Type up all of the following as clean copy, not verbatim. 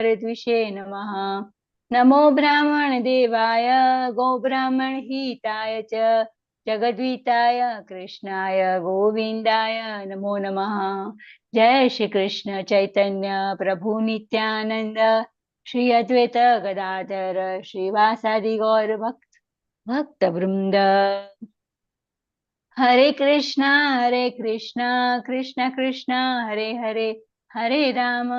द्विषे नमः। नमो ब्राह्मण देवाय गो ब्राह्मण हिताय च जगद्विताय कृष्णाय गोविंदाय नमो नमः। जय श्री कृष्ण चैतन्य प्रभु नित्यानंद श्री अद्वैत गदाधर श्रीवासादि गौर भक्त वृंद। हरे कृष्णा कृष्ण कृष्ण हरे हरे, हरे राम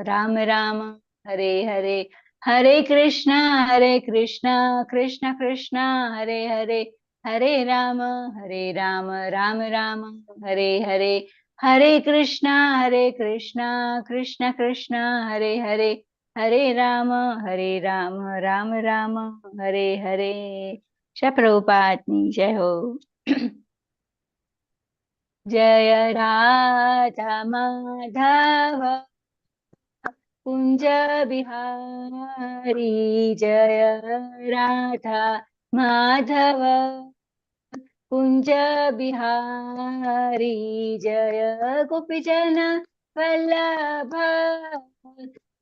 राम राम हरे हरे। हरे कृष्णा कृष्ण कृष्ण हरे हरे, हरे राम राम राम हरे हरे। हरे कृष्णा कृष्ण कृष्ण हरे हरे, हरे राम राम राम हरे हरे। श्री प्रभुपाद की जय हो। जय राधा माधव कुंज बिहारी, जय राधा माधव कुंज बिहारी, जय गोपीजन वल्लभ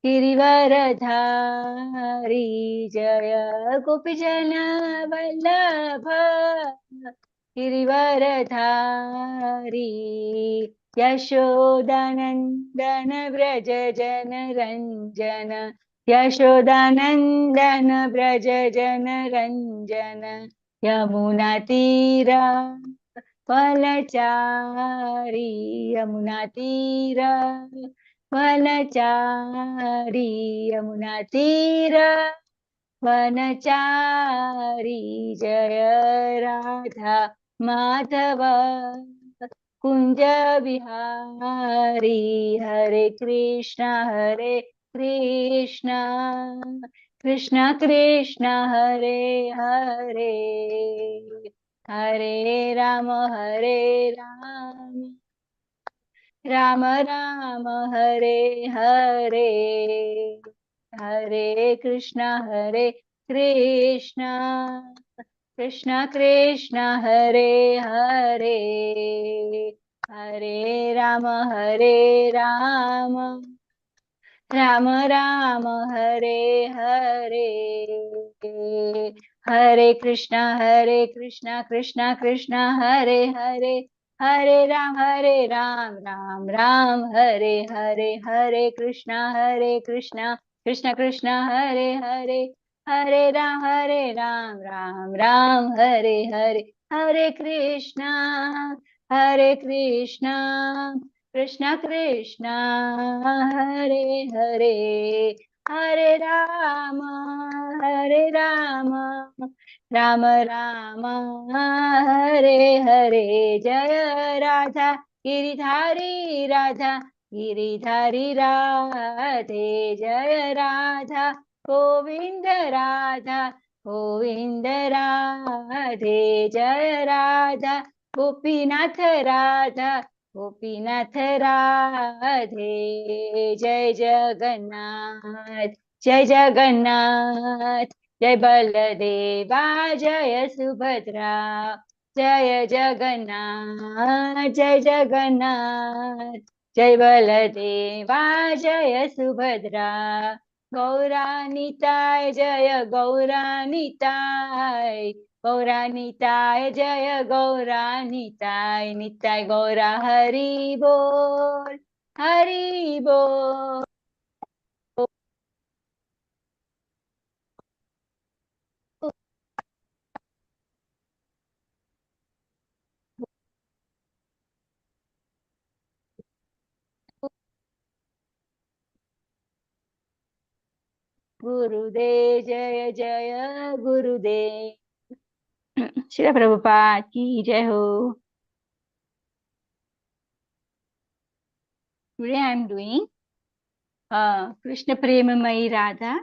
गिरिवरधारी, जय गोपीजन वल्लभ गिरिवरधारी। यशोदानंदन व्रज जन रंजन, यशोदानंदन व्रज जन रंजन, यमुना तीरा फलचारी, यमुना तीरा फलचारी, यमुना तीरा वनचारी। जय राधा माधव कुंज बिहारी, हरे कृष्णा कृष्ण कृष्ण हरे हरे, हरे राम राम राम हरे हरे, हरे कृष्णा कृष्ण कृष्ण हरे हरे, हरे राम राम राम हरे हरे। हरे कृष्णा कृष्ण कृष्ण हरे हरे, हरे राम राम राम हरे हरे। हरे कृष्णा कृष्ण कृष्ण हरे हरे, हरे राम राम राम हरे हरे। हरे कृष्णा कृष्ण कृष्ण हरे हरे, हरे राम राम राम हरे हरे। जय राधा गिरिधारी राधे, जय राधा गोविंद गोविंद राधे, जय राधा गोपीनाथ राधे। जय जगन्नाथ जय बलदेवा जय सुभद्रा, जय जगन्नाथ जय बलदेवा जय सुभद्रा। गौरानिताय जय गौरानिताय जय गौरानिताय, निताय गौरा हरि बोल। गुरुदेव जय जय गुरुदेव। श्री प्रभुपाद की जय हो। Today I am doing Krishna Premamai Radha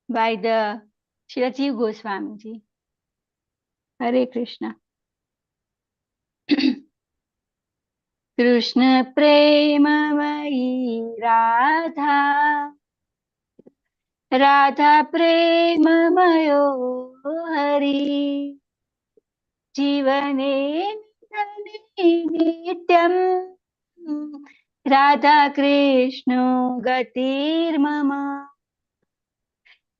by the Shirajiv Goswami ji. Hare Krishna. Krishna प्रेममयी Radha, Radha प्रेममयो Hari, जीवने नित्यम् राधा कृष्ण गतिर्मम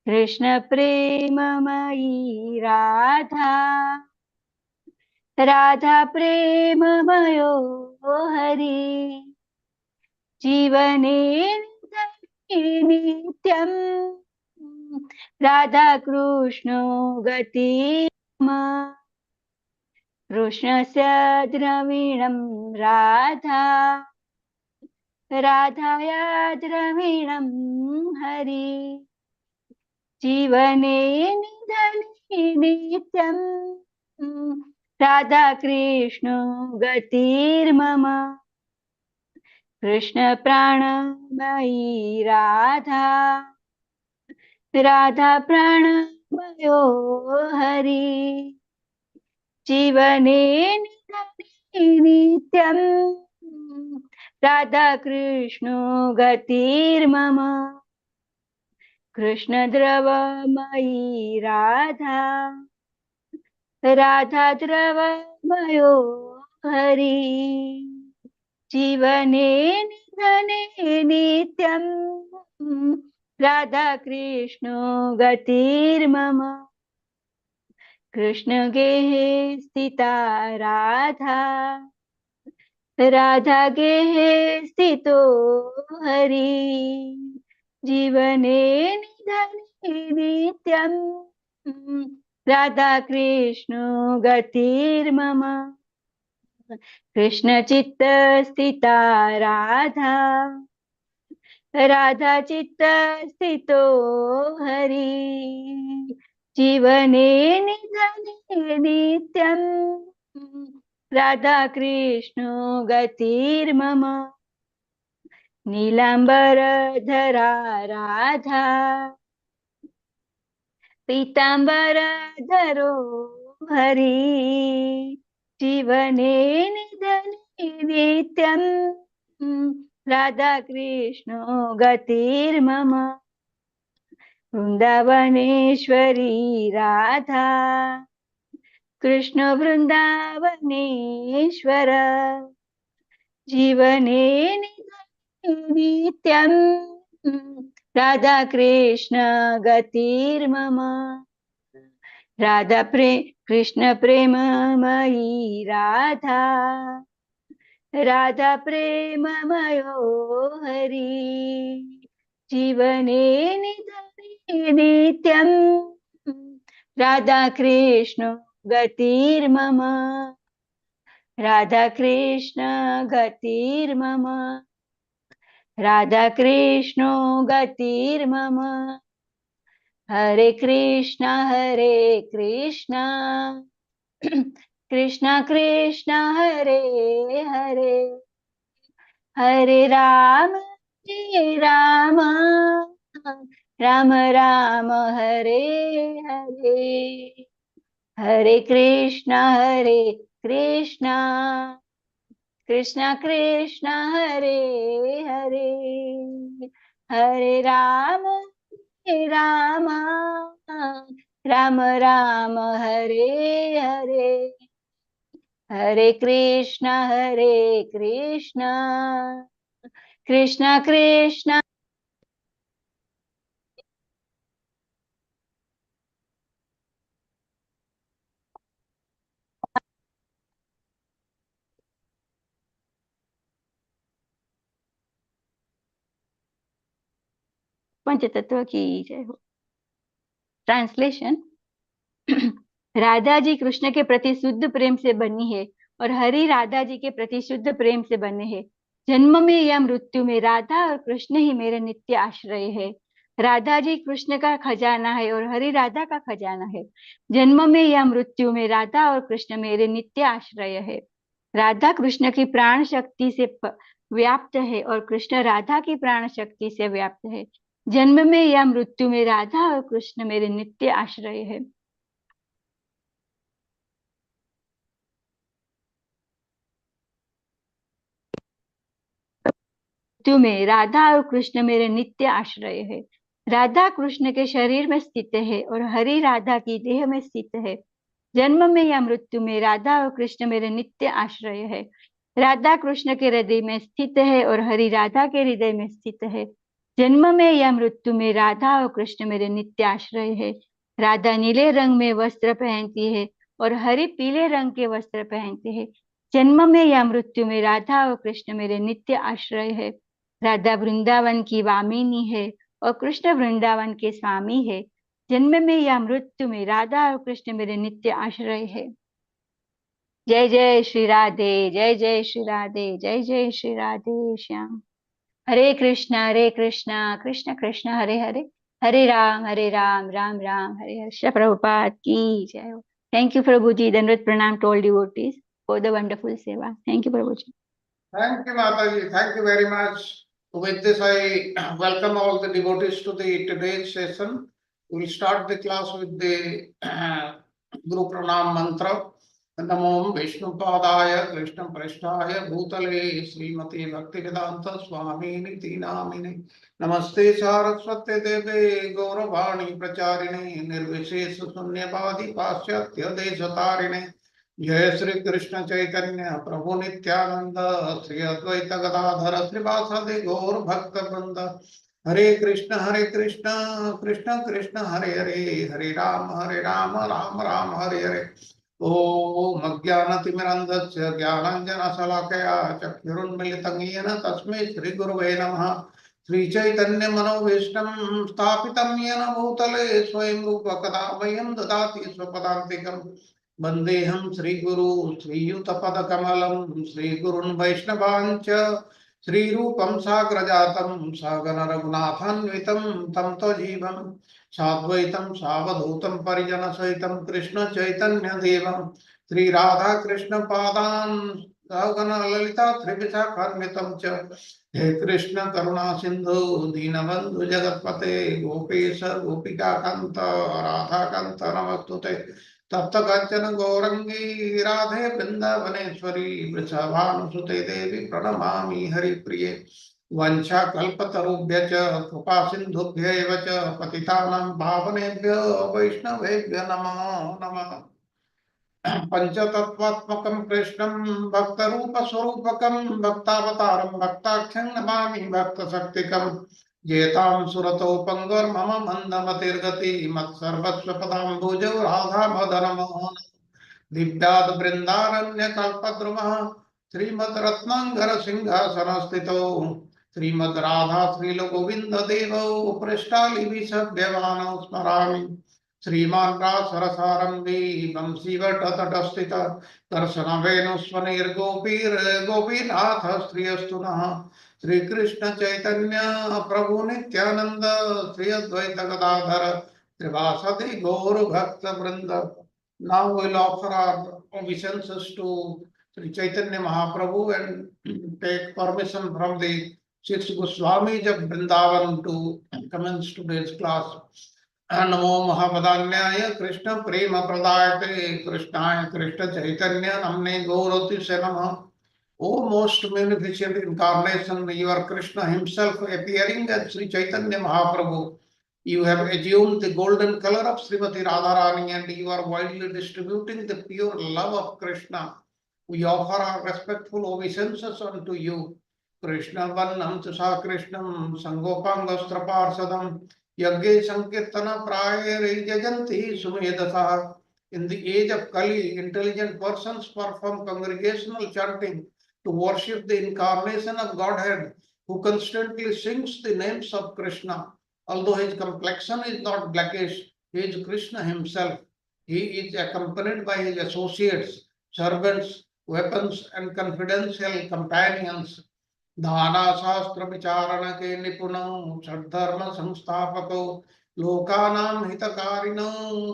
कृष्ण प्रेममयी राधा राधा प्रेममयो हरि जीवने नित्यम् राधा कृष्ण गति कृष्णस्य द्रविणं राधा राधाया द्रविणं हरि जीवने निधने नित्यम् राधा कृष्ण गतिर्मम कृष्ण प्राणमयी राधा राधा प्राणमयो हरि जीवने निधने नित्यम् राधा कृष्ण गतिर्मम कृष्ण द्रवमयी राधा राधा द्रवमयो हरि जीवने निधने नित्यम् राधा कृष्ण गतिर्मम कृष्ण गेहे स्थिता राधा राधा गेहे स्थितो हरि जीवने निधने नित्यम् राधा कृष्ण गतिर्मम कृष्ण चित्त स्थिता राधा राधा चित्त स्थितो हरि जीवने निधने नित्यम् राधा कृष्ण गतिर्मम नीलांबरधरा राधा पीतांबरधरो हरि जीवने निधने नित्यम् राधा कृष्ण गतिर्मम वृंदावनेश्वरी राधा कृष्ण वृंदावनेश्वर जीवने नित्यम् राधा कृष्ण गतिर्मम कृष्ण प्रेममयी राधा राधा प्रेममयो हरि जीवने निधने नित्यम् राधा कृष्ण गतिर्मम राधा कृष्ण गतिर्मम राधा कृष्ण गतिर्मम हरे कृष्ण कृष्ण कृष्ण हरे हरे हरे राम राम राम हरे हरे हरे कृष्ण कृष्ण कृष्ण हरे हरे हरे राम राम राम हरे हरे हरे कृष्ण कृष्ण कृष्ण पंचतत्व की जय हो। ट्रांसलेशन। राधा जी कृष्ण के प्रति शुद्ध प्रेम से बनी है और हरि राधा जी के प्रति शुद्ध प्रेम से बने हैं। जन्म में या मृत्यु में राधा और कृष्ण ही मेरे नित्य आश्रय है। राधा जी कृष्ण का खजाना है और हरि राधा का खजाना है। जन्म में या मृत्यु में राधा और कृष्ण मेरे नित्य आश्रय है। राधा कृष्ण की प्राण शक्ति से व्याप्त है और कृष्ण राधा की प्राण शक्ति से व्याप्त है। जन्म में या मृत्यु में राधा और कृष्ण मेरे नित्य आश्रय है। मृत्यु में राधा और कृष्ण मेरे नित्य आश्रय है। राधा कृष्ण के शरीर में स्थित है और हरि राधा की देह में स्थित है। जन्म में या मृत्यु में राधा और कृष्ण मेरे नित्य आश्रय है। राधा कृष्ण के हृदय में स्थित है और हरि राधा के हृदय में स्थित है। जन्म में या मृत्यु में राधा और कृष्ण मेरे नित्य आश्रय है। राधा नीले रंग में वस्त्र पहनती है और हरि पीले रंग के वस्त्र पहनते हैं। जन्म में या मृत्यु में राधा और कृष्ण मेरे नित्य आश्रय है। राधा वृंदावन की वामिनी है और कृष्ण वृंदावन के स्वामी है। जन्म में या मृत्यु में राधा और कृष्ण मेरे नित्य आश्रय है। जय जय श्री राधे, जय जय श्री राधे, जय जय श्री राधे श्याम। हरे कृष्णा कृष्ण कृष्ण हरे हरे, हरे राम राम राम हरे हरे। श्री प्रभुपाद की जय हो। थैंक यू प्रभु जी। दंडवत प्रणाम to all devotees for the wonderful seva. Thank you Prabhu ji. Thank you, Mataji. Thank you very much. With this, I welcome all the devotees to the today's session. We will start the class with the Guru Pranam mantra. Namo Vishnu Padaya Krishna Prasthaya Bhutale Srimati Bhaktivedanta Swami Niti Namine Namaste Saraswate Deve Gauravani Pracharine Nirvishesha Sunyavadi Paschatya Deshatarine जय श्री कृष्ण चैतन्य प्रभु नित्यानंद श्री अद्वैत गदाधर श्रीवासादि गौर भक्त वृंद हरे कृष्ण कृष्ण कृष्ण हरे हरे हरे राम राम राम हरे हरे। ओम अज्ञानतिमिरन्धस्य ज्ञानाञ्जनशलाकया चक्षुरुन्मिलितं येन तस्मै श्रीगुरवे नमः। श्रीचैतन्यमनोभीष्टं स्थापितं येन भूतले स्वयं रूप कदा मह्यं ददाति स्वपदान्तिकम्। वन्देऽहं श्रीगुरु श्रीयुतपदकमलं श्रीगुरुन् वैष्णवाञ्च श्रीरूपं साग्रजातं सगण रघुनाथान्वितं तं त्वजीवं साद्वैतं सावधूतं परिजनसहितं कृष्ण चैतन्य देवं श्री राधा कृष्ण पादान् सगण ललिता त्रिविशाखान्वितं च हे कृष्ण करुणा सिंधु दीनबंधु जगतपते गोपेश गोपिकाकांत राधाकांत नमस्तुते तप्त कांचन गौरंगी राधे वृंदावनेश्वरी वृषभानुसुते देवी प्रणमामि हरिप्रिये वंशा कल्पतरुभ्यश्च कृपा सिन्धुभ्य एव च पतितानां पावनेभ्यो वैष्णवेभ्यो नमो नमः। पंचतत्वात्मकं कृष्णं भक्तरूपस्वरूपकं भक्तावतारं भक्ताख्यं नमामि भक्तशक्तिकं जेतां सुरतो पंगुर्मम मन्दमतिर्गति मत्सर्वस्व पदाम्बुजौ राधा मदनमोहन दिव्याद वृंदारण्य कल्पद्रुमः श्रीमद् रत्नांगर सिंहासनस्थितो श्रीमद् राधा श्रील गोविंद देवौ पृष्ठालिभिषभ्यमानौ स्मरामि श्रीमान् रासरसारंभी वंशीवटतटस्थित दर्शन वेणुस्वनिर्गोपीनाथ श्रियस्तु नः। श्री कृष्ण चैतन्य प्रभु नित्यानंद श्री अद्वैत गदाधर श्रीवासदि गौर भक्त वृंद। Now we will offer our obeisances to Sri Chaitanya Mahaprabhu and take permission from the six Goswamis of Vrindavan to commence today's class. नमो महापदान्याय कृष्ण प्रेम प्रदायते कृष्णाय कृष्ण चैतन्य नमने गौरति से नमः। O most beneficent incarnation, you are Krishna himself appearing as Sri Chaitanya Mahaprabhu. You have assumed the golden color of Srimati Radharani and you are widely distributing the pure love of Krishna. We offer our respectful obeisances unto you. Krishna Vannam Tusa Krishnam Sangopangastra Parsadam Yagge Sankirtana Prayere Jajanti Sumedasa. In the age of Kali, intelligent persons perform congregational chanting to worship the incarnation of Godhead, who constantly sings the names of Krishna. Although his complexion is not blackish, he is Krishna himself. He is accompanied by his associates, servants, weapons, and confidential companions. धाना शास्त्र विचारण के निपुणौ सद्धर्म संस्थापकौ लोकानां हितकारिणौ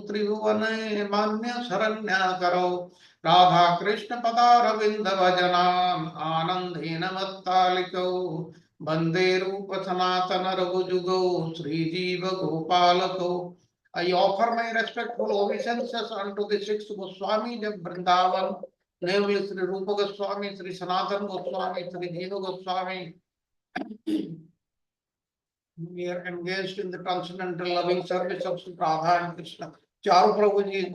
त्रिभुवने मान्य शरण्याकरौ राधा कृष्ण पदारविंद भजनाम आनंदेन मत्तालिकौ वंदे रूप सनातन रघुजुगौ श्रीजीव गोपालकौ। I offer my respectful obeisances unto the six Goswamis of Vrindavan, namely Sri Rupa Goswami, Sri Sanatana Goswami, Sri Jiva Goswami. We are engaged in the transcendental loving service of Sri Radha and Krishna. Charu Prabhuji,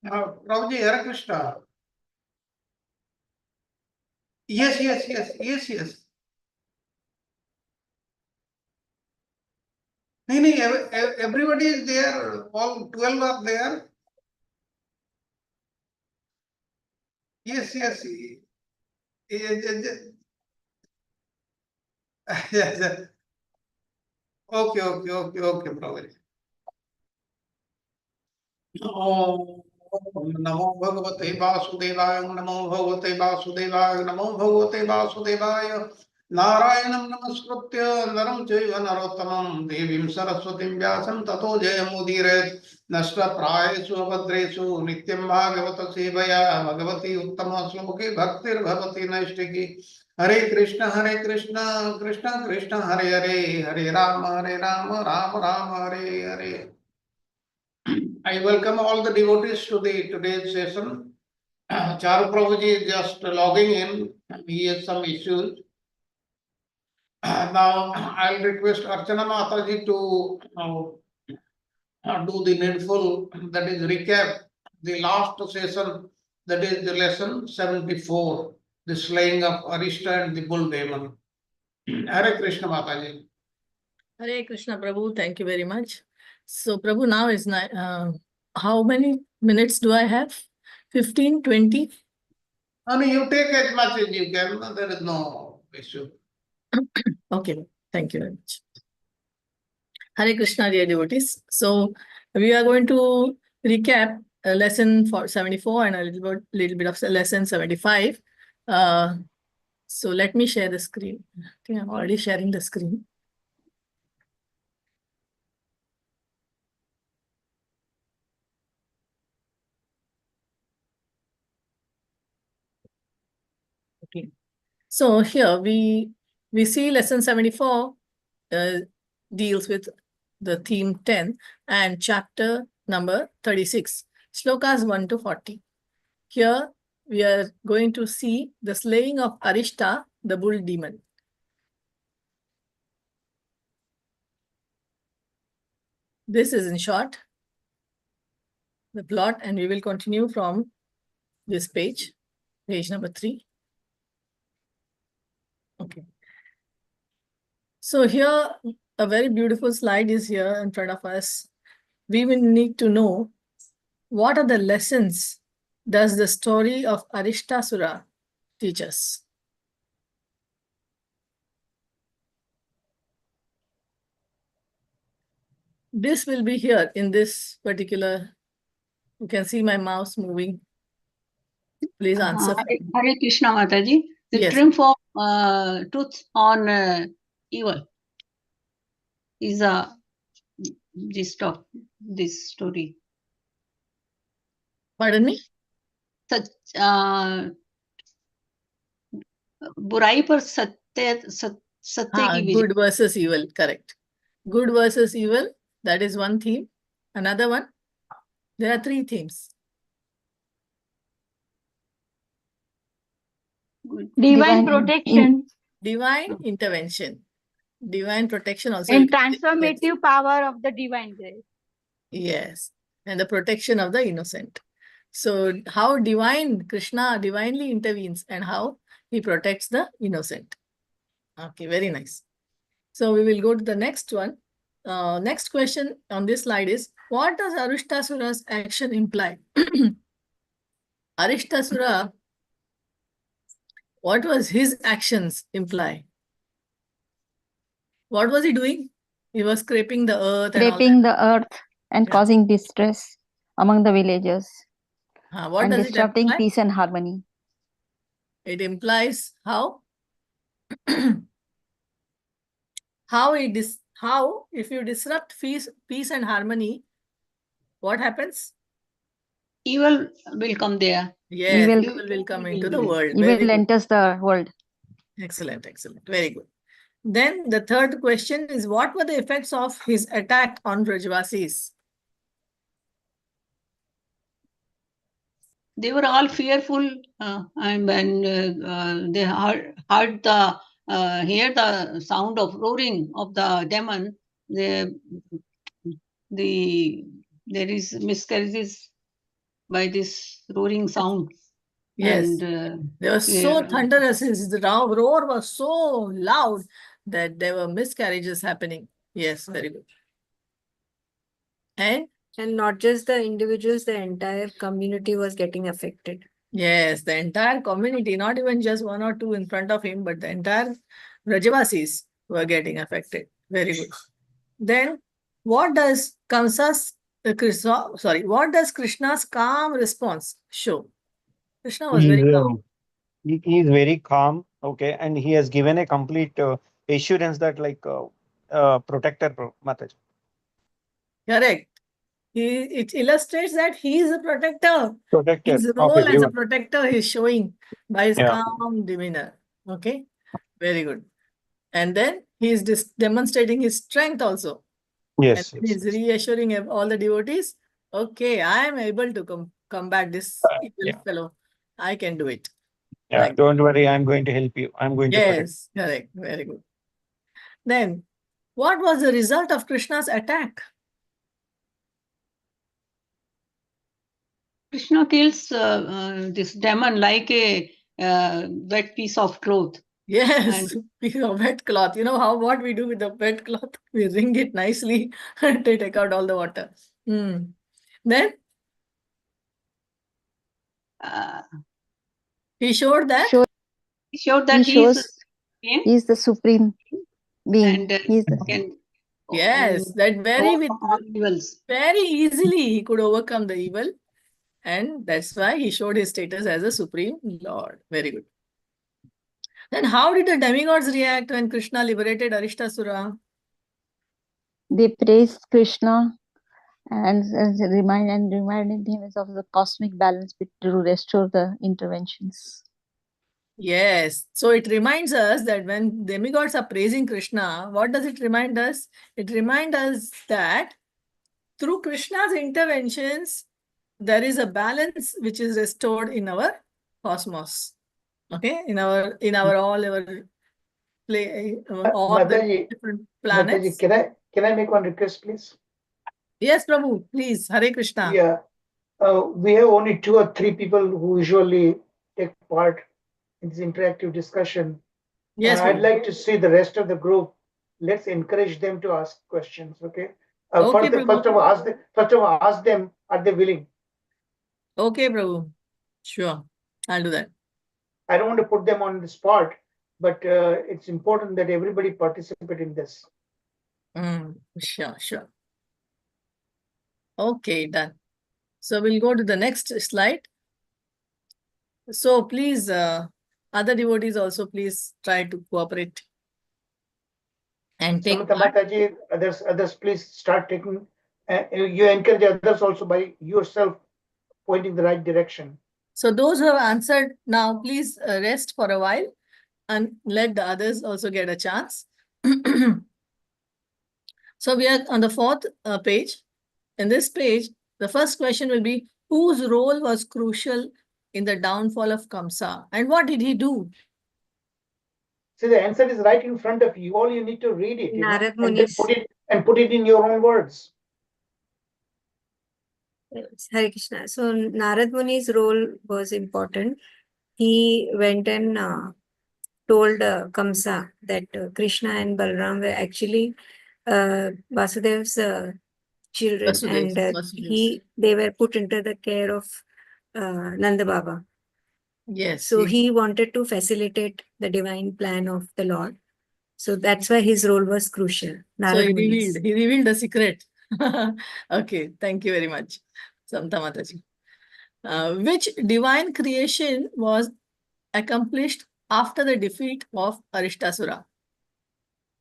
Prabhuji, Hare Krishna. Yes, yes, yes, yes, yes. No, no, everybody is there. All 12 are there. Yes, yes. Yes, yes, yes. Okay, okay, okay, okay, brother. ओम नमो भगवते वासुदेवाय नमो भगवते वासुदेवाय नमो भगवते वासुदेवाय नारायणं नमस्कृत्य नरं चैव नरोत्तमं देवीं सरस्वतीं व्यासं ततो जयमुदीरयेत् नष्टप्रायेषु अभद्रेषु नित्यं भागवत सेवया भगवती उत्तम श्लोके भक्तिर्भवति नैष्टिकी हरे Krishna Krishna Krishna Hare Hare Hare Ram Ram Ram Hare Hare I welcome all the devotees to the today's session. Charu Prabhuji is just logging in. He has some issues. Now I'll request Archana Mataji to do the needful, that is recap the last session, that is the lesson 74, the slaying of Arishta and the bull demon. Hare Krishna Mataji. Hare Krishna Prabhu, thank you very much. So Prabhu, now is how many minutes do I have? 15, 20? I mean, you take as much as you can, there is no issue. Okay, thank you very much. Hare Krishna, dear devotees. So we are going to recap lesson 74 and a little bit of lesson 75. So let me share the screen. I think I'm already sharing the screen. Okay. So here we see lesson 74 deals with the theme 10 and chapter number 36, shlokas 1 to 40. Here we are going to see the slaying of Arishta, the bull demon. This is in short the plot, and we will continue from this page number 3. Okay. So here a very beautiful slide is here in front of us. We will need to know what are the lessons does the story of Arishtasura teach us. This will be here in this particular, you can see my mouse moving. Please answer. Hare Krishna Mataji. The Yes. triumph of truth on evil is the gist of this story. Pardon me? सच बुराई पर सत्य की विजय. Good versus evil, correct. Good versus evil, that is one theme. Another one, there are 3 themes. Divine protection. Divine intervention. Divine protection also. And transformative power of the divine grace. Yes. And the protection of the innocent. So how Krishna divinely intervenes and how he protects the innocent. Okay, very nice. So we will go to the next one. Next question on this slide is, what does Arishtasura's action imply? Arishtasura, what was his actions imply? What was he doing? He was scraping the earth. Scraping the earth and Yeah. causing distress among the villagers. What and does disrupting it imply? peace and harmony. It implies how? How if you disrupt peace and harmony, what happens? Evil will come there. Yes, Evil evil will come into the world. Evil enters the world. Excellent, excellent. Very good. Then the third question is, what were the effects of his attack on Vrajvasis? They were all fearful, and when they heard the hear the sound of roaring of the demon, there is miscarriages by this roaring sound. Yes. And They were so yeah, thunderous. His roar was so loud that there were miscarriages happening. Yes, very good. And And not just the individuals, the entire community was getting affected. yes, the entire community, not even just one or two in front of him, but the entire Rajavasis were getting affected. Very good. Then, what does what does Krishna's calm response show? Krishna was He's very calm. he is very calm, okay, and he has given a complete assurance that protector, Mataji. Correct. It illustrates that he is a protector. Protector His of role as a everyone. protector is showing by his Yeah. calm demeanor. Okay, very good. And then he is demonstrating his strength also. And Yes. he Yes. is reassuring all the devotees, okay, I am able to combat this evil Yeah. fellow. I can do it. Yeah. Like, Don't worry. I'm going to help you. I'm going to protect. yes, correct. Very good. Then, what was the result of Krishna's attack? Krishna kills this demon like a wet piece of cloth. Yes, piece of wet cloth. You know what we do with the wet cloth? We wring it nicely to take out all the water. Then Uh, he showed that. he showed He that he is shows supreme he is the supreme being. and He is can Yes, that overcome all evils. very easily he could overcome the evil, and that's why he showed his status as a supreme lord. Very good. Then how did the demigods react when Krishna liberated Arishtasura? they praise Krishna and reminded him of the cosmic balance to restore the interventions. Yes. So it reminds us that when demigods are praising Krishna, what does it remind us? It reminds us that through Krishna's interventions, there is a balance which is restored in our cosmos. Okay, in our all the Mataji, different Mataji, planets. can I make one request, please? Yes, Prabhu, please, Hare Krishna. Yeah, we have only 2 or 3 people who usually take part in this interactive discussion. Yes, I'd Prabhu. like to see the rest of the group. Let's encourage them to ask questions. Okay. Okay, Prabhu. First of all, ask them, are they willing? Okay, Prabhu. Sure, I'll do that. I don't want to put them on the spot, but it's important that everybody participate in this. Sure. Okay, done. So we'll go to the next slide. So please, other devotees also please try to cooperate and take Samantha part. Mataji, others, please start taking. You encourage others also by yourself pointing the right direction. So those who have answered now, please rest for a while and let the others also get a chance. So we are on the 4th page. In this page, the first question will be, whose role was crucial in the downfall of Kamsa and what did he do? See, the answer is right in front of you. All you need to read it, Narad and then put it in your own words. Hare Krishna. So Narad Muni's role was important. He went and told Kamsa that Krishna and Balram were actually Vasudev's children, Vasudev's, and they were put into the care of Nanda Baba. Yes. So he wanted to facilitate the divine plan of the Lord. So that's why his role was crucial. So he Muni's. revealed the secret. Okay, thank you very much, Samta Mataji. Which divine creation was accomplished after the defeat of Arishtasura?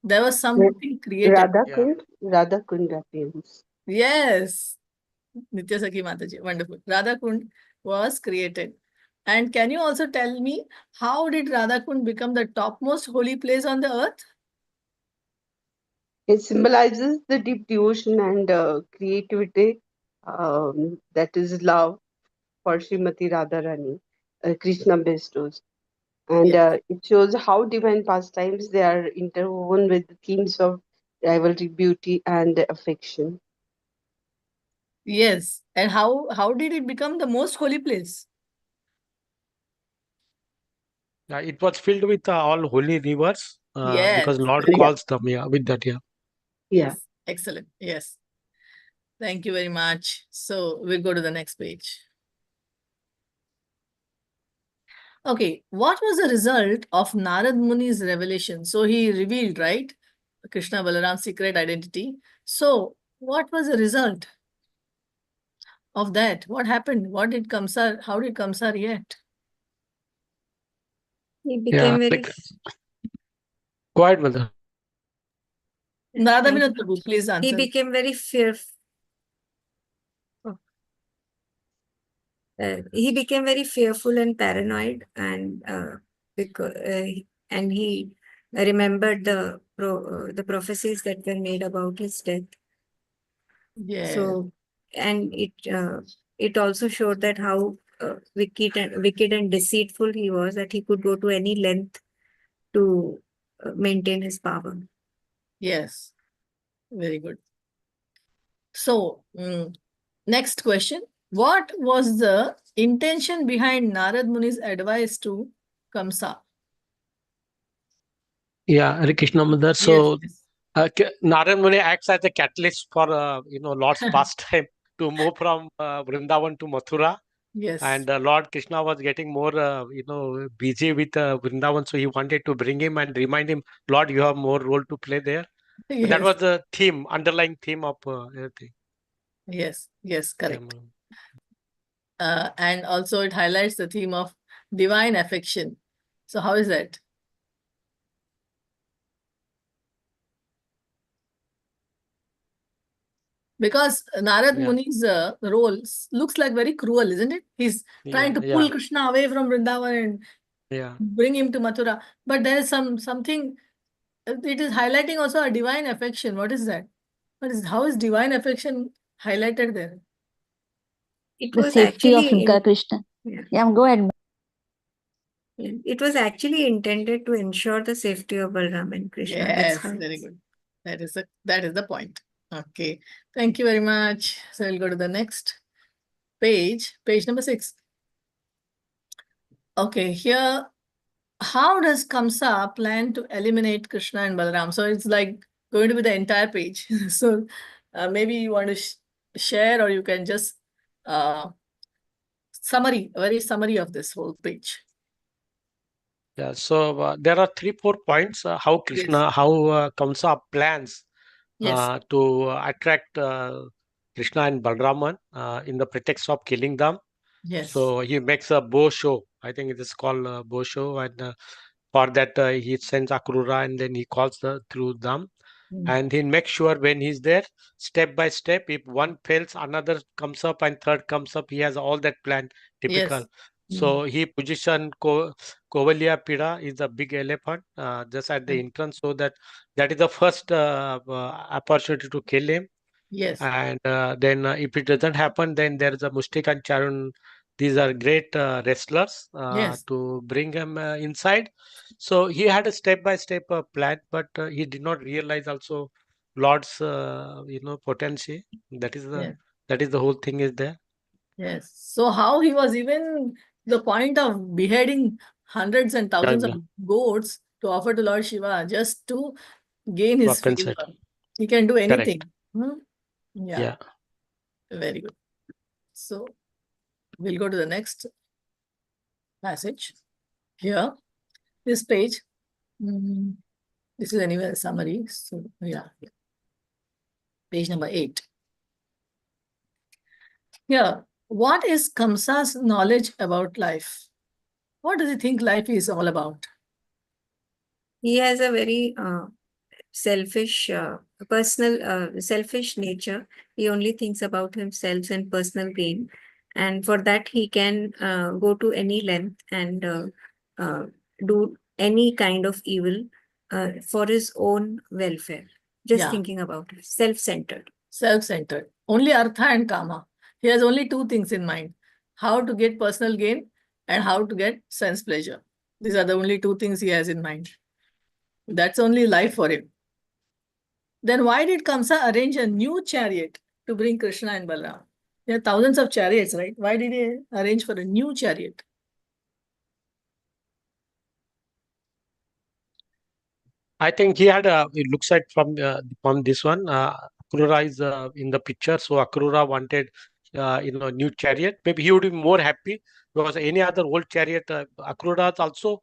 There was something created. Radha Kund appearance. Yes, Nitya Sakhi Mataji, wonderful. Radha Kund was created. And can you also tell me, how did Radha Kund become the topmost holy place on the earth? It symbolizes the deep devotion and creativity, that is love for Srimati Radharani, Krishna bestows. And Yes. it shows how divine pastimes they are interwoven with the themes of rivalry, beauty, and affection. Yes. And how did it become the most holy place? It was filled with all holy rivers Yes. because Lord Very good. calls them with that. Yeah. Yes. Excellent. Yes. Thank you very much. So we'll go to the next page. Okay. What was the result of Narad Muni's revelation? So he revealed, right? Krishna Balaram's secret identity. So what was the result of that? What happened? What did Kamsa, how did Kamsa react? He Yeah, became very like, go ahead, mother. Narada thank Vinod you. Prabhu, please He answer. became very fearful. He became very fearful and paranoid, and because and he remembered the prophecies that were made about his death. Yeah. So, and it also showed that how wicked and deceitful he was, that he could go to any length to maintain his power. Yes. Very good. So, next question. What was the intention behind Narad Muni's advice to Kamsa? Yeah, Hare Krishna, mother. So Yes. Narayana Muni acts as a catalyst for Lord's pastime to move from Vrindavan to Mathura. Yes. And Lord Krishna was getting more, busy with Vrindavan, so he wanted to bring him and remind him, Lord, you have more role to play there. So that Yes. was the theme, underlying theme of everything. Yes. Yes. Yeah, Correct. ma'am. And also it highlights the theme of divine affection. So how is that? Because Narad Yeah. Muni's role looks like very cruel, isn't it? He's trying to pull Yeah. Krishna away from Vrindavan and Yeah. bring him to Mathura. But there is something, it is highlighting also a divine affection. What is that? How is divine affection highlighted there? It The was safety of actually Krishna. yeah. Yeah, go ahead. It was actually intended to ensure the safety of Balram and Krishna. Yes, That's why. very good. That is the point. Okay. Thank you very much. So we'll go to the next page number 6. Okay, here, how does Kamsa plan to eliminate Krishna and Balaram? So it's like going to be the entire page. So maybe you want to share, or you can just very summary of this whole page. Yeah. So there are 3-4 points how Kamsa plans Yes. to attract Krishna and Balraman in the pretext of killing them. Yes. So he makes a bow show. I think it is called a bow show, and for that he sends Akrura, and then he calls through them. And he makes sure when he's there, step by step, if one fails, another comes up and third comes up. He has all that planned, typical. Yes. So he positioned Kovalia Pida is a big elephant just at the entrance, so that is the first opportunity to kill him. Yes. And then if it doesn't happen, then there is a Mustik and Charun. These are great wrestlers Yes. to bring him inside. So he had a step-by-step plan, but he did not realize also Lord's potency. That is Yes. the whole thing is there. Yes. So how he was even the point of beheading hundreds and thousands of goats to offer to Lord Shiva just to gain his Weapons favor. set. He can do anything. Correct. Yeah. Very good. So we'll go to the next passage. Here, this page. This is anyway a summary. So yeah. Page number 8. Here, what is Kamsa's knowledge about life? What does he think life is all about? He has a very selfish nature. He only thinks about himself and personal gain, and for that he can go to any length and do any kind of evil for his own welfare, just thinking about it. Self-centered. Self-centered. Only artha and kama. He has only 2 things in mind: how to get personal gain and how to get sense pleasure. These are the only 2 things he has in mind. That's only life for him. Then why did Kamsa arrange a new chariot to bring Krishna and Balaram? There are thousands of chariots, right? Why did he arrange for a new chariot? I think he had a. It looks like from this one. Akrura is in the picture, so Akrura wanted, new chariot. Maybe he would be more happy because any other old chariot. Akrura also,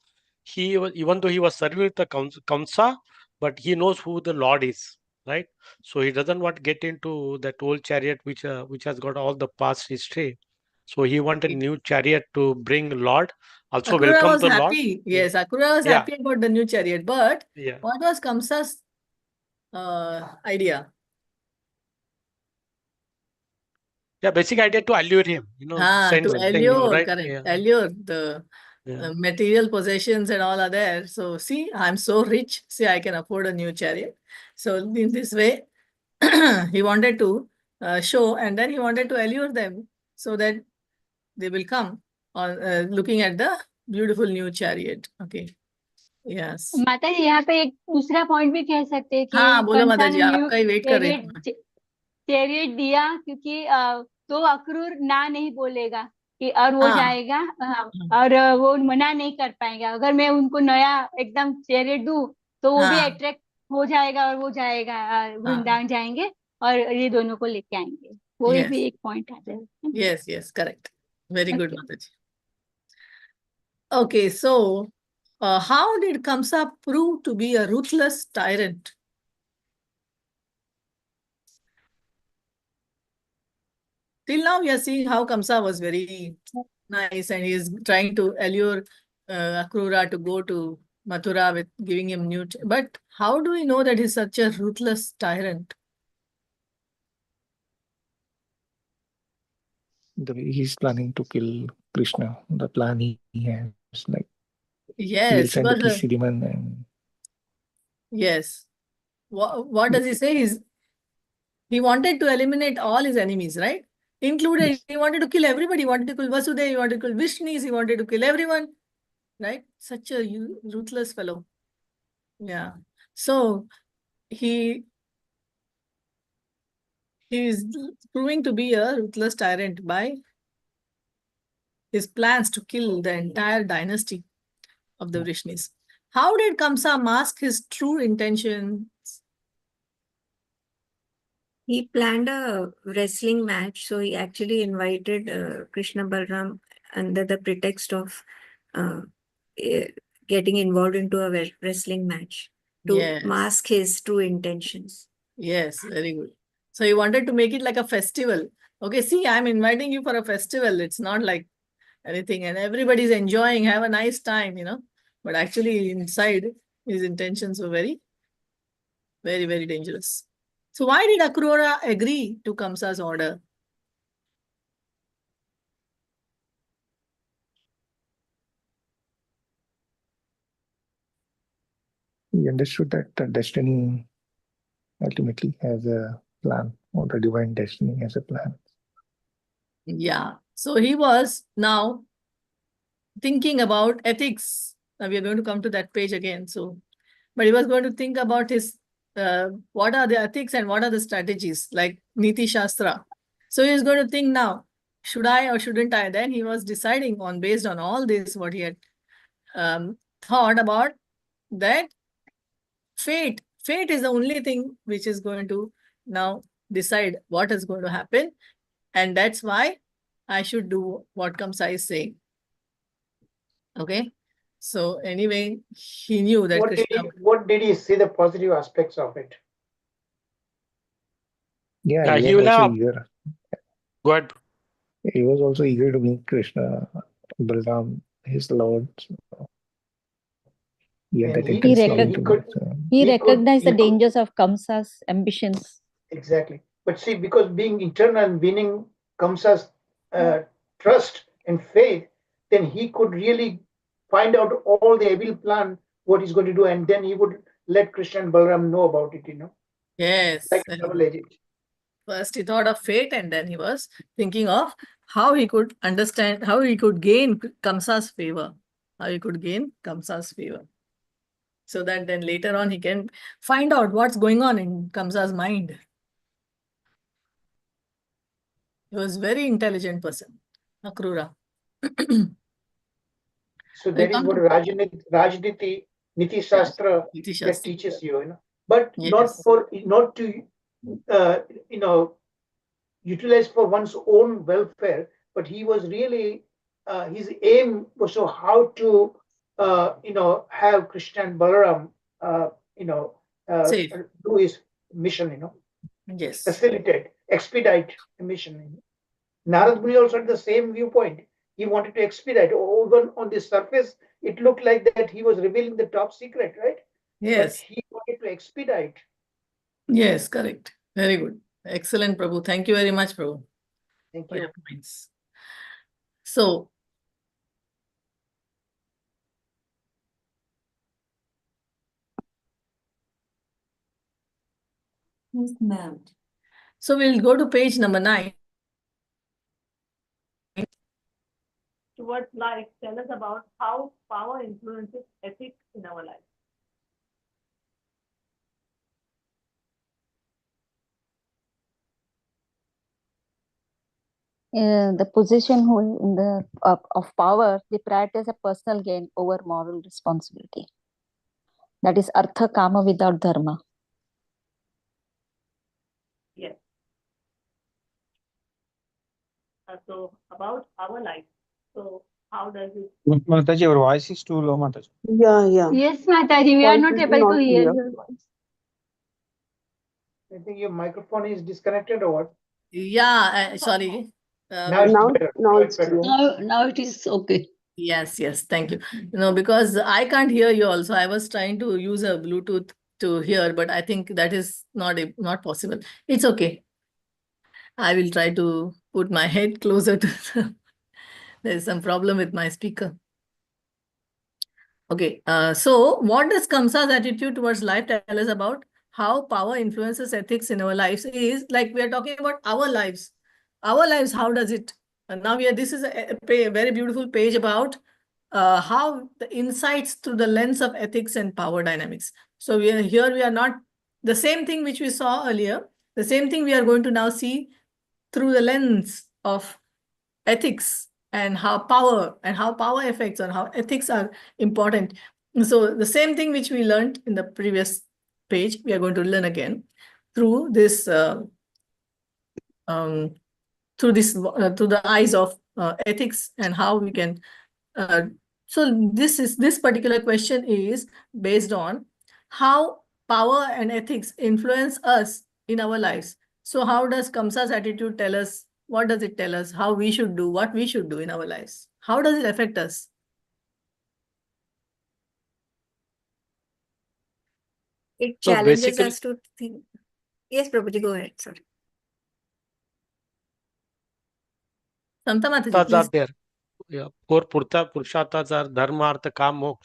even though he was serving with the Kamsa, but he knows who the Lord is, right? So he doesn't want to get into that old chariot which has got all the past history. So he wanted new chariot to bring Lord, also Akrura welcome was the Lord. happy. Yes, Akrura was Yeah, happy about the new chariot. But yeah. what was Kamsa's idea? Yeah, basic idea to allure him, send To something new, allure, right? correct. Yeah, Allure, the yeah. material possessions and all are there. So see, I'm so rich. See, I can afford a new chariot. So in this way, he wanted to show, and then he wanted to allure them so that they will come on looking at the beautiful new chariot. Okay. Yes. माता जी यहाँ पे एक दूसरा point भी कह सकते हैं हाँ कि बोलो माता कंसा जी, ने न्यू आपका ही वेट कर रही थी मैं। चैरियट दिया क्योंकि तो अक्रूर ना नहीं बोलेगा कि और वो हाँ जाएगा हाँ और वो मना नहीं कर पाएगा। अगर मैं उनको नया एकदम चैरियट दूं तो वो भी हाँ अट्रैक्ट हो जाएगा और वो जाएगा हाँ वृंदावन जाएंगे और ये दोनों को लेके आएंगे। वो Yes. भी एक पॉइंट आता है। Yes, correct. Very good, Okay. Mataji. Okay, so how did Kamsa prove to be a ruthless tyrant? Till now, we are seeing how Kamsa was very nice and he is trying to allure Akrura to go to Mathura with giving him new. But how do we know that he's such a ruthless tyrant? The way he's planning to kill Krishna, the plan he has, like he'll Yes, send a because kissy demon and yes. What does he say? He wanted to eliminate all his enemies, right? Included, yes, he wanted to kill everybody. He wanted to kill Vasudeva, he wanted to kill Vishnis, he wanted to kill everyone, right? Such a ruthless fellow. Yeah. So he is proving to be a ruthless tyrant by his plans to kill the entire dynasty of the Vrishnis. How did Kamsa mask his true intentions? He planned a wrestling match, so he actually invited Krishna Balram under the pretext of eh, getting involved into a wrestling match to Yes. mask his true intentions. Yes, very good. So he wanted to make it like a festival. Okay, see, I'm inviting you for a festival. It's not like anything, and everybody's enjoying, have a nice time, But actually, inside, his intentions were very, very, very dangerous. So why did Akrura agree to Kamsa's order? he understood that the destiny ultimately has a plan, or the divine destiny has a plan. Yeah. So he was now thinking about ethics. Now we are going to come to that page again. But he was going to think about his what are the ethics and what are the strategies, like Niti Shastra. So he was going to think now, should I or shouldn't I? Then he was deciding based on all this, what he had thought about that fate. Fate is the only thing which is going to now decide what is going to happen. And that's why I should do what Kamsa is saying. Okay. So anyway, he knew that what did he see the positive aspects of it? Yeah, He he will was also have. eager. Go ahead. He was also eager to meet Krishna, Balram, his lord. So he had And that he- intention he to could- meet. He He recognized the could- dangers of Kamsa's ambitions. Exactly. But see, because being eternal and winning Kamsa's trust and faith, then he could really find out all the evil plan, what he's going to do, and then he would let Krishna and Balaram know about it, Yes. like a double agent. First he thought of fate, and then he was thinking of how he could understand, how he could gain Kamsa's favor. How he could gain Kamsa's favor. So that then later on he can find out what's going on in Kamsa's mind. He was a very intelligent person, Akrura. So that is what Rajniti Niti Shastra Niti that Shastra. teaches you, you know, but Yes. not to you know, utilize for one's own welfare, but he was really his aim was to how to you know, have Krishna and Balaram you know Safe. do his mission, you know, Yes. facilitate, expedite the mission. Narad Muni also had the same viewpoint. He wanted to expedite. Even on the surface, it looked like that he was revealing the top secret, right? But Yes. he wanted to expedite. Yes, correct. Very good. Excellent, Prabhu. Thank you very much, Prabhu, Thank for you. your points. So, Yes, ma'am. so we'll go to page number 9. Towards life, tell us about how power influences ethics in our life. The position who in the of power, they prioritize a personal gain over moral responsibility. That is artha kama without dharma. Yes. So about our life. So how does it? Mataji, your voice is too low, Mataji. Yeah. Yes, Mataji, we are Voice not is able not to hear clear. your voice. I think your microphone is disconnected or what? Yeah, sorry. Now it's better. Now it's better. clear. Now it is okay. Yes, thank you. No, because I can't hear you also. I was trying to use a Bluetooth to hear, but I think that is not possible. It's okay. I will try to put my head closer to there is some problem with my speaker. Okay, so what does Kamsa's attitude towards life tell us about how power influences ethics in our lives? Is like we are talking about our lives. Our lives, how does it? And now this is a very beautiful page about how the insights through the lens of ethics and power dynamics. So we are not the same thing which we saw earlier. The same thing we are going to now see through the lens of ethics and how power affects or how ethics are important. So the same thing which we learned in the previous page, we are going to learn again through this through the eyes of ethics and how we can. So this particular question is based on how power and ethics influence us in our lives. So how does Kamsa's attitude tell us? What does it tell us? How we should do, what we should do in our lives? How does it affect us? It So challenges basically, us to think. Yes, Prabhuji, go ahead. Sorry. Santa Mataji, thoughts are please. there. Yeah, four purusharthas are dharma, artha, kam, moksha.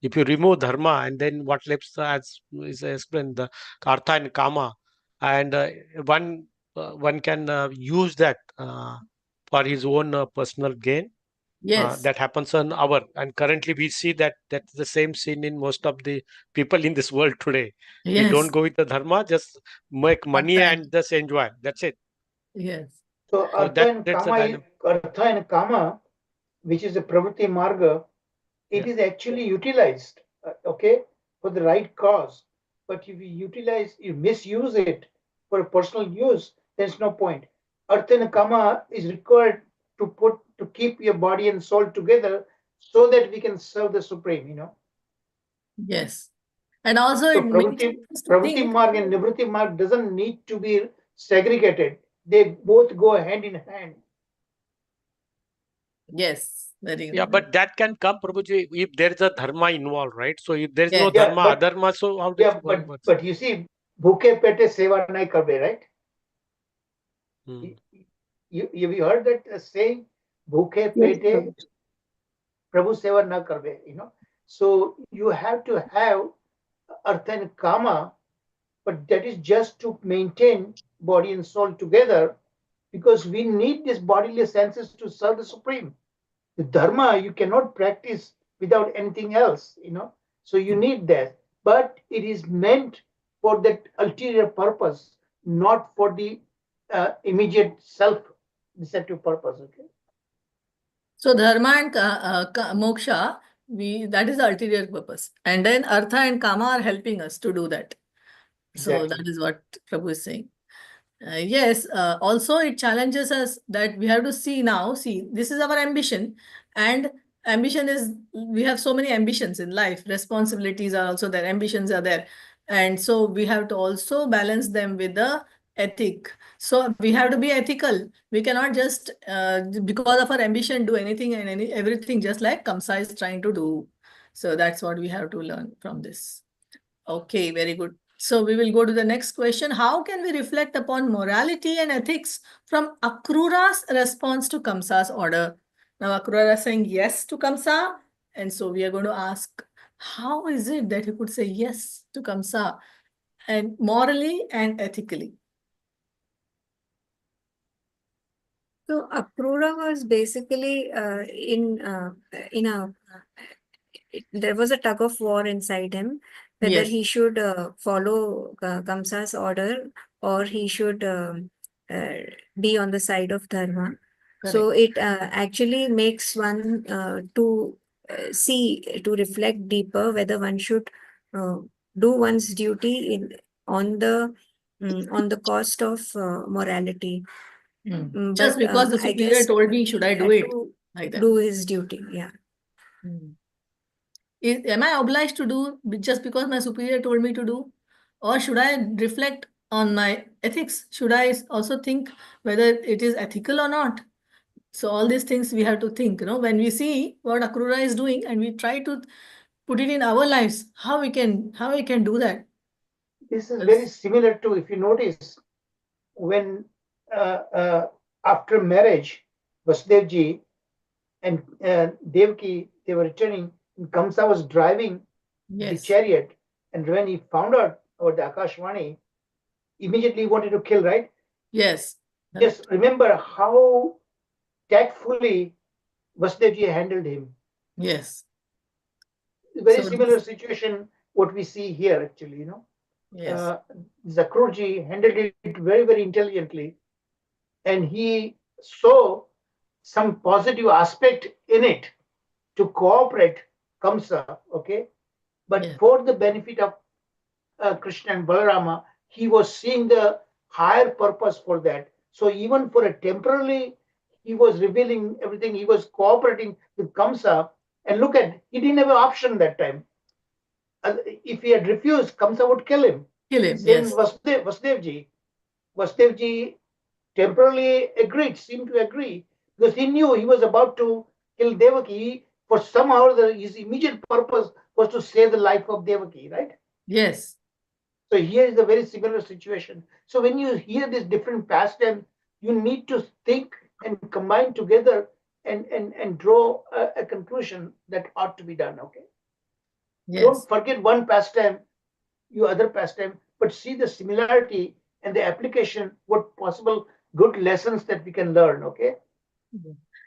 If you remove dharma and then what left, as is explained, the artha and kama, and one can use that for his own personal gain. Yes. That happens on and currently we see that that's the same scene in most of the people in this world today. We don't Yes. go with the dharma, just make money Artha. and just enjoy. That's it. Yes. So So Artha that's the dynamic. and Kama, which is the Pravritti Marga, it is actually utilized, okay, for the right cause. But if you misuse it for a personal use, there's no point. Artha and Kama is required to keep your body and soul together so that we can serve the Supreme, you know. Yes. And also So it makes us to Pravritti think. Marg and Nivritti Marg doesn't need to be segregated. They both go hand in hand. Yes, very good. Yeah, but that can come, Prabhuji, if there is a dharma involved, right? So if there is no Yes. Yeah, dharma, but adharma, so how does it work? but you see, bhuke pete seva nahi karbe, right? You heard that saying, bhuke Yes, pete Prabhuji. Prabhu seva na karbe, you know. So you have to have artha and kama, but that is just to maintain body and soul together, because we need these bodily senses to serve the Supreme. The dharma you cannot practice without anything else, you know. So you need that, but it is meant for that ulterior purpose, not for the immediate self-deceptive purpose. Okay. So dharma and moksha that is the ulterior purpose. And then Artha and Kama are helping us to do that. So that Exactly. is what Prabhu is saying. Yes, also it challenges us that we have to see now, this is our ambition, and ambition is, we have so many ambitions in life, responsibilities are also there, ambitions are there. And so we have to also balance them with the ethic. So we have to be ethical. We cannot just, because of our ambition, do anything and everything just like Kamsa is trying to do. So that's what we have to learn from this. Okay, very good. So we will go to the next question. How can we reflect upon morality and ethics from Akrura's response to Kamsa's order? Now Akrura is saying yes to Kamsa. And so we are going to ask, how is it that he could say yes to Kamsa, and morally and ethically? So Akrura was basically in a there was a tug of war inside him, whether Yes. he should follow Kamsa's order or he should be on the side of Dharma. So it actually makes one to reflect deeper whether one should do one's duty on the cost of morality. Just But because the I superior guess told me, should I he do had it? to Like that. do his duty. Yeah. Am I obliged to do just because my superior told me to do? Or should I reflect on my ethics? Should I also think whether it is ethical or not? So all these things we have to think, when we see what Akrura is doing and we try to put it in our lives, how we can do that. This is very similar to, if you notice, when after marriage, Vasudevji and Devaki, they were returning, and Kamsa was driving the chariot, and when he found out about the Akashvani, immediately wanted to kill, right? Yes. Just remember how tactfully Vasudevji handled him. Yes. Very similar situation what we see here, actually, Yes. Akrurji handled it very, very intelligently, and he saw some positive aspect in it to cooperate Kamsa, okay? But for the benefit of Krishna and Balarama, he was seeing the higher purpose for that. So even for a temporarily, he was revealing everything. He was cooperating with Kamsa. And look at, he didn't have an option that time. If he had refused, Kamsa would kill him. Same yes. Vasudevji temporarily seemed to agree, because he knew he was about to kill Devaki. For somehow his immediate purpose was to save the life of Devaki, right? Yes. So here is a very similar situation. So when you hear this different pastime, you need to think and combine together and draw a conclusion that ought to be done, okay? Yes. Don't forget one pastime, your other pastime, but see the similarity and the application, what possible good lessons that we can learn, okay?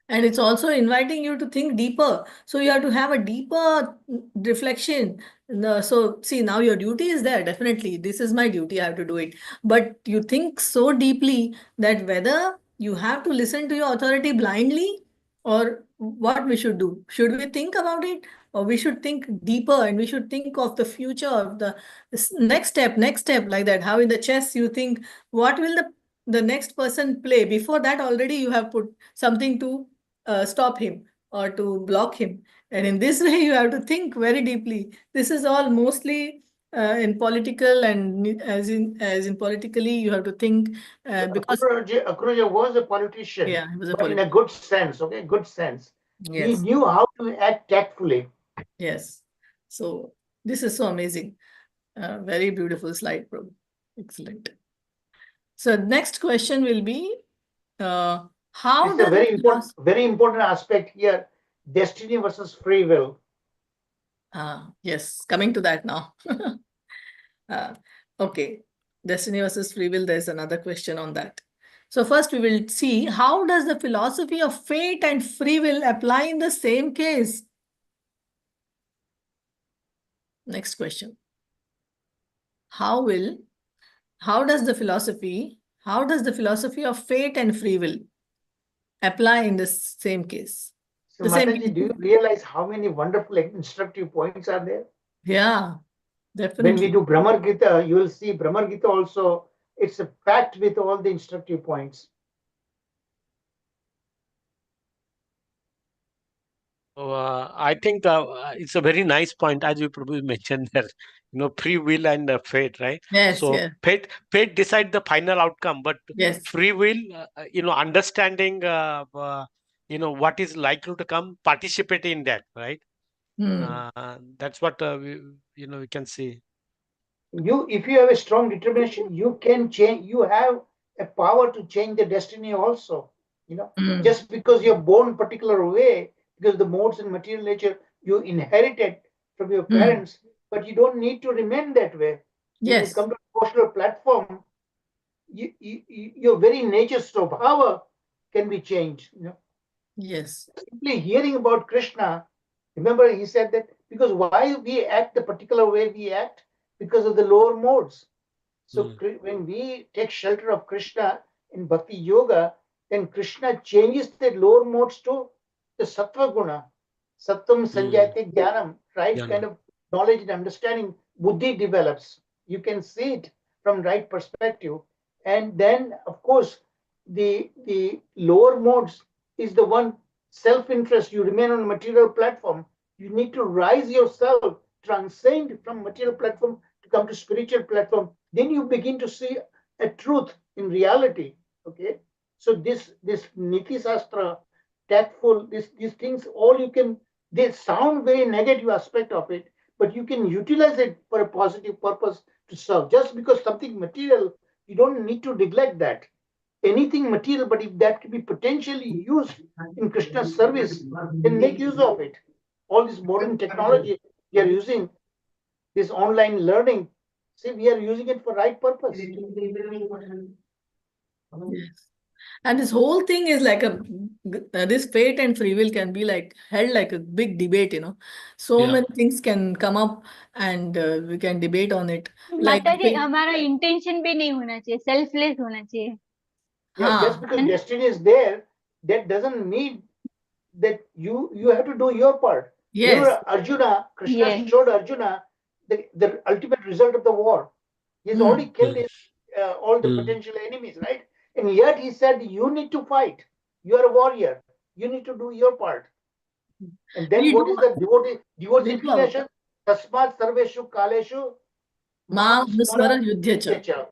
And it's also inviting you to think deeper. So you have to have a deeper reflection. So see, now your duty is there. Definitely, this is my duty. I have to do it. But you think so deeply that whether you have to listen to your authority blindly or what we should do. Should we think about it? Or we should think deeper and we should think of the future, of the next step, like that. How in the chess you think, what will the next person play? Before that, already you have put something to stop him or to block him. And in this way, you have to think very deeply. This is all mostly in political, and as in politically, you have to think because Akrurja was a politician, yeah, he was a but in politician. a good sense, okay, good sense. He Yes. knew how to act tactfully. Yes. So this is so amazing. Very beautiful slide, bro. Excellent. So next question will be, how It's a does very important aspect here, destiny versus free will. yes, coming to that now. Okay, destiny versus free will, there's another question on that. So first we will see, how does the philosophy of fate and free will apply in the same case? Next question. How does the philosophy of fate and free will apply in the same case? So The same. Mataji, do you realize how many wonderful instructive points are there? Yeah, When we definitely. do Brahmar Gita, you will see Brahmar Gita also, it's a packed with all the instructive points. So, I think it's a very nice point, as you probably mentioned there. Free will and fate, right? Yes, So yes, fate decide the final outcome, but yes. free will, understanding, what is likely to come, participate in that, right? Hmm. That's what we can see. If you have a strong determination, you can change. You have a power to change the destiny also. Hmm. Just because you're born particular way, because the modes and material nature you inherited from your Hmm. parents, but you don't need to remain that way. When you Yes, come to a emotional platform, your very nature power can be changed. yes. Simply hearing about Krishna, remember he said that because why we act the particular way we act? Because of the lower modes. So when we take shelter of Krishna in Bhakti Yoga, then Krishna changes the lower modes to the Sattva Guna. Sattam Sanjayate Jnanam, right Yeah. kind of knowledge and understanding, Buddhi develops. You can see it from right perspective. And then, of course, the lower modes is the one self-interest. You remain on a material platform. You need to rise yourself, transcend from material platform to come to spiritual platform. Then you begin to see a truth in reality. Okay. So this Niti Shastra, tactful, these things, all you can, they sound very negative aspect of it, but you can utilize it for a positive purpose to serve. Just because something material, you don't need to neglect that. Anything material, but if that can be potentially used in Krishna's service, then make use of it. All this modern technology we are using, this online learning, see, we are using it for right purpose. Yes. And this whole thing is like this fate and free will can be like held like a big debate. So Yeah. many things can come up and we can debate on it. Like माताजी हमारा intention भी नहीं होना चाहिए, selfless होना चाहिए. Yeah, just because destiny is there, that doesn't mean that you have to do your part. Yes. Remember Arjuna, Krishna Yes. showed Arjuna the ultimate result of the war. He's already killed all the potential enemies, right? And yet he said, you need to fight. You are a warrior. You need to do your part. And then what is the devotee's inclination? Tasmat sarveshu kaleshu Mam Nusmara smara Yudhyacha. yudhyacha.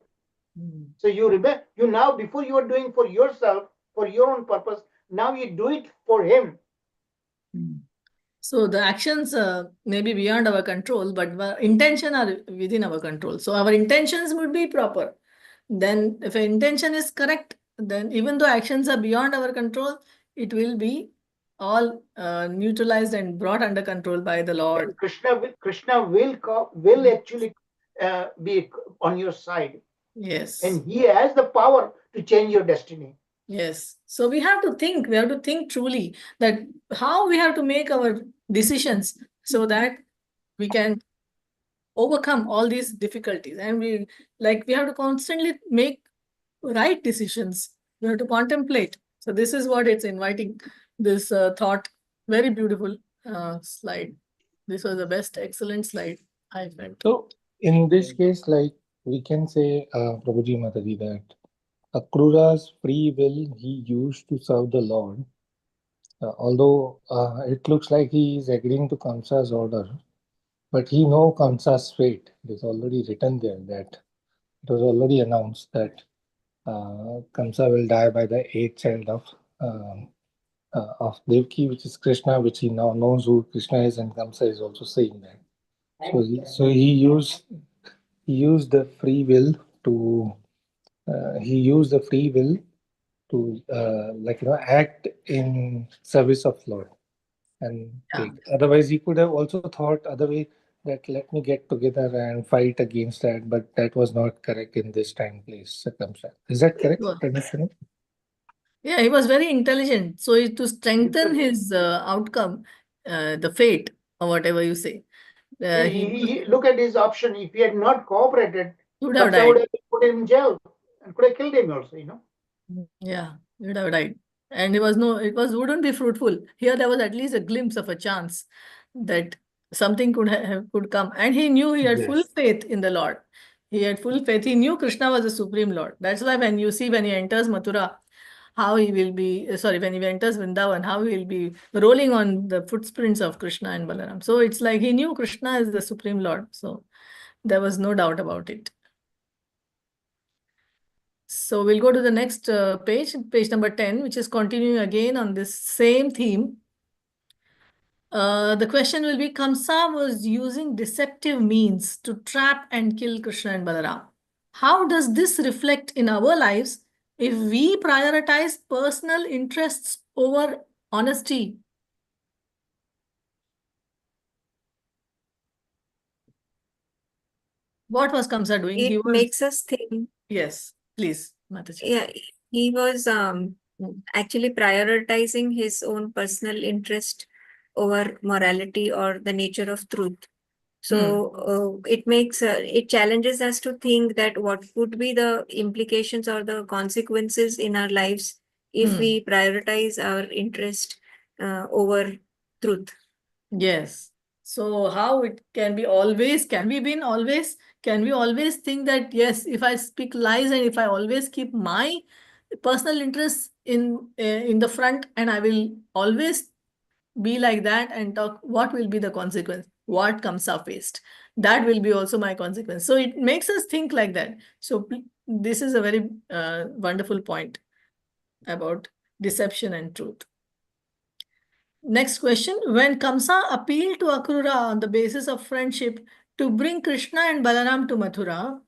So you remember, you now, before you are doing for yourself, for your own purpose, now you do it for him. So the actions may be beyond our control, but our intention are within our control. So our intentions would be proper. Then if our intention is correct, then even though actions are beyond our control, it will be all neutralized and brought under control by the Lord. And Krishna will actually be on your side. Yes. And he has the power to change your destiny. Yes. So we have to think truly that how we have to make our decisions so that we can overcome all these difficulties. And we have to constantly make right decisions. We have to contemplate. So this is what it's inviting, this thought. Very beautiful slide. This was the best, excellent slide I felt. So in this case, like we can say, Prabhuji Mataji, that Akrura's free will he used to serve the Lord. Although it looks like he is agreeing to Kamsa's order, but he knows Kamsa's fate. It is already written there that it was already announced that Kamsa will die by the eighth child of Devaki, which is Krishna, which he now knows who Krishna is, and Kamsa is also saying that. So he used the free will to act in service of Lord and take. Otherwise, he could have also thought other way that let me get together and fight against that, but that was not correct in this time, place, circumstance. Is that correct? Understanding? Yeah, he was very intelligent. So to strengthen his outcome, the fate or whatever you say, He look at his option. If he had not cooperated, he would have Kamsa would died. have put him in jail and could have killed him also, Yeah, he would have died. And it wouldn't be fruitful. Here there was at least a glimpse of a chance that something could come. And he knew he had full Yes. faith in the Lord. He had full faith. He knew Krishna was the Supreme Lord. That's why when he enters Mathura, how he will be, when he enters Vrindavan, how he will be rolling on the footprints of Krishna and Balaram. So it's like he knew Krishna is the Supreme Lord. So there was no doubt about it. So we'll go to the next page number 10, which is continuing again on this same theme. The question will be, Kamsa was using deceptive means to trap and kill Krishna and Balaram. How does this reflect in our lives if we prioritize personal interests over honesty? What was Kamsa doing? It makes us think. Yes, please, Mataji. Yeah, he was actually prioritizing his own personal interest over morality or the nature of truth. So it challenges us to think that what could be the implications or the consequences in our lives if we prioritize our interest over truth. Yes. So how it can be always, can we always think that, yes, if I speak lies and if I always keep my personal interests in the front, and I will always be like that and talk, what will be the consequence? What comes up first? That will be also my consequence. So it makes us think like that. So this is a very wonderful point about deception and truth. Next question. When Kamsa appealed to Akrura on the basis of friendship to bring Krishna and Balaram to Mathura,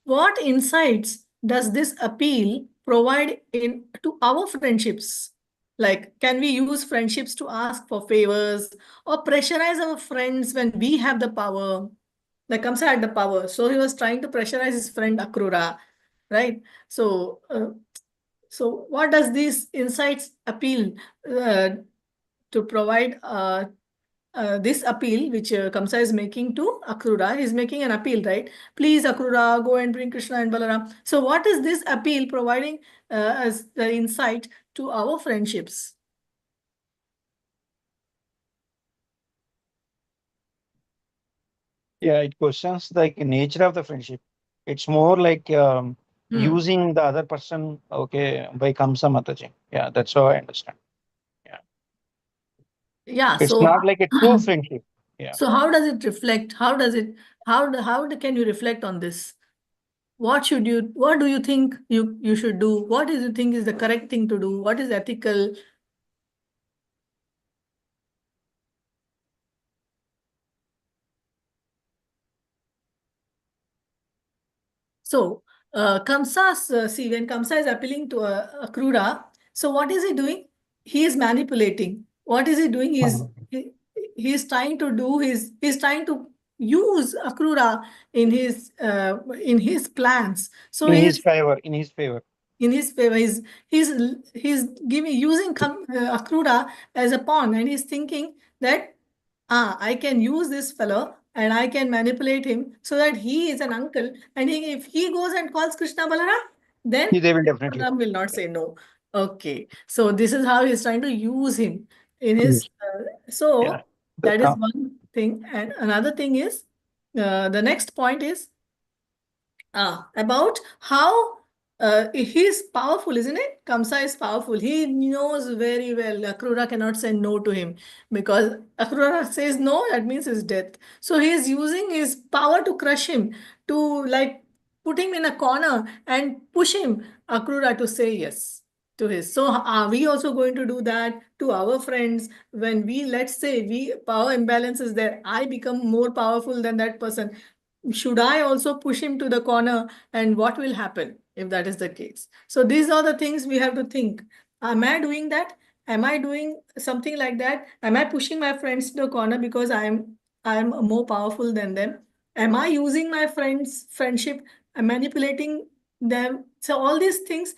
what insights does this appeal provide to our friendships? Like, can we use friendships to ask for favors or pressurize our friends when we have the power? Like Kamsa had the power, so he was trying to pressurize his friend Akrura, right? So, what does these insights appeal to provide this appeal, which Kamsa is making to Akrura? He's making an appeal, right? Please, Akrura, go and bring Krishna and Balaram. So what is this appeal providing as the insight to our friendships? Yeah, it questions like nature of the friendship. It's more like using the other person, okay, by Kamsa Mataji. Yeah, that's how I understand. Yeah, it's so not like a true friendship. Yeah. So how does it reflect? How can you reflect on this? What do you think you should do? What do you think is the correct thing to do? What is ethical? So Kamsa, when Kamsa is appealing to Akrura, so what is he doing? He is manipulating. What is he doing? He's trying to use Akrura in his plans. So in his favor. In his favor, he's using Akrura as a pawn, and he's thinking that I can use this fellow and I can manipulate him so that he is an uncle, and if he goes and calls Krishna Balaram, then they will definitely Balaram will not say no. Okay, so this is how he's trying to use him in his that is one thing. And another thing is the next point is about how he's powerful, isn't it? Kamsa is powerful. He knows very well Akrura cannot say no to him, because Akrura says no, that means his death. So he is using his power to crush him, to like put him in a corner and push him, Akrura, to say yes to his. So are we also going to do that to our friends when let's say power imbalance is there, I become more powerful than that person? Should I also push him to the corner, and what will happen if that is the case? So these are the things we have to think. Am I doing that? Am I doing something like that? Am I pushing my friends to the corner because I'm more powerful than them? Am I using my friendship and manipulating them? So all these things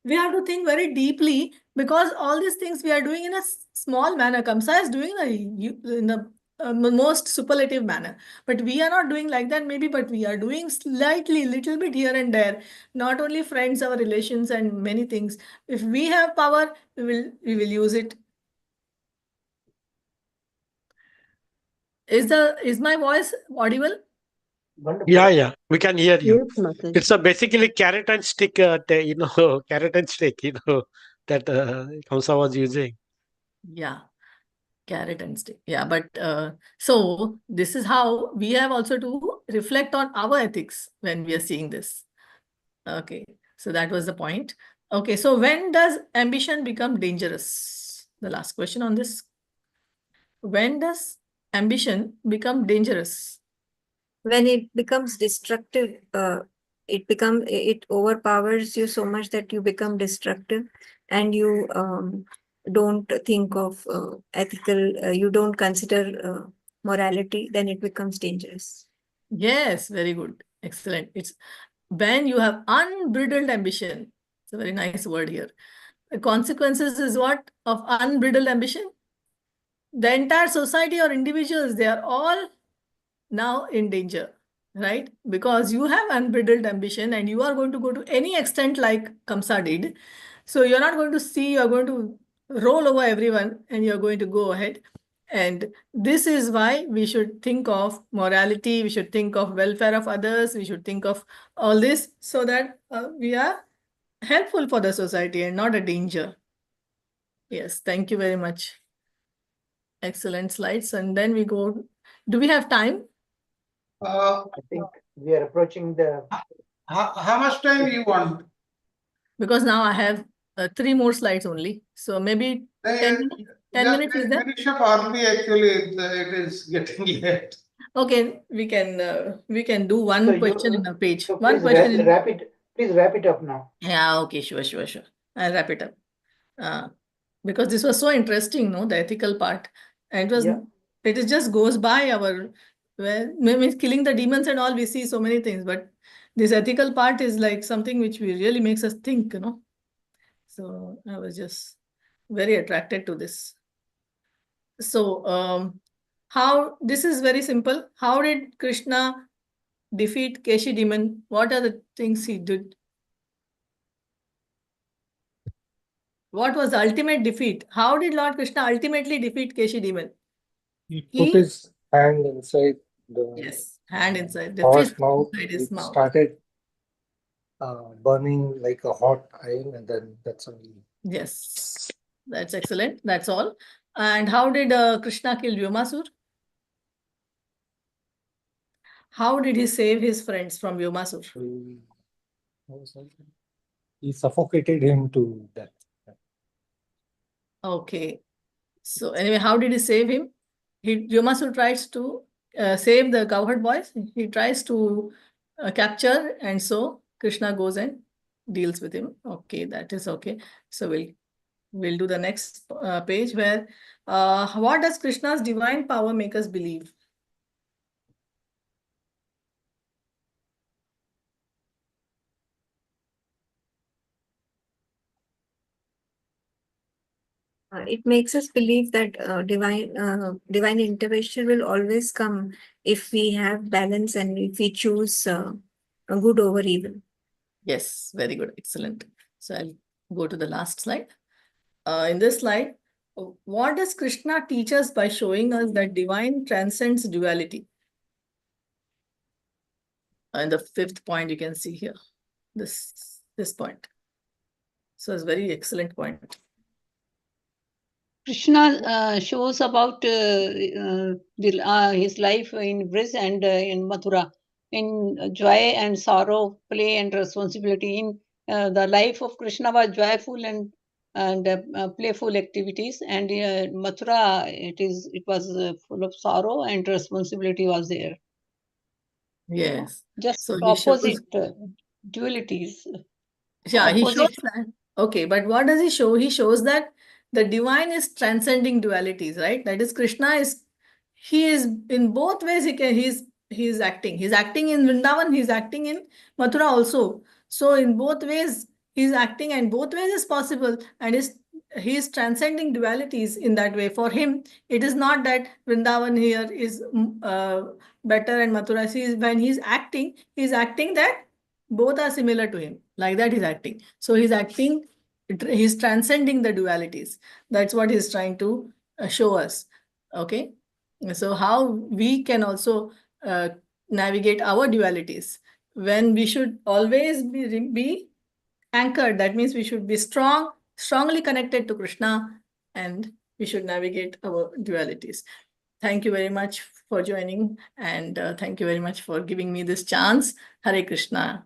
we have to think very deeply, because all these things we are doing in a small manner. Kamsa is doing in a most superlative manner. But we are not doing like that maybe, but we are doing slightly, little bit here and there. Not only friends, our relations and many things. If we have power, we will use it. Is my voice audible? Wonderful. Yeah, we can hear you. Yes, Mataji. It's a basically carrot and stick, carrot and stick, that Kamsa was using. Yeah, carrot and stick. Yeah, but so this is how we have also to reflect on our ethics when we are seeing this. Okay, so that was the point. Okay, so when does ambition become dangerous? The last question on this. When does ambition become dangerous? When it becomes destructive, it overpowers you so much that you become destructive, and you don't think of ethical, you don't consider morality, then it becomes dangerous. Yes, very good. Excellent. It's when you have unbridled ambition. It's a very nice word here. The consequences is what of unbridled ambition? The entire society or individuals, they are all now in danger, right? Because you have unbridled ambition and you are going to go to any extent like Kamsa did. So you're not going to see, you're going to roll over everyone and you're going to go ahead. And this is why we should think of morality, we should think of welfare of others, we should think of all this so that we are helpful for the society and not a danger. Yes, thank you very much. Excellent slides. And then we go, do we have time? I think we are approaching the. How much time you want? Because now I have 3 more slides only. So maybe 10 minutes is there? Finish up early, actually, it is getting late. Okay, we can do one So question in a page. So One please question in. please wrap it up now. Yeah, okay, sure. I'll wrap it up. Because this was so interesting, no, the ethical part. And it just goes by our, maybe killing the demons and all, we see so many things, but this ethical part is like something which really makes us think, So I was just very attracted to this. So how, this is very simple. How did Krishna defeat Keshi demon? What are the things he did? What was the ultimate defeat? How did Lord Krishna ultimately defeat Keshi demon? He put his hand inside the hand inside the horse fist mouth. inside his It mouth. started burning like a hot iron, and then that's how he. Yes, that's excellent. That's all. And how did Krishna kill Vyomasur? How did he save his friends from Vyomasur? He suffocated him to death. Okay. So anyway, how did he save him? Vyomasur tries to save the cowherd boys. He tries to capture, and so Krishna goes and deals with him. Okay, that is okay. So we'll do the next page where what does Krishna's divine power make us believe? It makes us believe that divine intervention will always come if we have balance and if we choose good over evil. Yes, very good, excellent. So I'll go to the last slide. In this slide, what does Krishna teach us by showing us that divine transcends duality? And the 5th point you can see here, this point. So it's a very excellent point. Krishna shows about his life in Vraj and in Mathura, in joy and sorrow, play and responsibility. In the life of Krishna was joyful and playful activities, and Mathura it was full of sorrow and responsibility was there. Yes. Just So opposite dualities. Yeah, he Opposite. shows that. Okay, but what does he show? He shows that the divine is transcending dualities, right? That is, Krishna he is in both ways. He's acting. He's acting in Vrindavan. He's acting in Mathura also. So in both ways, he's acting, and both ways is possible. And he is transcending dualities in that way. For him, it is not that Vrindavan here is better and Mathura. When he's acting that both are similar to him. Like that he's acting. So he's acting, he's transcending the dualities. That's what he's trying to show us. Okay. So how we can also navigate our dualities, when we should always be anchored. That means we should be strongly connected to Krishna, and we should navigate our dualities. Thank you very much for joining, and thank you very much for giving me this chance. Hare Krishna.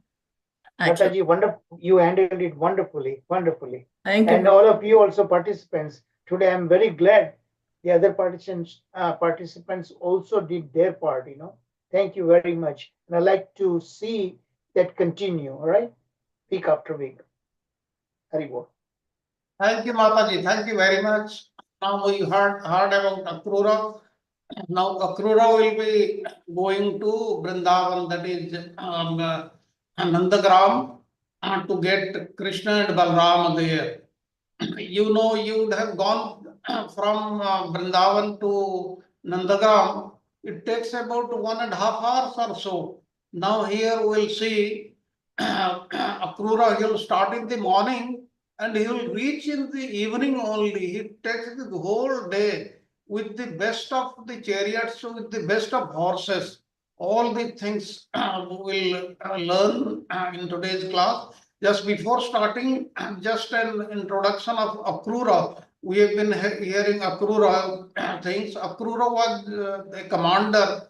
Mataji, wonderful. You handled it wonderfully, wonderfully. Thank you. And all of you also participants. Today, I'm very glad the other participants also did their part, Thank you very much. And I like to see that continue, all right? Week after week. Haribol. Thank you, Mataji. Thank you very much. Now we heard about Akrura. Now Akrura will be going to Vrindavan, that is Nandagram, to get Krishna and Balram there. You would have gone from Vrindavan to Nandagram. It takes about 1.5 hours or so. Now here we'll see Akrura, he'll start in the morning and he will reach in the evening only. He takes the whole day with the best of the chariots, with the best of horses. All the things we'll learn in today's class. Just before starting, just an introduction of Akrura. We have been hearing Akrura things. Akrura was a commander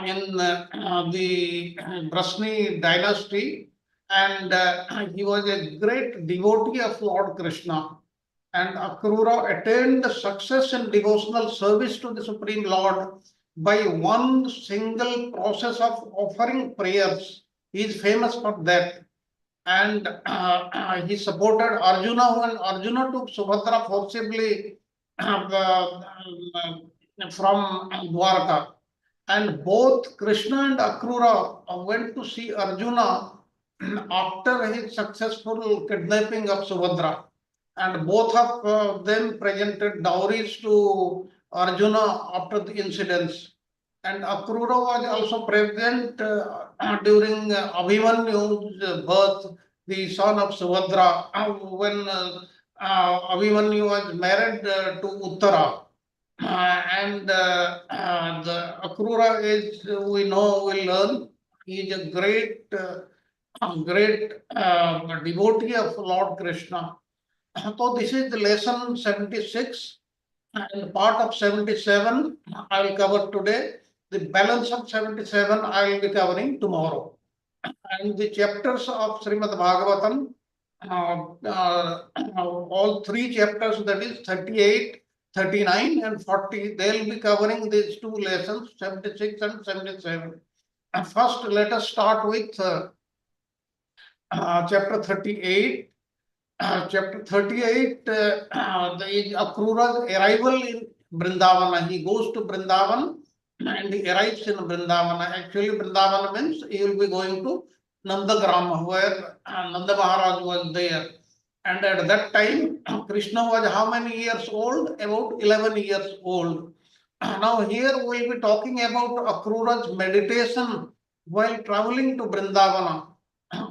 in the Brasni dynasty, and he was a great devotee of Lord Krishna. And Akrura attained success in devotional service to the Supreme Lord by one single process of offering prayers. He is famous for that. And he supported Arjuna when Arjuna took Subhadra forcibly from Dwarka. And both Krishna and Akrura went to see Arjuna after his successful kidnapping of Subhadra. And both of them presented dowries to Arjuna after the incidents. And Akrura was also present during Abhimanyu's birth, the son of Subhadra, when Abhimanyu was married to Uttara. And the Akrura is, we learn, he is a great devotee of Lord Krishna. So this is the lesson 76, and part of 77 I will cover today. The balance of 77 I will be covering tomorrow. And the chapters of Srimad Bhagavatam, all 3 chapters, that is 38, 39 and 40, they will be covering these 2 lessons, 76 and 77. And first, let us start with chapter 38. Chapter 38, the Akrura's arrival in Vrindavana. He goes to Vrindavan and he arrives in Vrindavana. Actually, Vrindavana means he will be going to Nandagram, where Nanda Maharaj was there. And at that time, Krishna was how many years old? About 11 years old. Now here we will be talking about Akrura's meditation while traveling to Vrindavana.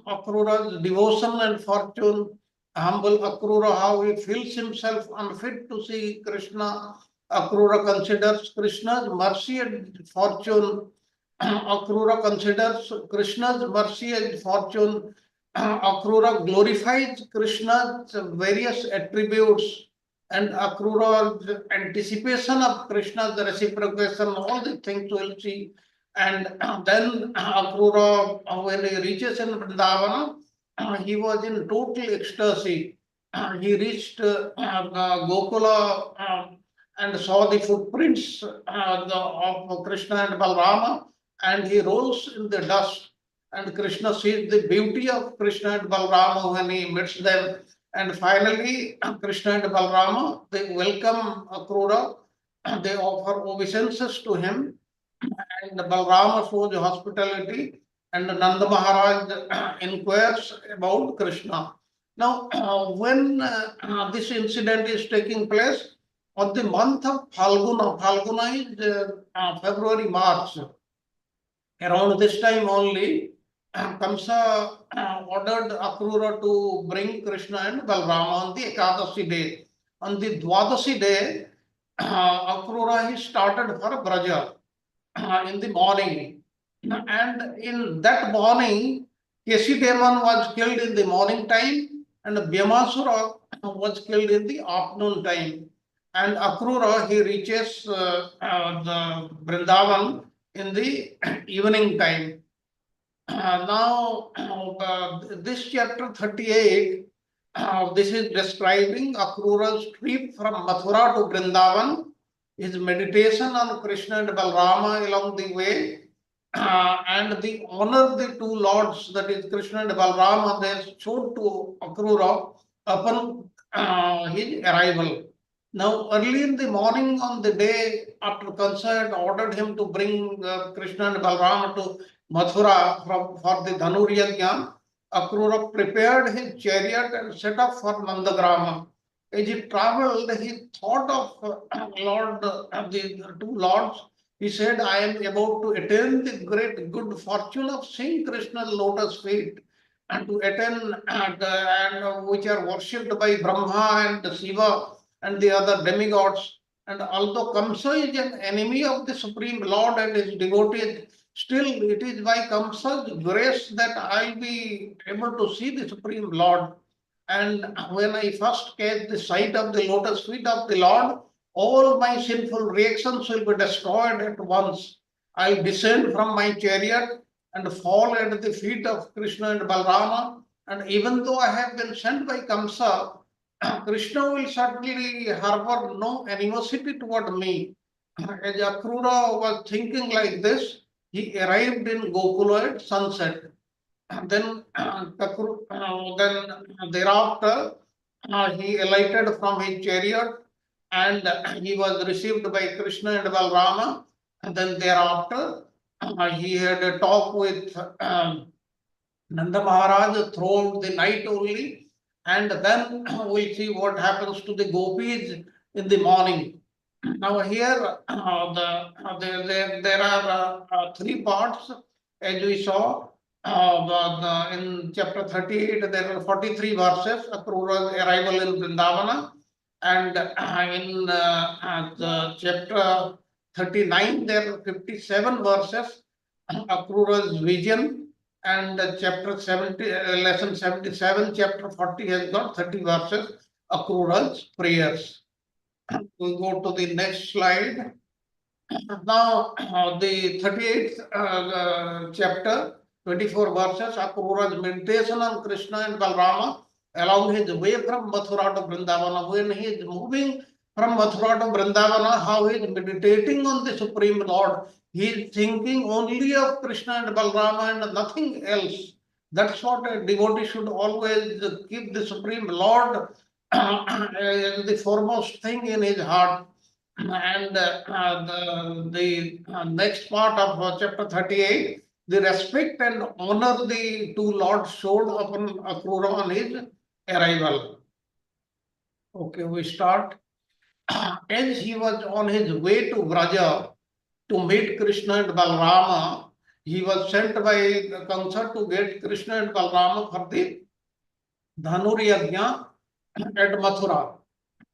Akrura's devotion and fortune, humble Akrura, how he feels himself unfit to see Krishna. Akrura considers Krishna's mercy and fortune. Akrura considers Krishna's mercy and fortune. Akrura glorifies Krishna's various attributes, and Akrura's anticipation of Krishna's reciprocation, all the things we'll see. And then Akrura, when he reaches in Vrindavana, he was in total ecstasy. He reached Gokula and saw the footprints of Krishna and Balrama, and he rolls in the dust. And Krishna sees the beauty of Krishna and Balrama when he meets them. And finally, Krishna and Balrama, they welcome Akrura, they offer obeisances to him, and Balrama shows hospitality, and Nanda Maharaj inquires about Krishna. Now, when this incident is taking place, on the month of Phalguna, Phalguna is February, March, around this time only, Kamsa ordered Akrura to bring Krishna and Balrama on the Ekadasi day. On the Dwadasi day, Akrura he started for Vraja in the morning. And in that morning, Kesidevan was killed in the morning time and Bhyamasura was killed in the afternoon time. And Akrura, he reaches the Vrindavan in the evening time. Now, this chapter 38, this is describing Akrura's trip from Mathura to Vrindavan, his meditation on Krishna and Balrama along the way, and the honor the two lords, that is Krishna and Balrama, they showed to Akrura upon his arrival. Now, early in the morning on the day after Kansa had ordered him to bring Krishna and Balrama to Mathura for the Dhanur Yajna, Akrura prepared his chariot and set off for Nandagrama. As he traveled, he thought of the two lords. He said, I am about to attain the great good fortune of seeing Krishna's lotus feet and to attain which are worshipped by Brahma and Shiva and the other demigods. And although Kamsa is an enemy of the Supreme Lord and his devotees, still it is by Kamsa's grace that I'll be able to see the Supreme Lord. And when I first catch the sight of the lotus feet of the Lord, all my sinful reactions will be destroyed at once. I'll descend from my chariot and fall at the feet of Krishna and Balrama. And even though I have been sent by Kamsa, Krishna will certainly harbor no animosity toward me. As Akrura was thinking like this, he arrived in Gokula at sunset. Then, thereafter, he alighted from his chariot and he was received by Krishna and Balrama. And then thereafter, he had a talk with Nanda Maharaj throughout the night only. And then we'll see what happens to the gopis in the morning. Now here, there are three parts, as we saw. In chapter 38, there are 43 verses, Akrura's arrival in Vrindavana. And in the chapter 39, there are 57 verses, Akrura's vision. And chapter 70, lesson 77, chapter 40 has got 30 verses, Akrura's prayers. We'll go to the next slide. Now, the 38th chapter, 24 verses, Akrura's meditation on Krishna and Balrama along his way from Mathura to Vrindavana. When he is moving from Mathura to Vrindavana, how he is meditating on the Supreme Lord. He is thinking only of Krishna and Balrama and nothing else. That's what a devotee should always keep the Supreme Lord the foremost thing in his heart. And the next part of chapter 38, the respect and honor the two lords showed upon Akrura on his arrival. Okay, we start. As he was on his way to Vraja to meet Krishna and Balrama, he was sent by Kamsa to get Krishna and Balrama for the Dhanur Yajna at Mathura.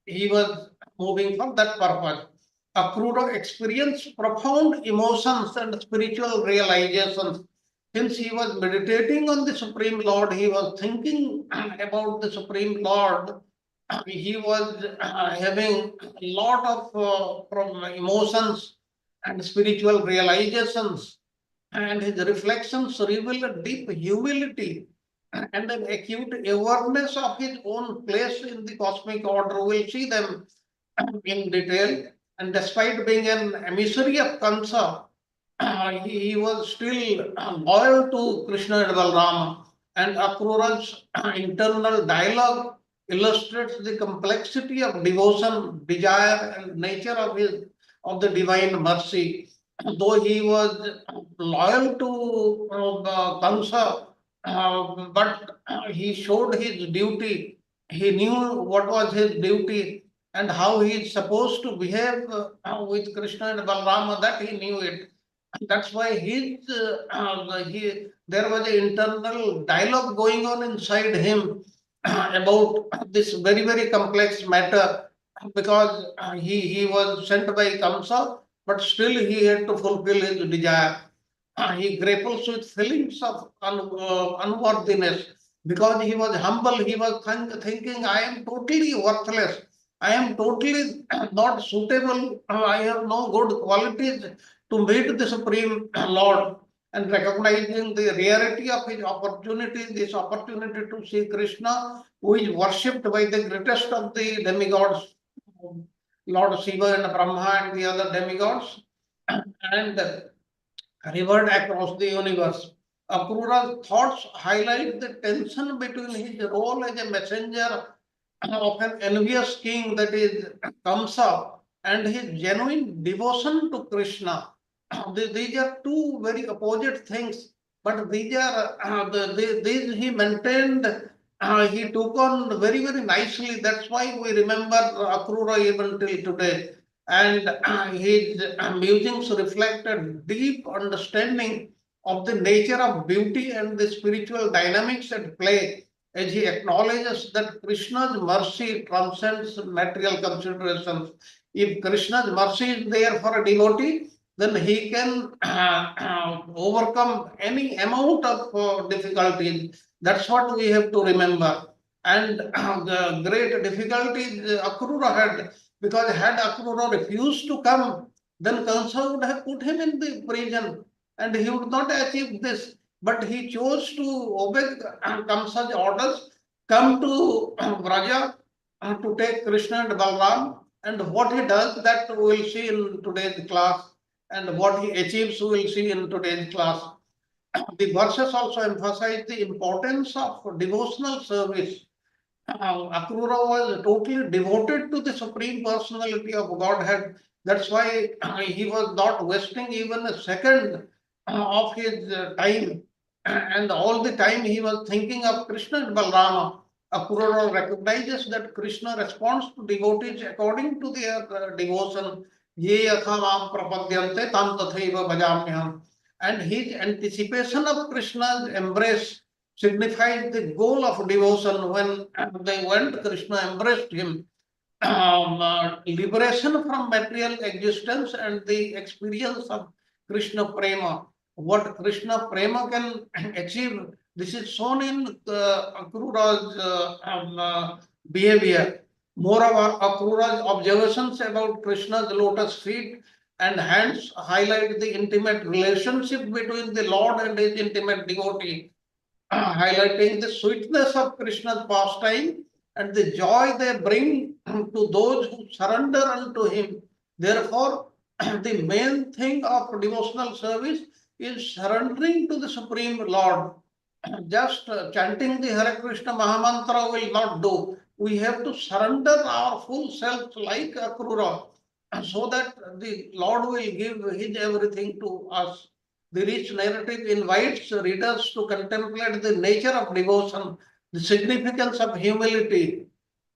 He was moving for that purpose. Akrura experienced profound emotions and spiritual realizations. Since he was meditating on the Supreme Lord, he was thinking about the Supreme Lord. He was having a lot of emotions and spiritual realizations. And his reflections reveal a deep humility and an acute awareness of his own place in the cosmic order. We'll see them in detail. And despite being an emissary of Kamsa, he was still loyal to Krishna and Balrama. And Akrura's internal dialogue illustrates the complexity of devotion, desire, and nature of the divine mercy. Though he was loyal to Kamsa, but he showed his duty. He knew what was his duty and how he is supposed to behave with Krishna and Balarama, that he knew it. That's why there was an internal dialogue going on inside him about this very, very complex matter, because he was sent by Kamsa, but still he had to fulfill his desire. He grapples with feelings of unworthiness because he was humble. He was thinking, I am totally worthless. I am totally not suitable. I have no good qualities to meet the Supreme Lord. And recognizing the rarity of his opportunity, this opportunity to see Krishna, who is worshipped by the greatest of the demigods, Lord Shiva and Brahma and the other demigods, and revered across the universe. Akrura's thoughts highlight the tension between his role as a messenger of an envious king, that is Kamsa, and his genuine devotion to Krishna. These are two very opposite things, but these are these he maintained. He took on very, very nicely. That's why we remember Akrura even till today. And his musings reflect a deep understanding of the nature of beauty and the spiritual dynamics at play, as he acknowledges that Krishna's mercy transcends material considerations. If Krishna's mercy is there for a devotee, then he can overcome any amount of difficulties. That's what we have to remember. And the great difficulties Akrura had, because had Akrura refused to come, then Kansa would have put him in the prison and he would not achieve this. But he chose to obey Kamsa's orders, come to Vraja to take Krishna and Balram. And what he does, that we will see in today's class. And what he achieves, we will see in today's class. The verses also emphasize the importance of devotional service. Akrura was totally devoted to the Supreme Personality of Godhead. That's why he was not wasting even a second of his time. And all the time he was thinking of Krishna and Balrama. Akrura recognizes that Krishna responds to devotees according to their devotion. Ye yatha mam prapadyante tam tathaiva bhajamyaham. And his anticipation of Krishna's embrace signifies the goal of devotion. When they went, Krishna embraced him. Liberation from material existence and the experience of Krishna Prema. What Krishna Prema can achieve, this is shown in Akrura's behavior. Moreover, Akrura's observations about Krishna's lotus feet and hands highlight the intimate relationship between the Lord and his intimate devotee, highlighting the sweetness of Krishna's pastime and the joy they bring to those who surrender unto him. Therefore, the main thing of devotional service is surrendering to the Supreme Lord. Just chanting the Hare Krishna Mahamantra will not do. We have to surrender our full self like Akrura, so that the Lord will give his everything to us. The rich narrative invites readers to contemplate the nature of devotion, the significance of humility,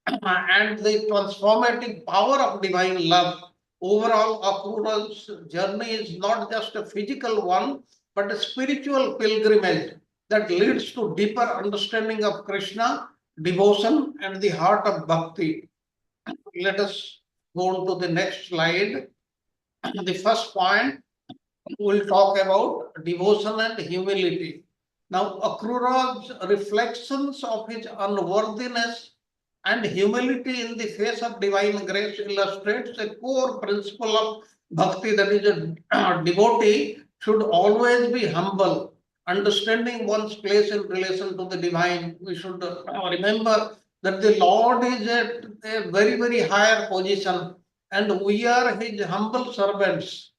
and the transformative power of divine love. Overall, Akrura's journey is not just a physical one, but a spiritual pilgrimage that leads to deeper understanding of Krishna, devotion, and the heart of bhakti. Let us go on to the next slide. The first point, we'll talk about devotion and humility. Now, Akrura's reflections of his unworthiness and humility in the face of divine grace illustrates a core principle of bhakti, that is, a devotee should always be humble, understanding one's place in relation to the divine. We should remember that the Lord is at a very, very higher position and we are his humble servants.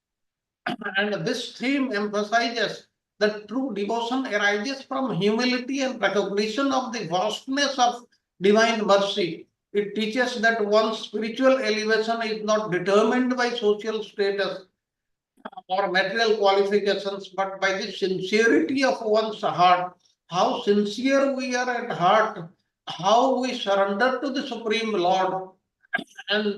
And this theme emphasizes that true devotion arises from humility and recognition of the vastness of divine mercy. It teaches that one's spiritual elevation is not determined by social status or material qualifications, but by the sincerity of one's heart. how sincere we are at heart, how we surrender to the Supreme Lord. And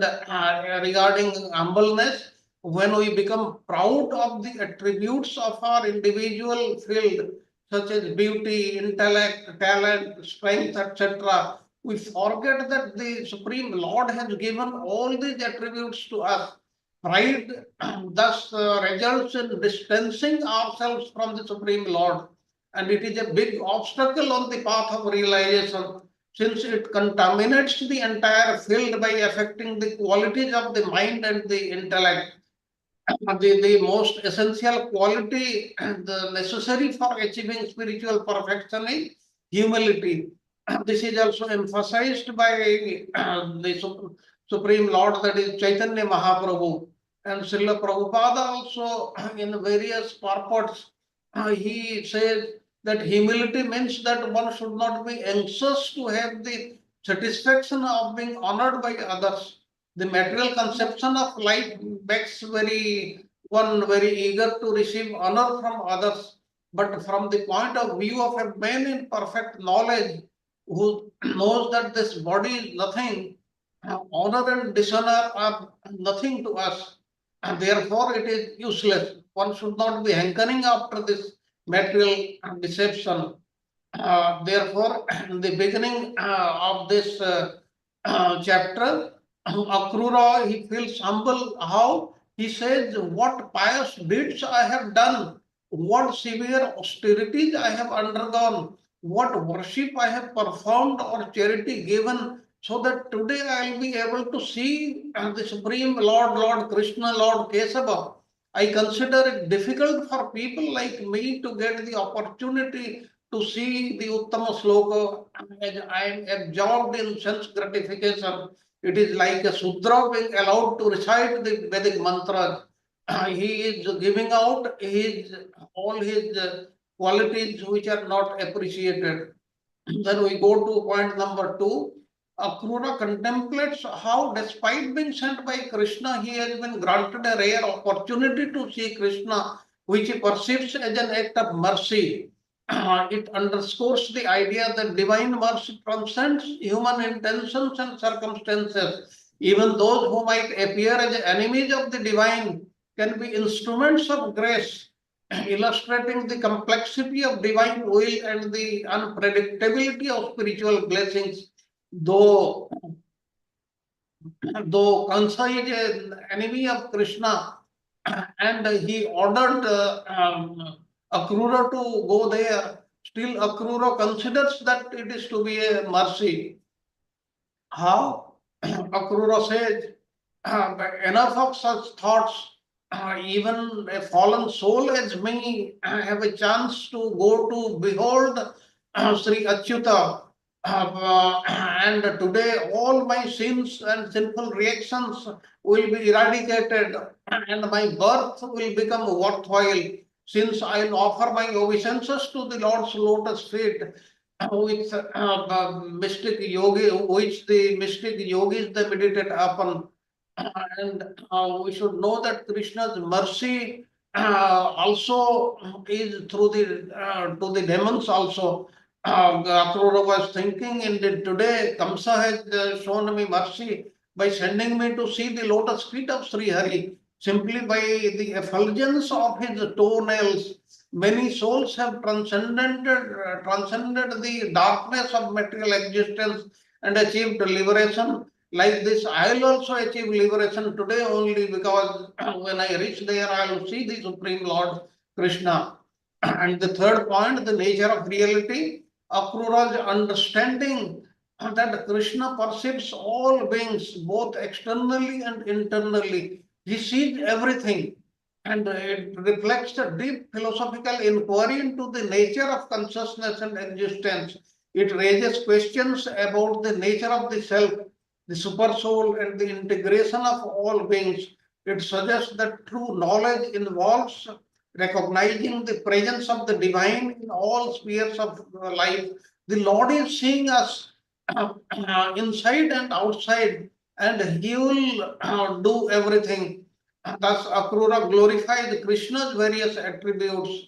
regarding humbleness, when we become proud of the attributes of our individual field, such as beauty, intellect, talent, strength, etc., we forget that the Supreme Lord has given all these attributes to us. Pride thus results in distancing ourselves from the Supreme Lord, and it is a big obstacle on the path of realization, since it contaminates the entire field by affecting the qualities of the mind and the intellect. The most essential quality and the necessary for achieving spiritual perfection is humility. This is also emphasized by the Supreme Lord, that is Chaitanya Mahaprabhu. And Srila Prabhupada also in various purports, he says that humility means that one should not be anxious to have the satisfaction of being honored by others. The material conception of life makes one very eager to receive honor from others. But from the point of view of a man in perfect knowledge, who knows that this body is nothing, honor and dishonor are nothing to us, and therefore it is useless. One should not be hankering after this material deception. Therefore, in the beginning of this chapter, Akrura, he feels humble. How? He says, what pious deeds I have done, what severe austerities I have undergone, what worship I have performed or charity given, so that today I will be able to see the Supreme Lord, Lord Krishna, Lord Kesava. I consider it difficult for people like me to get the opportunity to see the Uttama Sloka. I am absorbed in sense gratification. It is like a Sudra being allowed to recite the Vedic mantras. He is giving out all his qualities which are not appreciated. Then we go to point number 2. Akrura contemplates how, despite being sent by Krishna, he has been granted a rare opportunity to see Krishna, which he perceives as an act of mercy. It underscores the idea that divine mercy transcends human intentions and circumstances. Even those who might appear as enemies of the divine can be instruments of grace, illustrating the complexity of divine will and the unpredictability of spiritual blessings. Though Kansa is an enemy of Krishna, and he ordered Akrura to go there, still Akrura considers that it is to be a mercy. How? Akrura says, enough of such thoughts. Even a fallen soul as me have a chance to go to behold Sri Achyuta. And today all my sins and sinful reactions will be eradicated, and my birth will become worthwhile, since I will offer my obeisances to the Lord's lotus feet, which mystic yogi, which the mystic yogis they meditate upon. And we should know that Krishna's mercy also is through the to the demons also. Akrura was thinking, indeed, today Kamsa has shown me mercy by sending me to see the lotus feet of Sri Hari. Simply by the effulgence of his toenails, many souls have transcended the darkness of material existence and achieved liberation. Like this, I will also achieve liberation today only, because when I reach there, I will see the Supreme Lord Krishna. And the third point, the nature of reality. Akrura's understanding that Krishna perceives all beings, both externally and internally. He sees everything, and it reflects a deep philosophical inquiry into the nature of consciousness and existence. It raises questions about the nature of the self, the super soul, and the integration of all beings. It suggests that true knowledge involves recognizing the presence of the divine in all spheres of life. The Lord is seeing us inside and outside, and He will do everything. Thus, Akrura glorifies Krishna's various attributes.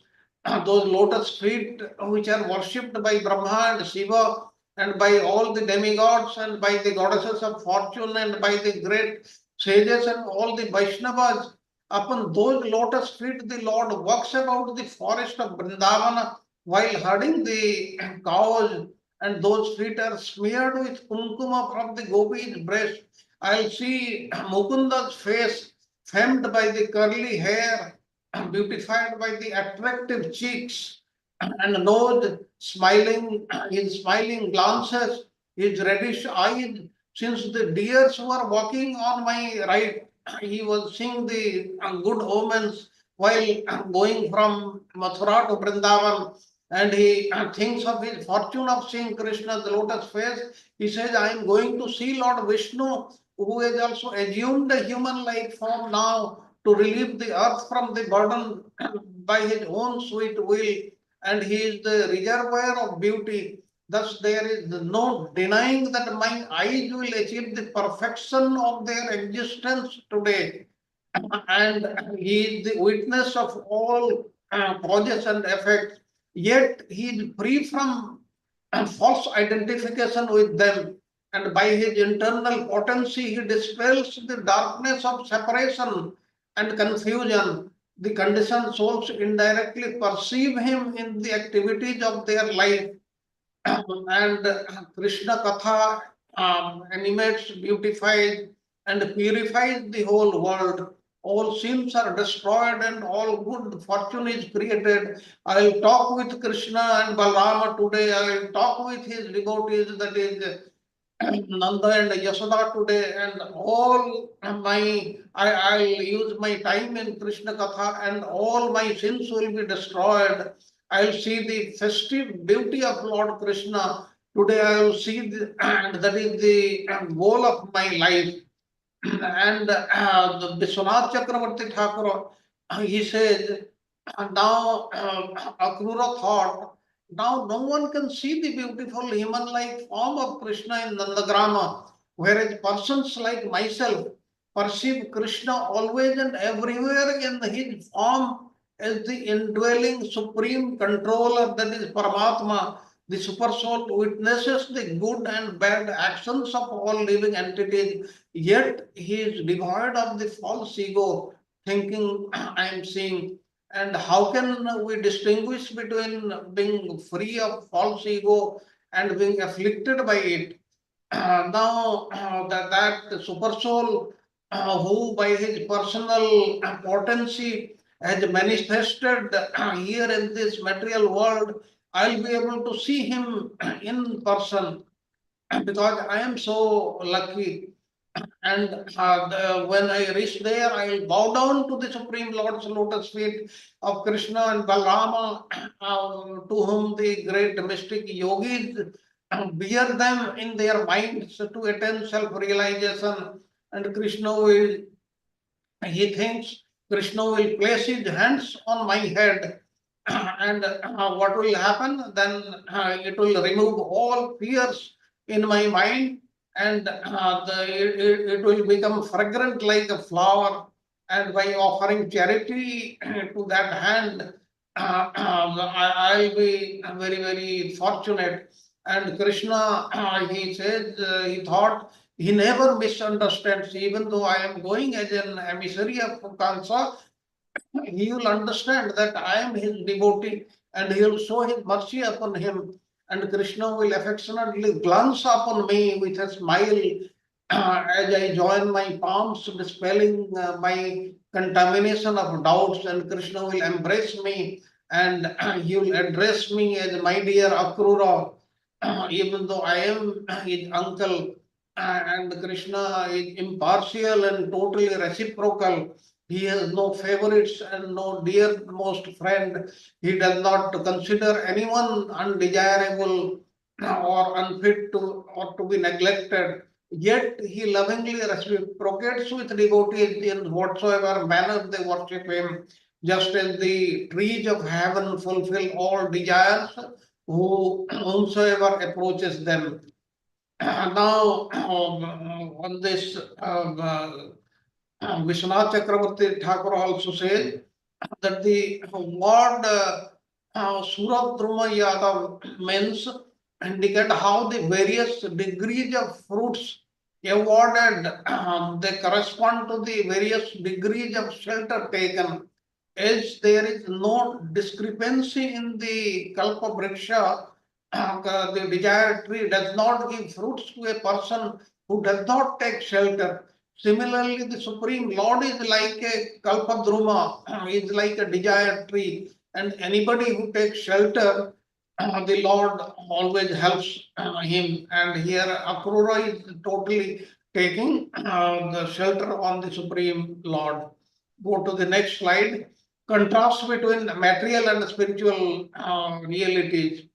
those lotus feet which are worshipped by Brahma and Shiva and by all the demigods and by the goddesses of fortune and by the great sages and all the Vaishnavas. Upon those lotus feet, the Lord walks about the forest of Vrindavana while herding the cows, and those feet are smeared with kumkuma from the gopi's breast. I'll see Mukunda's face, framed by the curly hair, beautified by the attractive cheeks and nose, smiling, his smiling glances, his reddish eyes. Since the deers were walking on my right, he was seeing the good omens while going from Mathura to Vrindavan. And he thinks of his fortune of seeing Krishna's lotus face. He says, I am going to see Lord Vishnu, who has also assumed a human-like form now to relieve the earth from the burden by his own sweet will, and he is the reservoir of beauty. Thus, there is no denying that my eyes will achieve the perfection of their existence today. And he is the witness of all causes and effects, yet he is free from false identification with them. And by his internal potency, he dispels the darkness of separation and confusion. The conditioned souls indirectly perceive him in the activities of their life. And Krishna Katha animates, beautifies, and purifies the whole world. All sins are destroyed and all good fortune is created. I will talk with Krishna and Balrama today. I will talk with his devotees, that is Nanda and Yashoda today, and all I'll use my time in Krishna Katha, and all my sins will be destroyed. I'll see the festive beauty of Lord Krishna. Today I will see, and that is the goal of my life. And the Vishwanath Chakravarti Thakur, he says, now Akrura thought, now no one can see the beautiful human-like form of Krishna in Nandagrama, whereas persons like myself perceive Krishna always and everywhere in his form as the indwelling supreme controller, that is Paramatma. The super soul witnesses the good and bad actions of all living entities, yet he is devoid of the false ego, thinking I am seeing. And how can we distinguish between being free of false ego and being afflicted by it? Now, that super soul, who by his personal potency has manifested here in this material world, I'll be able to see him in person because I am so lucky. And when I reach there, I will bow down to the Supreme Lord's lotus feet of Krishna and Balrama, to whom the great mystic yogis bear them in their minds to attain self-realization. And he thinks Krishna will place his hands on my head. And what will happen? Then it will remove all fears in my mind, and it will become fragrant like a flower. And by offering charity to that hand, I'll be very, very fortunate. And Krishna, he says, he thought he never misunderstands, even though I am going as an emissary of Kansa, he will understand that I am his devotee and he will show his mercy upon him. And Krishna will affectionately glance upon me with a smile as I join my palms, dispelling my contamination of doubts. And Krishna will embrace me and he will address me as my dear Akrura, even though I am his uncle. And Krishna is impartial and totally reciprocal. He has no favorites and no dearmost friend. He does not consider anyone undesirable or unfit to or to be neglected. Yet he lovingly reciprocates with devotees in whatsoever manner they worship him, just as the trees of heaven fulfill all desires whomsoever approaches them. Now, on this, Vishwanath Chakravarti Thakur also says that the word Suradruma Yadav means indicate how the various degrees of fruits awarded they correspond to the various degrees of shelter taken. As there is no discrepancy in the Kalpa Vriksha, the desired tree does not give fruits to a person who does not take shelter. Similarly, the Supreme Lord is like a Kalpadruma, is like a desired tree, and anybody who takes shelter, the Lord always helps him. And here Akrura is totally taking the shelter on the Supreme Lord. Go to the next slide. Contrast between material and spiritual realities.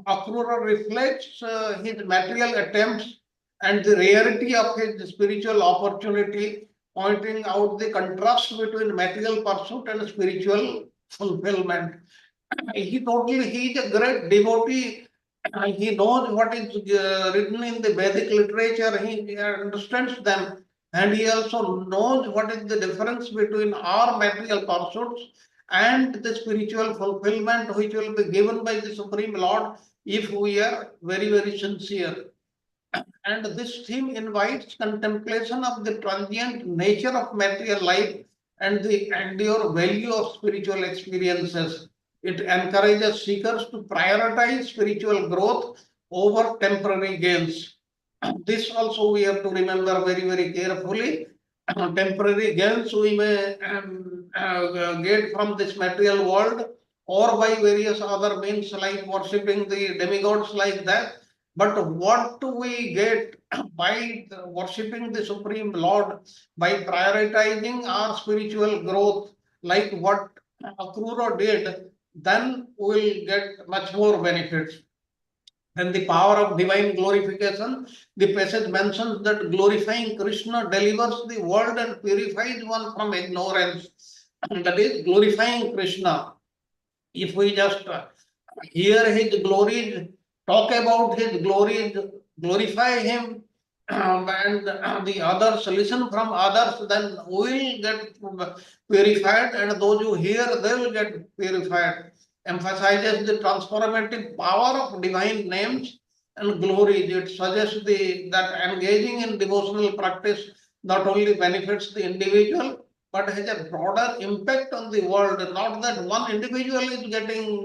Akrura reflects his material attempts and the rarity of his spiritual opportunity, pointing out the contrast between material pursuit and spiritual fulfillment. He is a great devotee. He knows what is written in the Vedic literature. He understands them, and he also knows what is the difference between our material pursuits and the spiritual fulfillment, which will be given by the Supreme Lord if we are very, very sincere. And this theme invites contemplation of the transient nature of material life and the endure value of spiritual experiences. It encourages seekers to prioritize spiritual growth over temporary gains. This also we have to remember very, very carefully. Temporary gains we may get from this material world or by various other means like worshipping the demigods like that. But what do we get by worshipping the Supreme Lord, by prioritizing our spiritual growth, like what Akrura did, then we'll get much more benefits. Then the power of divine glorification. The passage mentions that glorifying Krishna delivers the world and purifies one from ignorance. That is glorifying Krishna. If we just hear his glories, talk about his glories, glorify him, and the others listen from others, then we will get purified, and those who hear, they will get purified. Emphasizes the transformative power of divine names and glories. It suggests that engaging in devotional practice not only benefits the individual, but has a broader impact on the world. Not that one individual is getting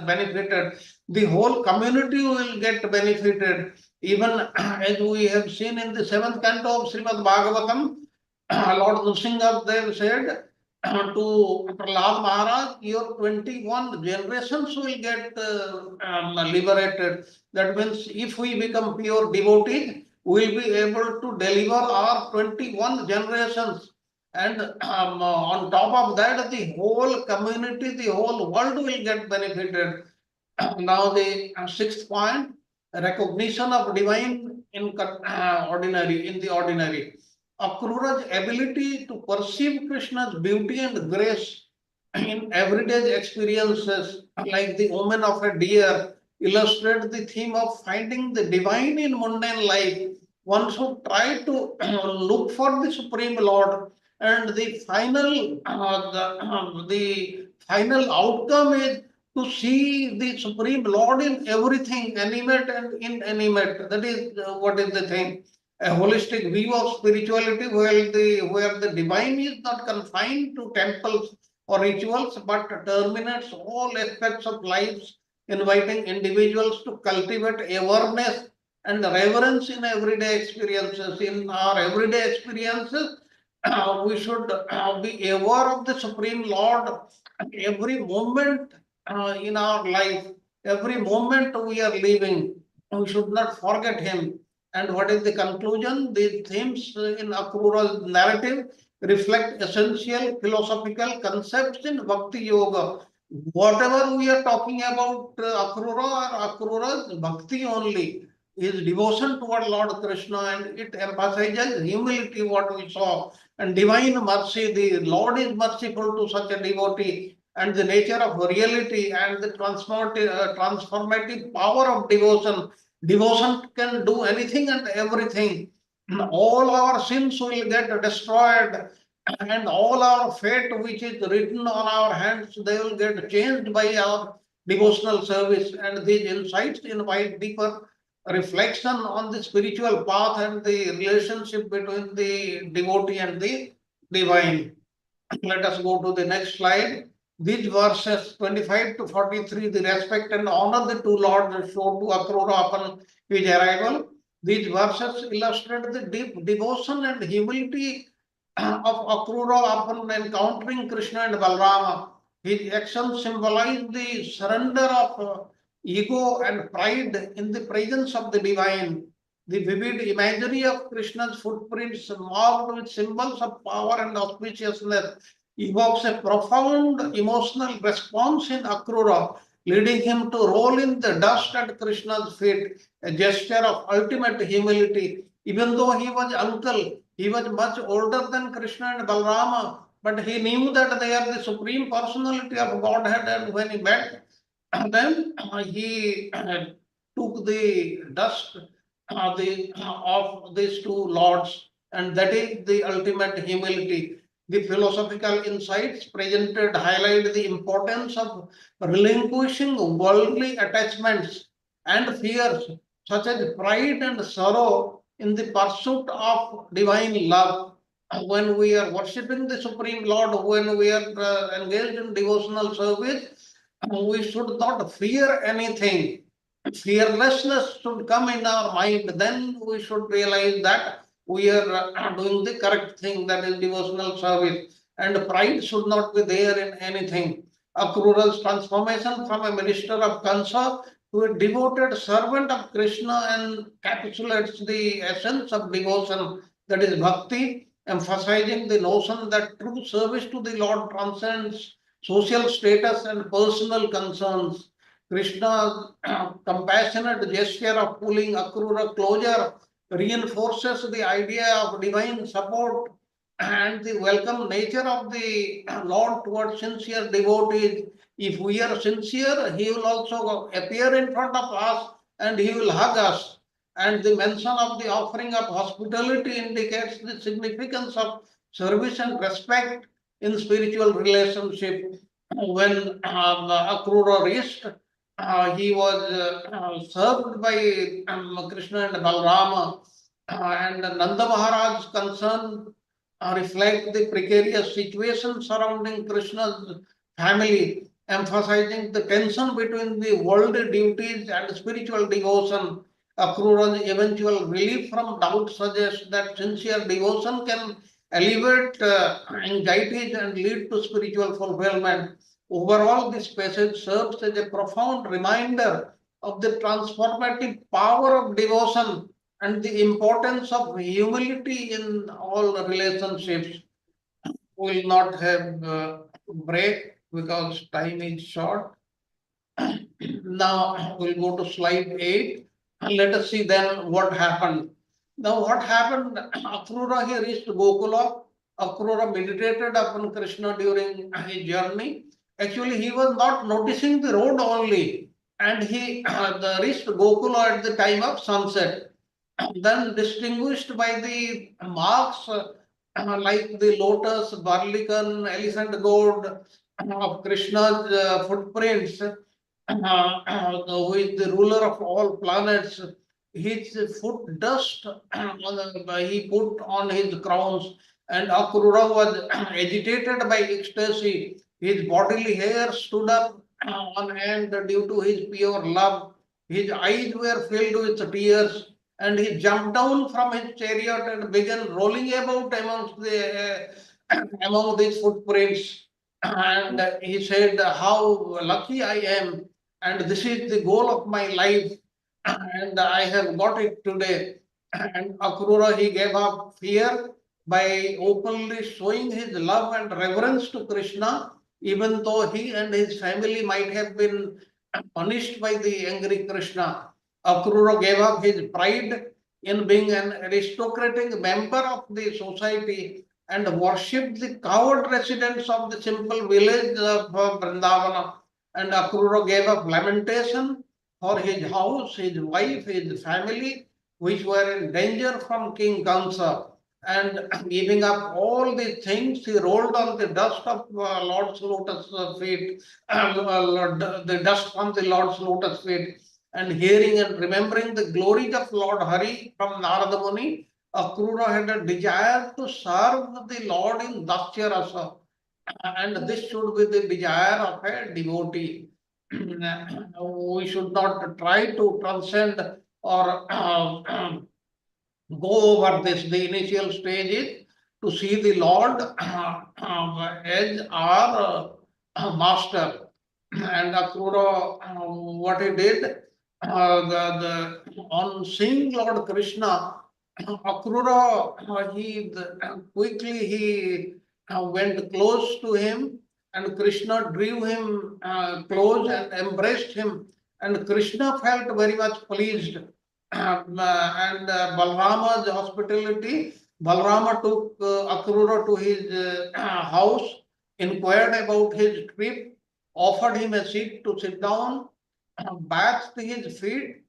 benefited, the whole community will get benefited. Even as we have seen in the seventh canto of Srimad Bhagavatam, Lord Nrsimhadev said to Prahlad Maharaj, your 21 generations will get liberated. That means if we become pure devotees, we will be able to deliver our 21 generations. And on top of that, the whole community, the whole world will get benefited. Now the sixth point, recognition of divine in the ordinary. Akrura's ability to perceive Krishna's beauty and grace in everyday experiences, like the omen of a deer, illustrate the theme of finding the divine in mundane life. One should try to look for the Supreme Lord, and the final outcome is to see the Supreme Lord in everything, animate and inanimate. That is what is the thing. A holistic view of spirituality where the divine is not confined to temples or rituals, but terminates all aspects of lives, inviting individuals to cultivate awareness and reverence in everyday experiences. In our everyday experiences, we should be aware of the Supreme Lord every moment in our life, every moment we are living. We should not forget him. And what is the conclusion? The themes in Akrura's narrative reflect essential philosophical concepts in Bhakti Yoga. Whatever we are talking about Akrura or Akrura's Bhakti only, is devotion toward Lord Krishna, and it emphasizes humility, what we saw, and divine mercy. The Lord is merciful to such a devotee, and the nature of reality and the transformative power of devotion. Devotion can do anything and everything. All our sins will get destroyed, and all our fate which is written on our hands, they will get changed by our devotional service, and these insights invite deeper reflection on the spiritual path and the relationship between the devotee and the divine. Let us go to the next slide. These verses 25 to 43, the respect and honor the two lords showed to Akrura upon his arrival. These verses illustrate the deep devotion and humility of Akrura upon encountering Krishna and Balrama. His actions symbolize the surrender of ego and pride in the presence of the divine. The vivid imagery of Krishna's footprints marked with symbols of power and auspiciousness evokes a profound emotional response in Akrura, leading him to roll in the dust at Krishna's feet, a gesture of ultimate humility. Even though he was uncle, he was much older than Krishna and Balrama, but he knew that they are the supreme personality of Godhead, and when he met them, he took the dust of these two lords, and that is the ultimate humility. The philosophical insights presented highlight the importance of relinquishing worldly attachments and fears, such as pride and sorrow, in the pursuit of divine love. When we are worshipping the Supreme Lord, when we are engaged in devotional service, we should not fear anything. Fearlessness should come in our mind. Then we should realize that we are doing the correct thing, that is devotional service. And pride should not be there in anything. Akrura's transformation from a minister of Kansa to a devoted servant of Krishna encapsulates the essence of devotion, that is bhakti, emphasizing the notion that true service to the Lord transcends social status and personal concerns. Krishna's compassionate gesture of pulling Akrura closer reinforces the idea of divine support and the welcome nature of the Lord towards sincere devotees. If we are sincere, He will also appear in front of us and He will hug us. And the mention of the offering of hospitality indicates the significance of service and respect in spiritual relationship. When Akrura reached, he was served by Krishna and Balrama, and Nanda Maharaj's concern reflect the precarious situation surrounding Krishna's family, emphasizing the tension between the worldly duties and spiritual devotion. Akrura's eventual relief from doubt suggests that sincere devotion can alleviate anxieties and lead to spiritual fulfillment. Overall, this passage serves as a profound reminder of the transformative power of devotion and the importance of humility in all relationships. We will not have break because time is short. Now we'll go to slide 8 and let us see then what happened. Now what happened? Akrura he reached Gokula. Akrura meditated upon Krishna during his journey. Actually, he was not noticing the road only, and he reached Gokula at the time of sunset. Then distinguished by the marks like the lotus, barleycorn, elephant gourd of Krishna's footprints, who is the ruler of all planets. His foot dust he put on his crowns, and Akrura was agitated by ecstasy. His bodily hair stood up on end due to his pure love. His eyes were filled with tears, and he jumped down from his chariot and began rolling about among these footprints. And he said, "How lucky I am, and this is the goal of my life, and I have got it today." And Akrura he gave up fear by openly showing his love and reverence to Krishna, even though he and his family might have been punished by the angry Krishna. Akrura gave up his pride in being an aristocratic member of the society and worshipped the cowed residents of the simple village of Vrindavana. And Akrura gave up lamentation for his house, his wife, his family, which were in danger from King Kamsa. and giving up all the things, he rolled on the dust of Lord's lotus feet, the dust from the Lord's lotus feet, and hearing and remembering the glories of Lord Hari from Narada Muni, Akrura had a desire to serve the Lord in Dasya Rasa, and this should be the desire of a devotee. We should not try to transcend or go over this. The initial stage is to see the Lord as our master. And Akrura, what he did, on seeing Lord Krishna, Akrura, he went close to him, and Krishna drew him close and embraced him. And Krishna felt very much pleased. And Balrama's hospitality, Balrama took Akrura to his house, inquired about his trip, offered him a seat to sit down, bathed his feet,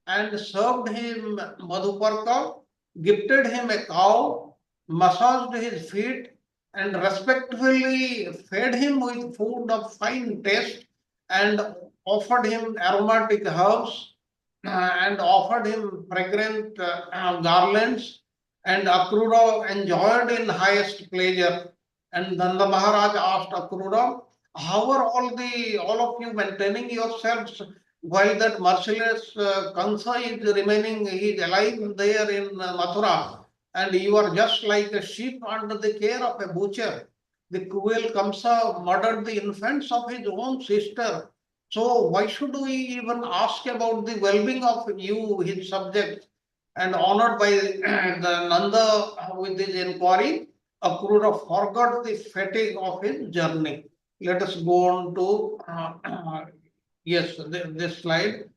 and served him madhuparka, gifted him a cow, massaged his feet, and respectfully fed him with food of fine taste, and offered him aromatic herbs, and offered him fragrant garlands, and Akrura enjoyed in highest pleasure. And Nanda Maharaj asked Akrura, how are all of you maintaining yourselves while that merciless Kansa is remaining, he is alive there in Mathura, and you are just like a sheep under the care of a butcher. The cruel Kamsa murdered the infants of his own sister. So why should we even ask about the well-being of you, his subjects? And honored by the Nanda with this inquiry, Akrura forgot the fatigue of his journey. Let us go on to yes, this slide.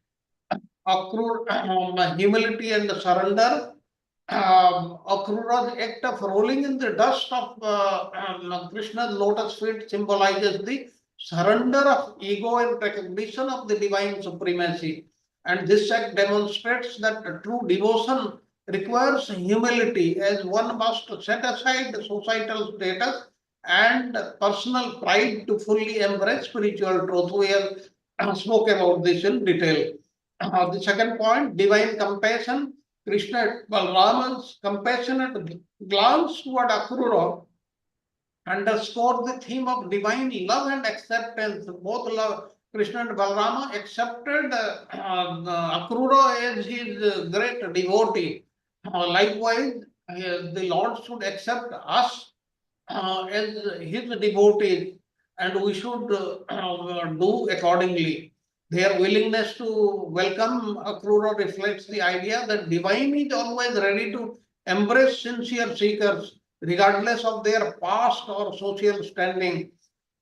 Akrura, humility and surrender. Akrura's act of rolling in the dust of Krishna's lotus feet symbolizes the surrender of ego and recognition of the divine supremacy. And this act demonstrates that true devotion requires humility, as one must set aside societal status and personal pride to fully embrace spiritual truth. We have spoke about this in detail. The second point, divine compassion. Krishna, Balrama's compassionate glance toward Akrura underscore the theme of divine love and acceptance. Both love, Krishna and Balrama accepted Akrura as his great devotee. Likewise, the Lord should accept us as his devotees, and we should do accordingly. Their willingness to welcome Akrura reflects the idea that divine is always ready to embrace sincere seekers, regardless of their past or social standing.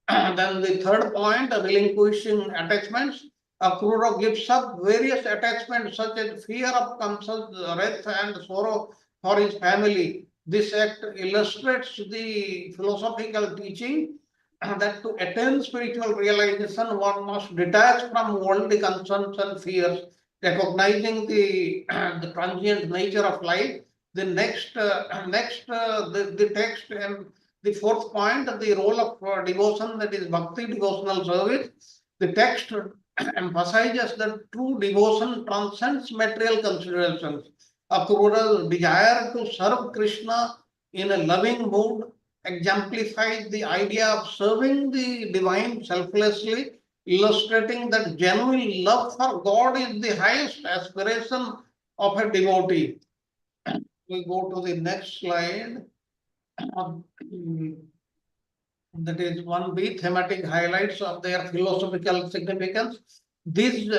Then the third point, relinquishing attachments. Akrura gives up various attachments such as fear of Kamsa's wrath and sorrow for his family. This act illustrates the philosophical teaching that to attain spiritual realization, one must detach from worldly concerns and fears, recognizing the transient nature of life. The the text and the fourth point, the role of devotion, that is bhakti, devotional service. The text emphasizes that true devotion transcends material considerations. Akrura's desire to serve Krishna in a loving mood exemplifies the idea of serving the divine selflessly, illustrating that genuine love for God is the highest aspiration of a devotee. We go to the next slide. That is 1B, thematic highlights of their philosophical significance. These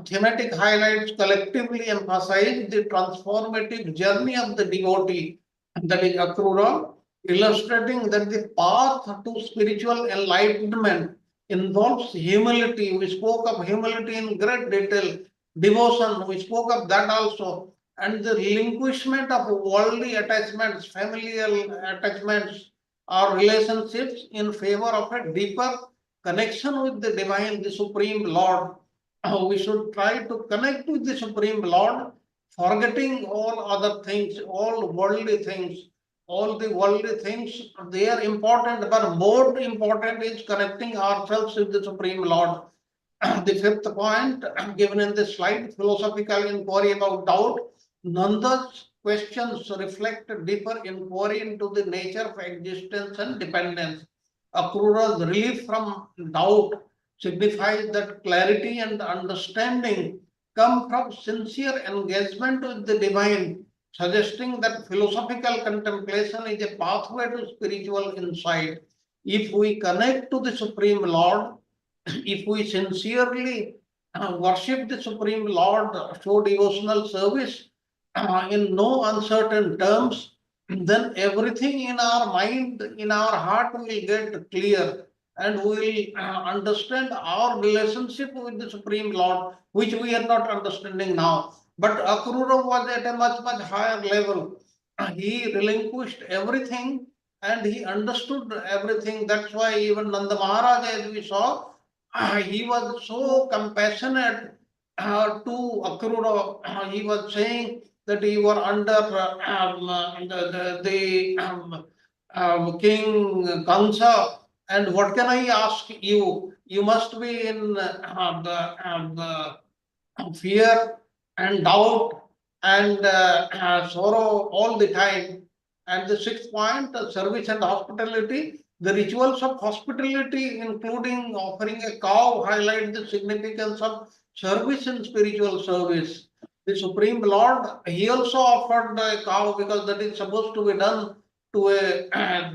thematic highlights collectively emphasize the transformative journey of the devotee, that is Akrura, illustrating that the path to spiritual enlightenment involves humility. We spoke of humility in great detail. Devotion, we spoke of that also. And the relinquishment of worldly attachments, familial attachments, or relationships in favor of a deeper connection with the divine, the Supreme Lord. We should try to connect with the Supreme Lord, forgetting all other things, all worldly things. all the worldly things, they are important, but more important is connecting ourselves with the Supreme Lord. The fifth point given in this slide, philosophical inquiry about doubt. Nanda's questions reflect a deeper inquiry into the nature of existence and dependence. Akrura's relief from doubt signifies that clarity and understanding come from sincere engagement with the divine, suggesting that philosophical contemplation is a pathway to spiritual insight. If we connect to the Supreme Lord, if we sincerely worship the Supreme Lord, show devotional service in no uncertain terms, then everything in our mind, in our heart will get clear, and we will understand our relationship with the Supreme Lord, which we are not understanding now. But Akrura was at a much, much higher level. He relinquished everything and he understood everything. That's why even Nanda Maharaj, as we saw, he was so compassionate to Akrura. He was saying that you were under the king Kansa, and what can I ask you? You must be in fear and doubt and sorrow all the time. And the sixth point, service and hospitality. The rituals of hospitality, including offering a cow, highlight the significance of service and spiritual service. The Supreme Lord, he also offered a cow because that is supposed to be done to a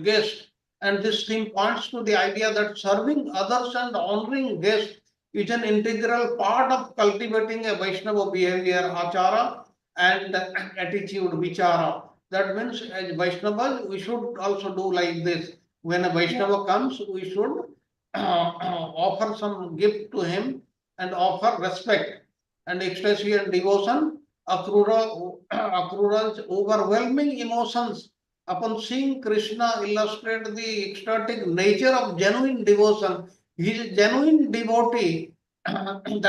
guest. And this theme points to the idea that serving others and honoring guests is an integral part of cultivating a Vaishnava behavior, achara, and attitude, vichara. That means as Vaishnavas, we should also do like this. When a Vaishnava comes, we should offer some gift to him and offer respect and ecstasy and devotion. Akrura's overwhelming emotions upon seeing Krishna illustrate the ecstatic nature of genuine devotion. He is a genuine devotee. His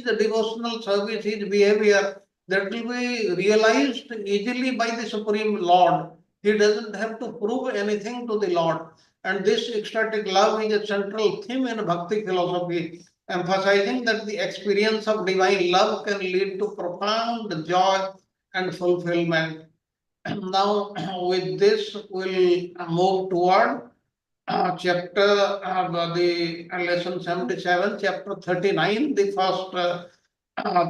devotional service, his behavior, that will be realized easily by the Supreme Lord. He doesn't have to prove anything to the Lord. And this ecstatic love is a central theme in Bhakti philosophy, emphasizing that the experience of divine love can lead to profound joy and fulfillment. Now, with this, we'll move toward chapter, the lesson 77, chapter 39, the first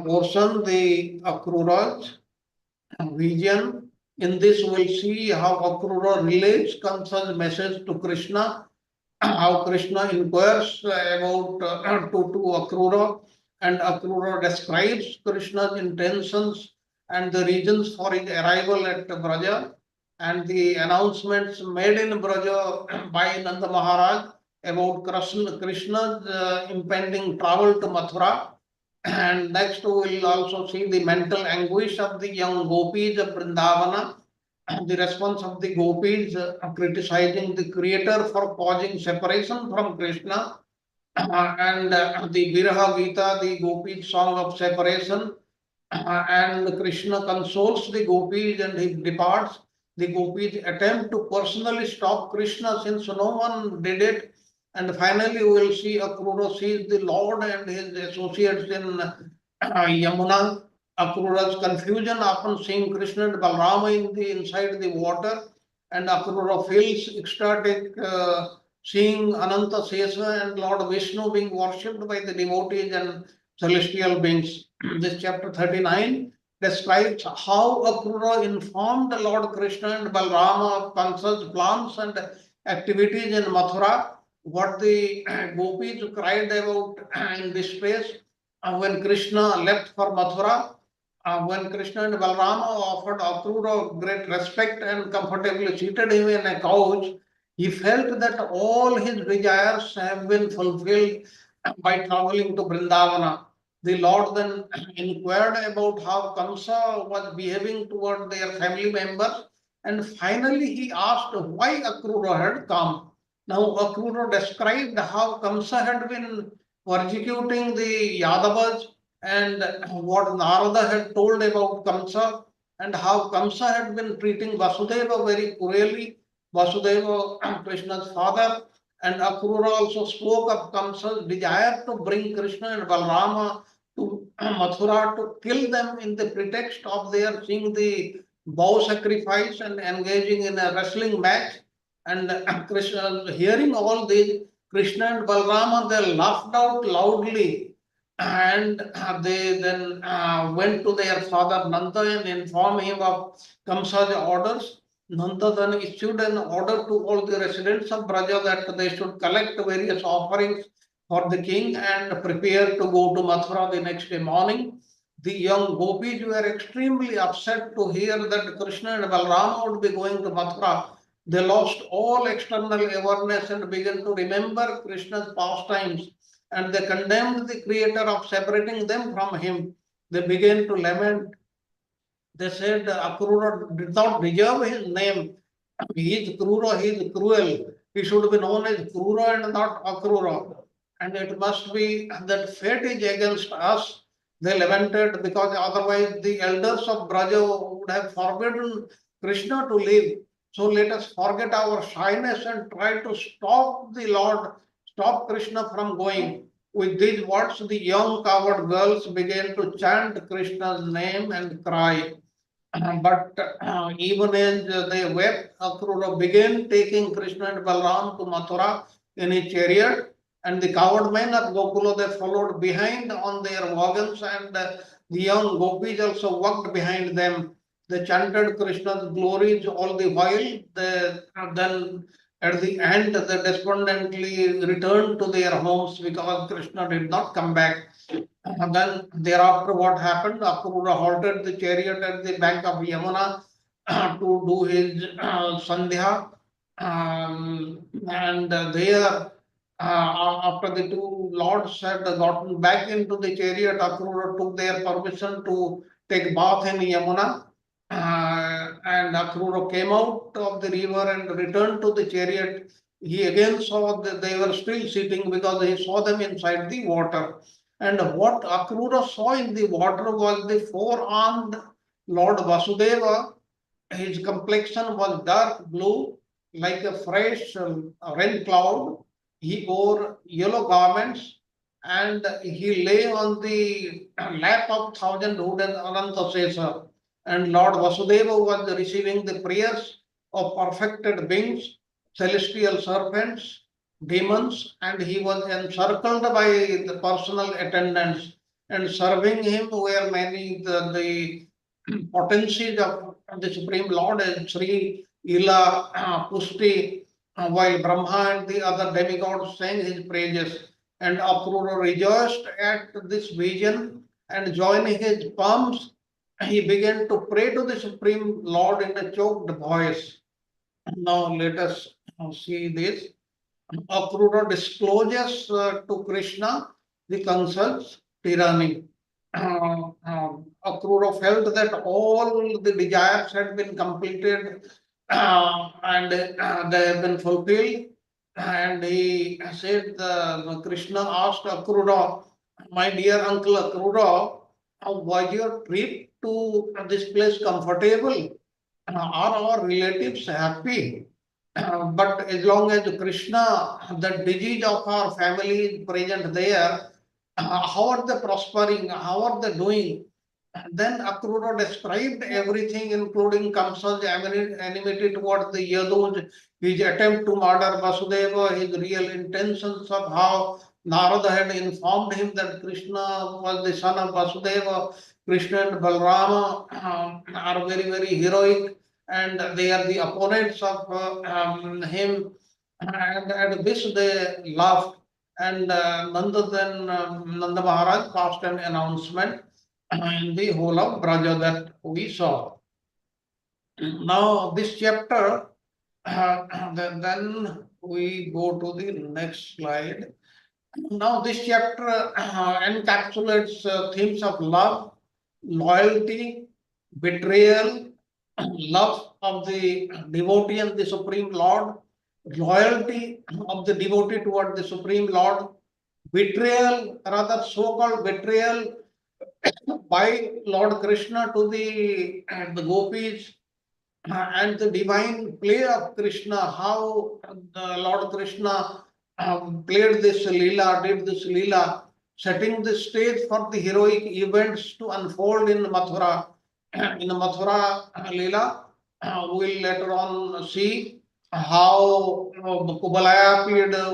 portion, the Akrura's vision. In this, we'll see how Akrura relates Kamsa's message to Krishna, how Krishna inquires about to Akrura, and Akrura describes Krishna's intentions and the reasons for his arrival at Vraja, and the announcements made in Vraja by Nanda Maharaj about Krishna's impending travel to Mathura. And next, we will also see the mental anguish of the young gopis of Vrindavana, the response of the gopis criticizing the creator for causing separation from Krishna, and the Viraha Gita, the gopis song of separation, and Krishna consoles the gopis and he departs. The gopis attempt to personally stop Krishna since no one did it. And finally, we will see Akrura sees the Lord and his associates in Yamuna. Akrura's confusion upon seeing Krishna and Balrama in the inside the water, and Akrura feels ecstatic seeing Ananta Sesa and Lord Vishnu being worshipped by the devotees and celestial beings. This chapter 39 describes how Akrura informed Lord Krishna and Balrama of Kansa's plans and activities in Mathura, what the gopis cried about in distress when Krishna left for Mathura. When Krishna and Balrama offered Akrura great respect and comfortably seated him in a couch, he felt that all his desires have been fulfilled by traveling to Vrindavana. The Lord then inquired about how Kamsa was behaving toward their family members, and finally he asked why Akrura had come. Now Akrura described how Kamsa had been persecuting the Yadavas and what Narada had told about Kamsa, and how Kamsa had been treating Vasudeva very cruelly. Vasudeva, Krishna's father, and Akrura also spoke of Kamsa's desire to bring Krishna and Balrama to Mathura to kill them in the pretext of their seeing the bow sacrifice and engaging in a wrestling match. And Krishna, hearing all this, Krishna and Balrama, they laughed out loudly, and they then went to their father Nanda and informed him of Kamsa's orders. Nanda then issued an order to all the residents of Braja that they should collect various offerings for the king and prepare to go to Mathura the next day morning. The young gopis were extremely upset to hear that Krishna and Balrama would be going to Mathura. They lost all external awareness and began to remember Krishna's pastimes, and they condemned the creator of separating them from him. They began to lament. They said Akrura did not deserve his name. He is Krura, he is cruel. He should be known as Krura and not Akrura. And it must be that fate is against us. They lamented because otherwise the elders of Braja would have forbidden Krishna to live. So let us forget our shyness and try to stop the Lord, stop Krishna from going. With these words, the young coward girls began to chant Krishna's name and cry. But even as they wept, Akrura began taking Krishna and Balram to Mathura in his chariot, and the coward men of Gokula, they followed behind on their wagons, and the young gopis also walked behind them. They chanted Krishna's glories all the while. Then at the end, they despondently returned to their homes because Krishna did not come back. And then thereafter, what happened? Akrura halted the chariot at the bank of Yamuna to do his sandhya. And there, after the two lords had gotten back into the chariot, Akrura took their permission to take bath in Yamuna. And Akrura came out of the river and returned to the chariot. He again saw that they were still sitting because he saw them inside the water. And what Akrura saw in the water was the four-armed Lord Vasudeva. His complexion was dark blue, like a fresh rain cloud. He wore yellow garments, and he lay on the lap of thousand-hooded Anantasesa. And Lord Vasudeva was receiving the prayers of perfected beings, celestial serpents, demons, and he was encircled by the personal attendants, and serving him were many the potencies of the Supreme Lord as Sri, Lila, Pushti, while Brahma and the other demigods sang his praises. And Akrura rejoiced at this vision, and joining his palms, he began to pray to the Supreme Lord in a choked voice. Now let us see this. Akrura discloses to Krishna the Kamsa's tyranny. Akrura felt that all the desires had been completed and they have been fulfilled. And he said, Krishna asked Akrura, my dear uncle Akrura, was your trip to this place comfortable? Are our relatives happy? But as long as Krishna, the disease of our family is present there, how are they prospering? How are they doing? Then Akrura described everything, including Kamsa's enmity towards the Yadus, his attempt to murder Vasudeva, his real intentions of how Narada had informed him that Krishna was the son of Vasudeva. Krishna and Balrama are very, very heroic, and they are the opponents of him. And at this they laughed. And Nanda Maharaj passed an announcement in the whole of Braja that we saw. Now this chapter, then we go to the next slide. Now this chapter encapsulates themes of love, loyalty, betrayal, love of the devotee and the Supreme Lord, loyalty of the devotee toward the Supreme Lord, betrayal, rather so-called betrayal by Lord Krishna to the gopis, and the divine play of Krishna, how the Lord Krishna played this Lila, did this Lila, setting the stage for the heroic events to unfold in Mathura. In Mathura Lila, we'll later on see how Kubalaya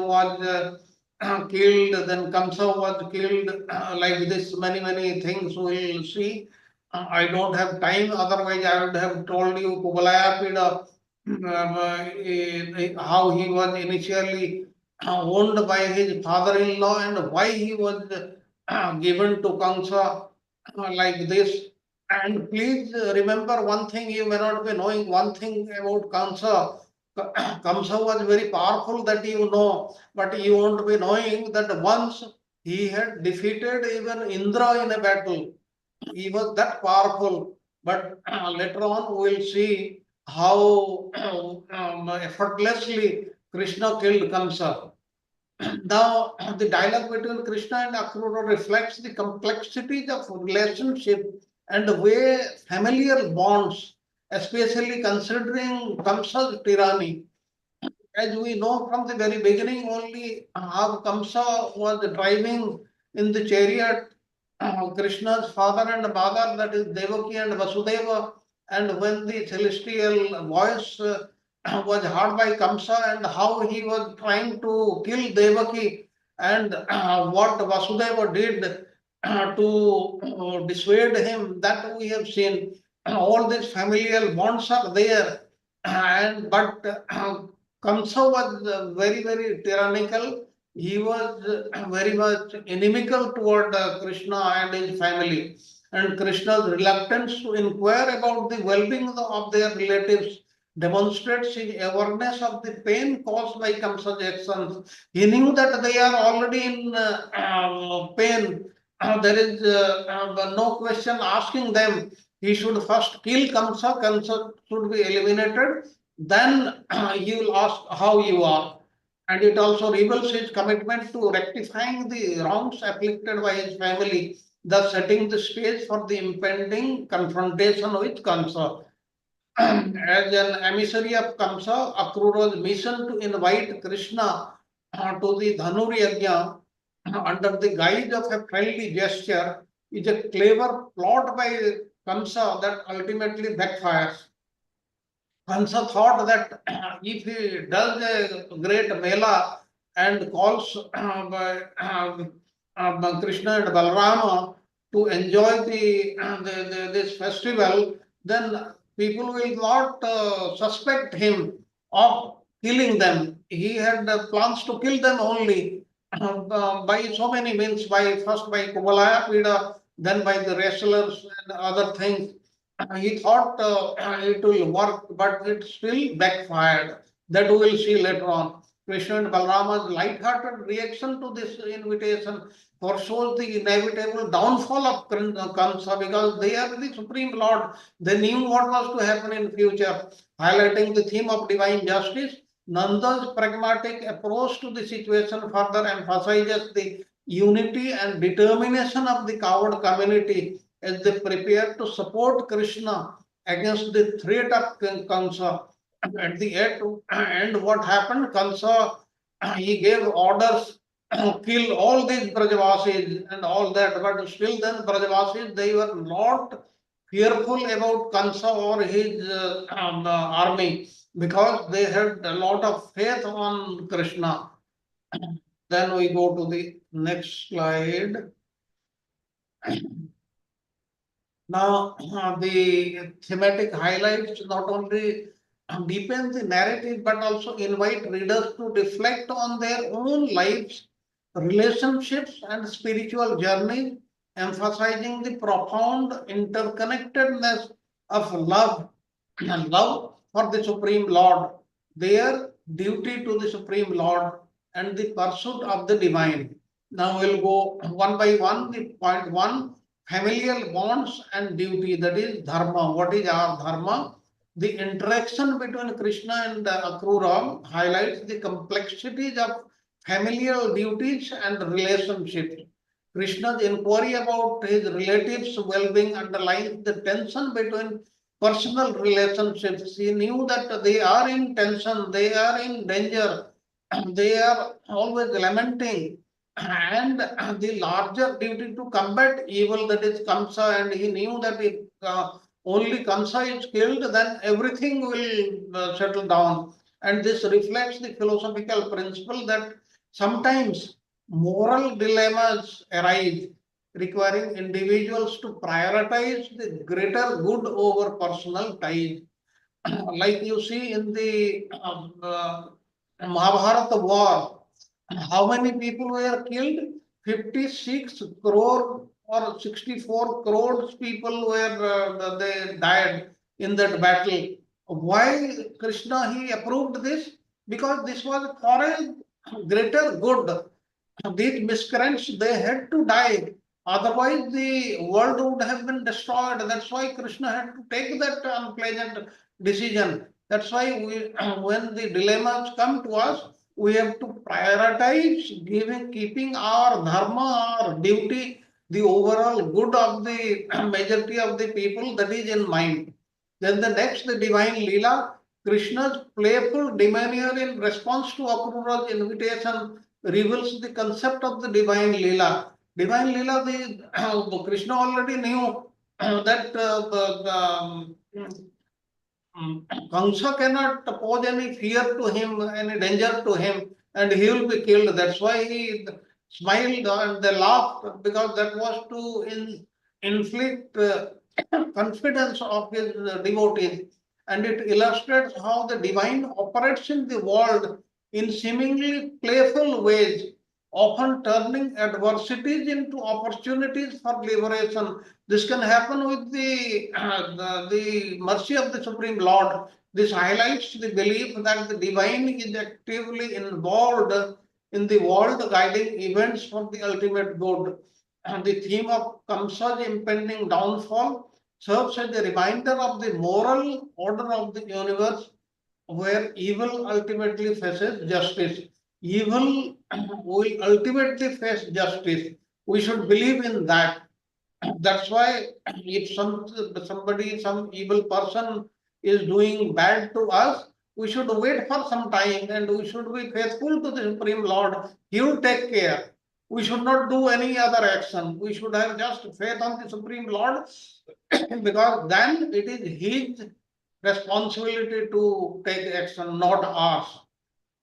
was killed, then Kamsa was killed, like this, many things we'll see. I don't have time, otherwise I would have told you Kubalaya Pida, how he was initially owned by his father-in-law and why he was given to Kamsa like this. And please remember one thing, you may not be knowing one thing about Kamsa. Kamsa was very powerful, that you know, but you won't be knowing that once he had defeated even Indra in a battle. He was that powerful, but later on we will see how effortlessly Krishna killed Kamsa. Now, the dialogue between Krishna and Akrura reflects the complexities of relationship and the way familial bonds, especially considering Kamsa's tyranny. As we know from the very beginning, only how Kamsa was driving in the chariot Krishna's father and mother, that is Devaki and Vasudeva, and when the celestial voice was heard by Kamsa and how he was trying to kill Devaki, and what Vasudeva did to dissuade him, that we have seen. All these familial bonds are there, and but Kamsa was very tyrannical. He was very much inimical toward Krishna and his family. And Krishna's reluctance to inquire about the well-being of their relatives demonstrates his awareness of the pain caused by Kamsa's actions. He knew that they are already in pain. There is no question asking them. He should first kill Kamsa. Kamsa should be eliminated. Then he will ask how you are. And it also reveals his commitment to rectifying the wrongs afflicted by his family, thus setting the stage for the impending confrontation with Kamsa. As an emissary of Kamsa, Akrura's mission to invite Krishna to the Dhanur Yajna under the guise of a friendly gesture is a clever plot by Kamsa that ultimately backfires. Kansa thought that if he does a great mela and calls Krishna and Balarama to enjoy this festival, then people will not suspect him of killing them. He had plans to kill them only by so many means, by first by Kubalaya Pida, then by the wrestlers and other things. He thought it will work, but it still backfired. That we will see later on. Krishna and Balarama's light-hearted reaction to this invitation foreshows the inevitable downfall of Kamsa, because they are the Supreme Lord. They knew what was to happen in future. Highlighting the theme of divine justice, Nanda's pragmatic approach to the situation further emphasizes the unity and determination of the coward community as they prepare to support Krishna against the threat of Kamsa. At the end, what happened? Kamsa, he gave orders to kill all these Brajavasis and all that, but still then Brajavasis, they were not fearful about Kamsa or his army, because they had a lot of faith on Krishna. Then we go to the next slide. Now, the thematic highlights not only deepen the narrative but also invite readers to reflect on their own lives, relationships, and spiritual journey, emphasizing the profound interconnectedness of love and love for the Supreme Lord, their duty to the Supreme Lord, and the pursuit of the divine. Now we'll go one by one. The point one, familial bonds and duty, that is dharma. What is our dharma? The interaction between Krishna and Akrura highlights the complexities of familial duties and relationships. Krishna's inquiry about his relatives' well-being underlines the tension between personal relationships. He knew that they are in tension, they are in danger, they are always lamenting, and the larger duty to combat evil, that is Kamsa, and he knew that if only Kamsa is killed, then everything will settle down. And this reflects the philosophical principle that sometimes moral dilemmas arise, requiring individuals to prioritize the greater good over personal ties. Like you see in the Mahabharata war, how many people were killed? 56 crore or 64 crores people were they died in that battle. Why Krishna he approved this? Because this was for a greater good. These miscreants they had to die. Otherwise, the world would have been destroyed. That's why Krishna had to take that unpleasant decision. That's why we, when the dilemmas come to us, we have to prioritize keeping our dharma, our duty, the overall good of the majority of the people, that is in mind. Then the next, the divine Lila, Krishna's playful demeanor in response to Akrura's invitation reveals the concept of the divine Lila. Divine Lila, the Krishna already knew that Kamsa cannot pose any fear to him, any danger to him, and he will be killed. That's why he smiled and they laughed, because that was to inflict confidence of his devotees. And it illustrates how the divine operates in the world in seemingly playful ways, often turning adversities into opportunities for liberation. This can happen with the mercy of the Supreme Lord. This highlights the belief that the divine is actively involved in the world, guiding events for the ultimate good. And the theme of Kamsa's impending downfall serves as a reminder of the moral order of the universe, where evil ultimately faces justice. Evil will ultimately face justice. We should believe in that. That's why if some evil person is doing bad to us, we should wait for some time and we should be faithful to the Supreme Lord. He will take care. We should not do any other action. We should have just faith on the Supreme Lord because then it is His responsibility to take action, not ours.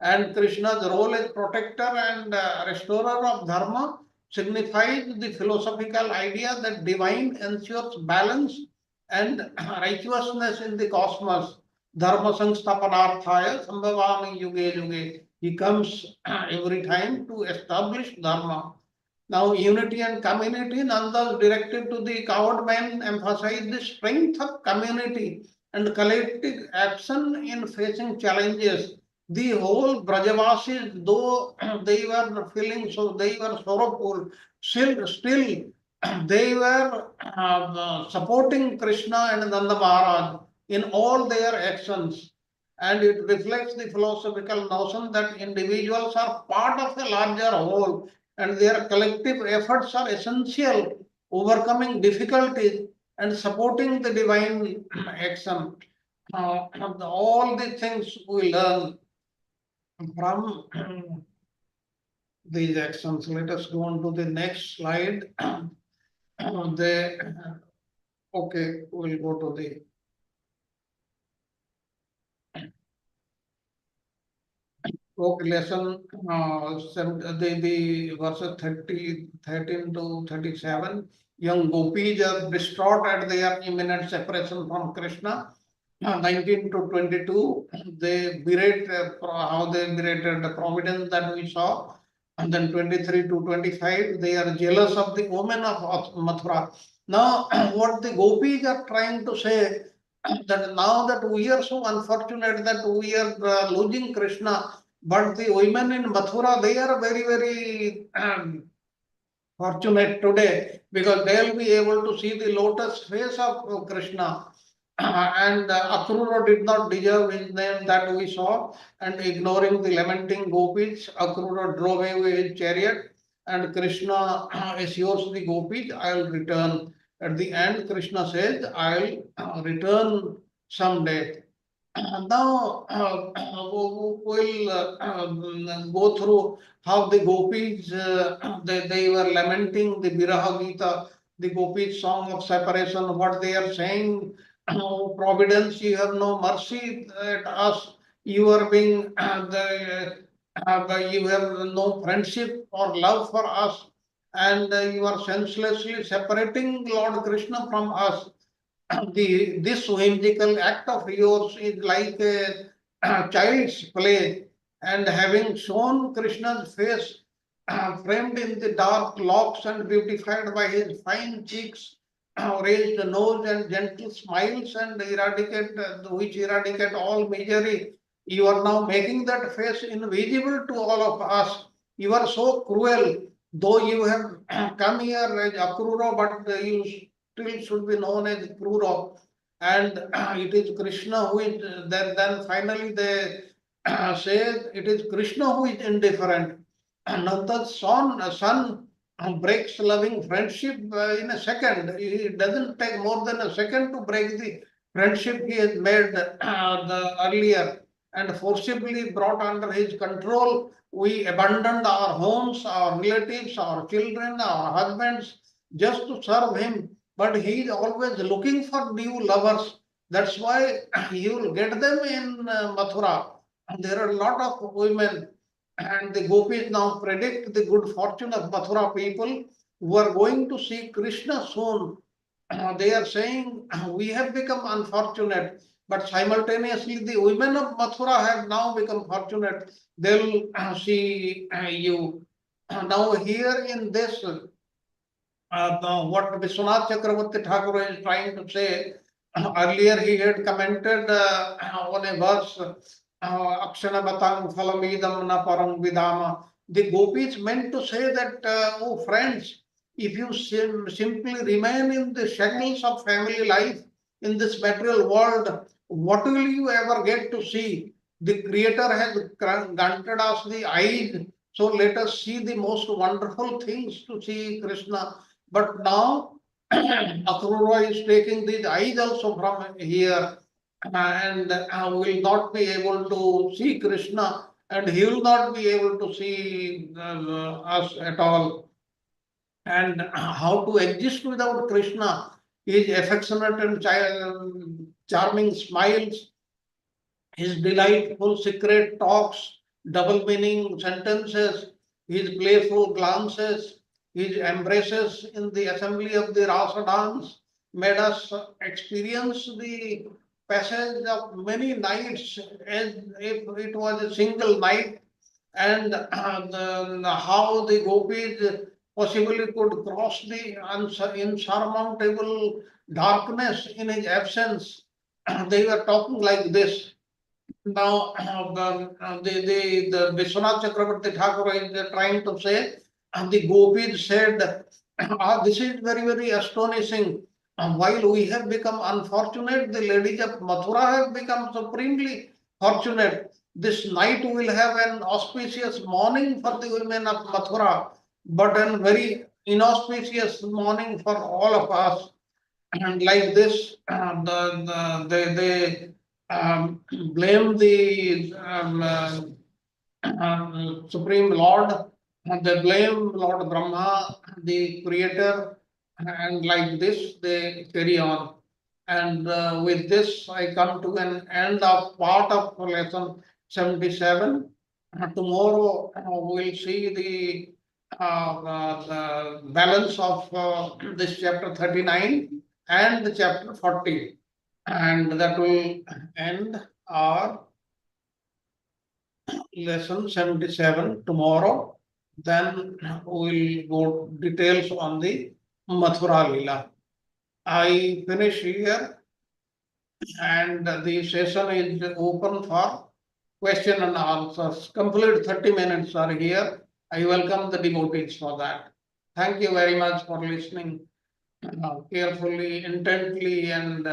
And Krishna's role as protector and restorer of dharma signifies the philosophical idea that divine ensures balance and righteousness in the cosmos. Dharma samsthapanarthaya sambhavami yuge yuge. He comes every time to establish dharma. Now, unity and community, Nanda's directed to the coward men, emphasize the strength of community and collective action in facing challenges. The whole Brajavasis, though they were feeling so, they were sorrowful, still they were supporting Krishna and Nanda Maharaj in all their actions. And it reflects the philosophical notion that individuals are part of a larger whole and their collective efforts are essential, overcoming difficulties and supporting the divine action. All the things we learn from these actions. Let us go on to the next slide. Okay, we'll go to the lesson, the verses 13 to 37. Young gopis are distraught at their imminent separation from Krishna. 19 to 22, they berate how they berated the providence that we saw. And then 23 to 25, they are jealous of the women of Mathura. Now, what the gopis are trying to say, that now that we are so unfortunate that we are losing Krishna, but the women in Mathura, they are very, very fortunate today because they will be able to see the lotus face of Krishna. And Akrura did not deserve his name that we saw, and ignoring the lamenting gopis, Akrura drove away his chariot and Krishna assures the gopis, I will return. At the end, Krishna says, I will return someday. Now we'll go through how the gopis, they were lamenting the Viraha Gita, the gopis song of separation, what they are saying. Oh, Providence, you have no mercy at us. You are being, you have no friendship or love for us, and you are senselessly separating Lord Krishna from us. This whimsical act of yours is like a child's play, and having shown Krishna's face framed in the dark locks and beautified by his fine cheeks, raised nose and gentle smiles, and which eradicate all misery, you are now making that face invisible to all of us. You are so cruel, though you have come here as Akrura, but you still should be known as Krura. And it is Krishna who is, then finally they say it is Krishna who is indifferent. Nanda's son breaks loving friendship in a second. It doesn't take more than a second to break the friendship he has made the earlier, and forcibly brought under his control. We abandoned our homes, our relatives, our children, our husbands, just to serve him. But he is always looking for new lovers. That's why you will get them in Mathura. And there are a lot of women, and the gopis now predict the good fortune of Mathura people who are going to see Krishna soon. They are saying, we have become unfortunate, but simultaneously the women of Mathura have now become fortunate. They'll see you. Now here in this, what Vishwanath Chakravarti Thakur is trying to say, earlier he had commented on a verse, Akshana Batang Phalamidam Na Param Vidama. The gopis meant to say that, oh friends, if you simply remain in the shackles of family life in this material world, what will you ever get to see? The Creator has granted us the eyes, so let us see the most wonderful things to see Krishna. But now Akrura is taking these eyes also from here, and will not be able to see Krishna, and he will not be able to see us at all. And how to exist without Krishna? His affectionate and charming smiles, his delightful secret talks, double meaning sentences, his playful glances, his embraces in the assembly of the Rasa dance made us experience the passage of many nights as if it was a single night, and how the gopis possibly could cross the insurmountable darkness in his absence. They were talking like this. Now, the Vishwanath Chakravarti Thakur is trying to say, the gopis said, this is very, very astonishing. While we have become unfortunate, the ladies of Mathura have become supremely fortunate. This night will have an auspicious morning for the women of Mathura, but a very inauspicious morning for all of us. And like this, they blame the Supreme Lord, and they blame Lord Brahma, the creator, and like this they carry on. And with this, I come to an end of part of lesson 77. Tomorrow we'll see the balance of this chapter 39 and the chapter 40. And that will end our lesson 77 tomorrow. Then we'll go details on the Mathura Lila. I finish here, and the session is open for question and answers. Complete 30 minutes are here. I welcome the devotees for that. Thank you very much for listening carefully, intently, and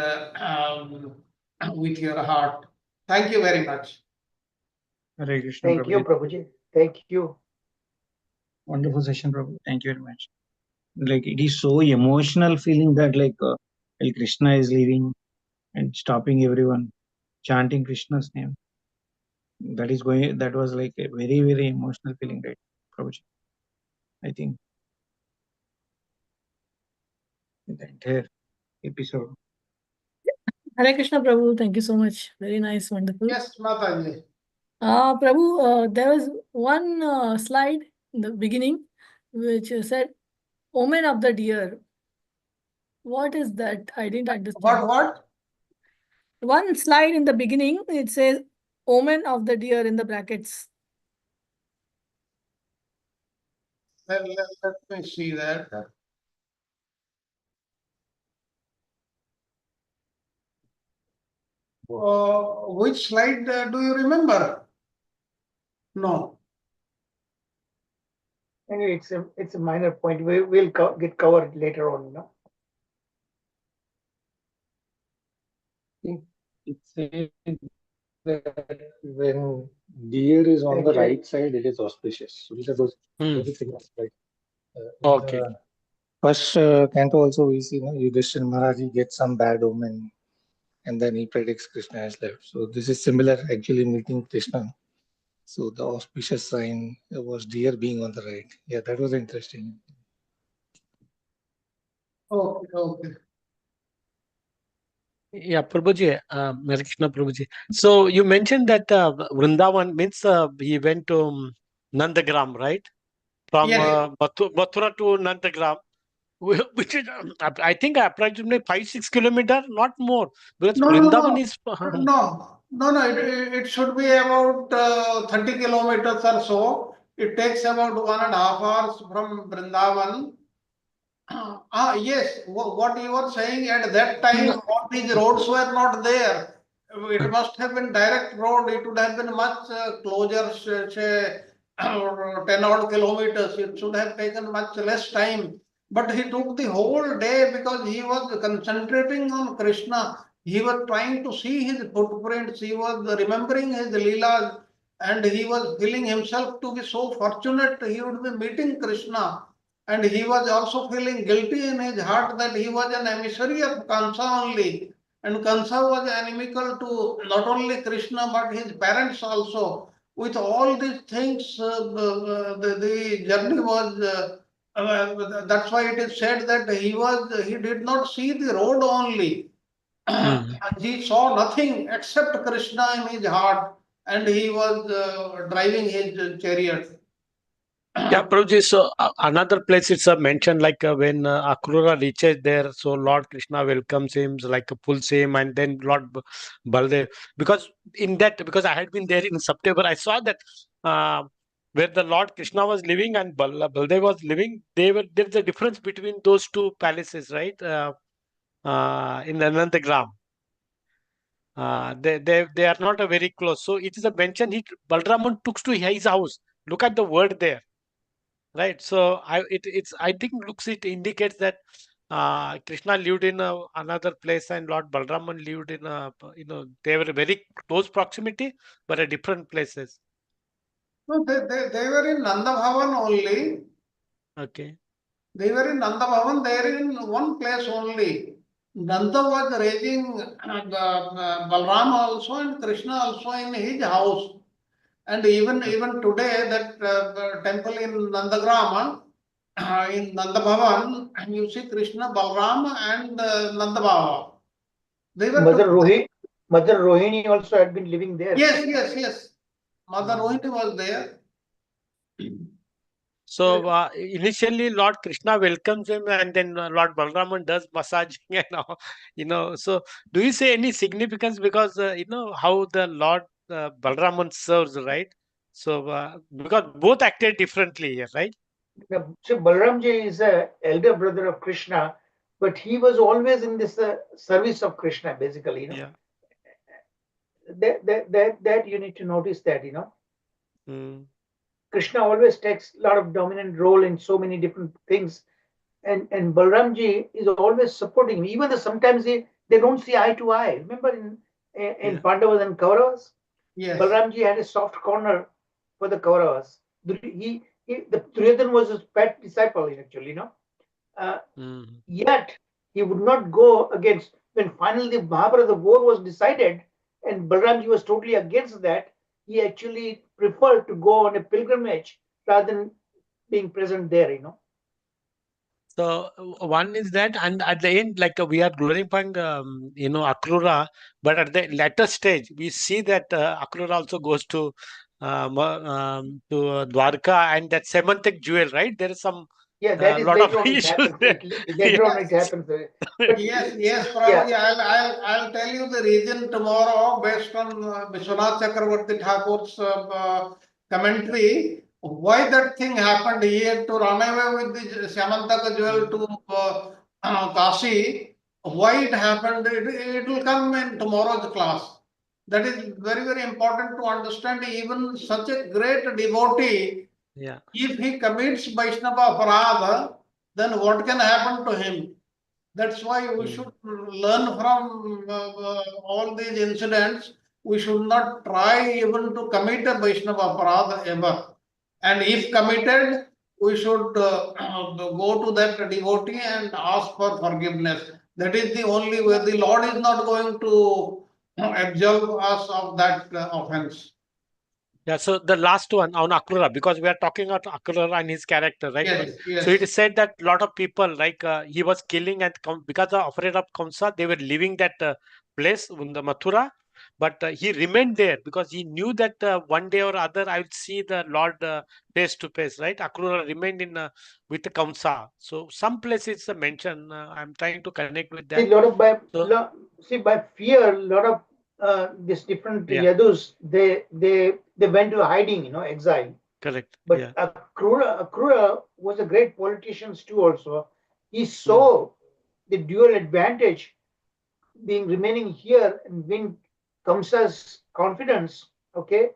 with your heart. Thank you very much. Hare Krishna, Thank you, Prabhuji. Prabhuji. Thank you. Wonderful session, Prabhu. Thank you very much. Like it is so emotional feeling that while Krishna is leaving and stopping everyone, chanting Krishna's name. That was like a very, very emotional feeling, right, Prabhuji? I think in the entire episode. Hare Krishna, Prabhu. Thank you so much. Very nice, wonderful. Yes, Mataji. Prabhu, there was one slide in the beginning which said omen of the deer. What is that? I didn't understand. What? One slide in the beginning, it says omen of the deer in the brackets. Let me see that. Which slide do you remember? No. Anyway, it's a minor point. We'll get covered later on, no? It says that when deer is on the right side, it is auspicious. So these are those things, right? Okay. First canto also we see, Yudhishthira Maharaj gets some bad omen and then he predicts Krishna has left. So this is similar actually meeting Krishna. So the auspicious sign was deer being on the right. Yeah, that was interesting. Okay. Yeah, Prabhuji, Hare Krishna Prabhuji. So you mentioned that Vrindavan means he went to Nandagram, right? From Yes. Mathura to Nandagram, which is, I think, approximately 5-6 kilometers, not more. Because Vrindavan is. No. It should be about 30 kilometers or so. It takes about 1.5 hours from Vrindavan. Yes, what you were saying at that time, all these roads were not there. It must have been direct road. It would have been much closer, say 10 odd kilometers. It should have taken much less time. But he took the whole day because he was concentrating on Krishna. He was trying to see his footprints. He was remembering his Leelas, and he was feeling himself to be so fortunate he would be meeting Krishna. And he was also feeling guilty in his heart that he was an emissary of Kansa only. And Kansa was inimical to not only Krishna but his parents also. With all these things, the journey was. That's why it is said that he did not see the road only. He saw nothing except Krishna in his heart, and he was driving his chariot. Yeah, Prabhuji, so another place it's mentioned like when Akrura reaches there, so Lord Krishna welcomes him, like pulls him, and then Lord Baldev. Because I had been there in September, I saw that where the Lord Krishna was living and Baldev was living, there's a difference between those two palaces, right? In Anandagram. They are not very close. So it is a mention Balraman took to his house. Look at the word there. Right. So I think it indicates that Krishna lived in another place and Lord Balraman lived in they were very close proximity, but at different places. No, they were in Nanda Bhavan only. Okay. They were in Nanda Bhavan. They are in one place only. Nanda was raising Balram also and Krishna also in his house. And even today, that temple in Nandagram, in Nanda Bhavan, you see Krishna, Balram, and Nanda Baba. They were Mother Rohini also had been living there. Yes. Mother Rohini was there. So initially, Lord Krishna welcomes him, and then Lord Balraman does massaging and all. So do you say any significance because how the Lord Balraman serves, right? So because both acted differently here, right? So Balramji is a elder brother of Krishna, but he was always in this service of Krishna, basically. Yeah. That you need to notice that. Krishna always takes a lot of dominant role in so many different things, and Balramji is always supporting him, even though sometimes they don't see eye to eye. Remember in Pandavas and Kauravas, Yes. Balramji had a soft corner for the Kauravas. the Duryodhana was his pet disciple, actually, Yet he would not go against. When finally the Mahabharata war was decided and Balramji was totally against that, he actually preferred to go on a pilgrimage rather than being present there. So one is that, and at the end, like we are glorifying, Akrura, but at the later stage, we see that Akrura also goes to Dwarka and that semantic jewel, right? There is some Yeah, that is lot of later on it issues happens. there. Later on it Yes, happens. But yes, yeah, Prabhuji, I'll tell you the reason tomorrow based on Vishwanath Chakravarti Thakur's commentary. Why that thing happened? He had to run away with the Samantaka jewel to Kashi. Why it happened? It will come in tomorrow's class. That is very, very important to understand. Even such a great devotee, Yeah. if he commits Vaishnava Aparadha, then what can happen to him? That's why we should learn from all these incidents. We should not try even to commit a Vaishnava Aparadha ever. And if committed, we should go to that devotee and ask for forgiveness. That is the only way. The Lord is not going to absolve us of that offense. Yeah, so the last one on Akrura, because we are talking about Akrura and his character, right? Yes, So it yes. is said that a lot of people, like he was killing and because of afraid of Kamsa, they were leaving that place in the Mathura, but he remained there because he knew that one day or other I will see the Lord face to face, right? Akrura remained in with the Kamsa. So some places mention. I'm trying to connect with see, that. lot of So by fear, a lot of these different yeah, Yadus, they went to hiding, exile. correct. But Yeah. Akrura was a great politician too. Also, he saw the dual advantage being remaining here and win Kamsa's confidence. Okay,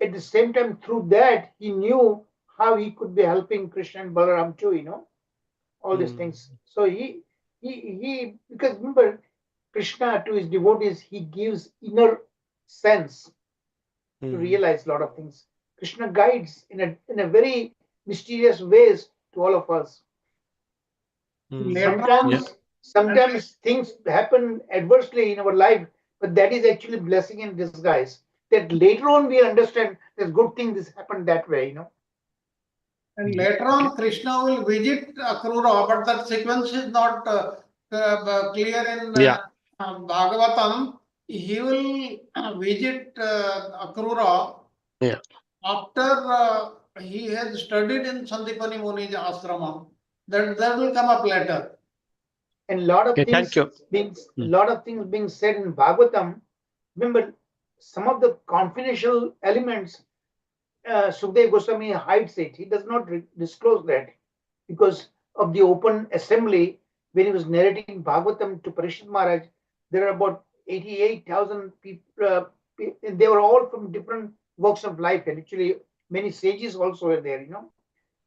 at the same time, through that, he knew how he could be helping Krishna and Balaram too. All these things. So he because remember, Krishna to his devotees, he gives inner sense to realize a lot of things. Krishna guides in a very mysterious ways to all of us. Later on, Yeah. Sometimes things happen adversely in our life, but that is actually blessing in disguise. That later on we understand there's good thing this happened that way. and later on, Krishna will visit Akrura, but that sequence is not clear in Yeah. Bhagavatam. He will visit Akrura Yeah. after he has studied in Sandipani Muni's ashrama. That will come up later. And a lot of Okay, thank things you. being said in Bhagavatam. Remember, some of the confidential elements, Sukdev Goswami hides it. He does not disclose that because of the open assembly. When he was narrating Bhagavatam to Parishad Maharaj, there are about 88,000 people. And they were all from different walks of life, and actually many sages also were there.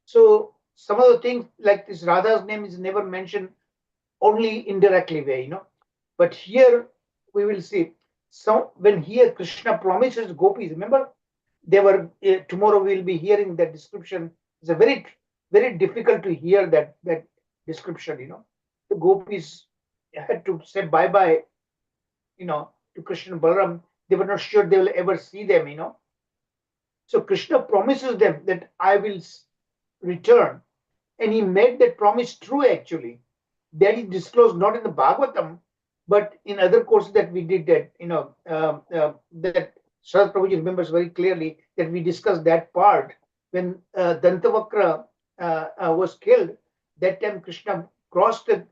So some of the things like this Radha's name is never mentioned, only indirectly way. But here we will see. So when here Krishna promises gopis, remember they were tomorrow we'll be hearing that description. It's a very, very difficult to hear that description. The gopis had to say bye bye, to Krishna and Balaram. They were not sure they will ever see them. So Krishna promises them that I will return, and he made that promise true actually. That is disclosed not in the Bhagavatam, but in other courses that we did that, that Sharad Prabhuji remembers very clearly that we discussed that part when Dantavakra was killed. That time Krishna crossed the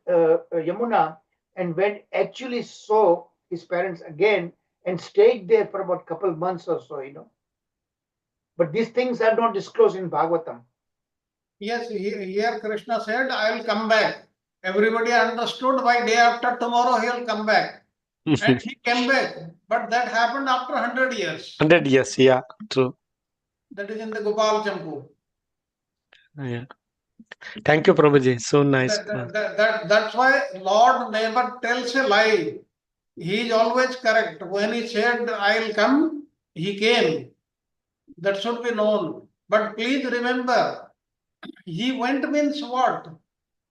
Yamuna and went actually saw his parents again and stayed there for about a couple of months or so. But these things are not disclosed in Bhagavatam. Yes, here Krishna said, I will come back. Everybody understood by day after tomorrow he will come back. And he came back. But that happened after 100 years. 100 years, yeah, true. That is in the Gopal Champu. Yeah. Thank you, Prabhuji. So nice. That's why Lord never tells a lie. He is always correct. When he said, I will come, he came. That should be known. But please remember, he went means what?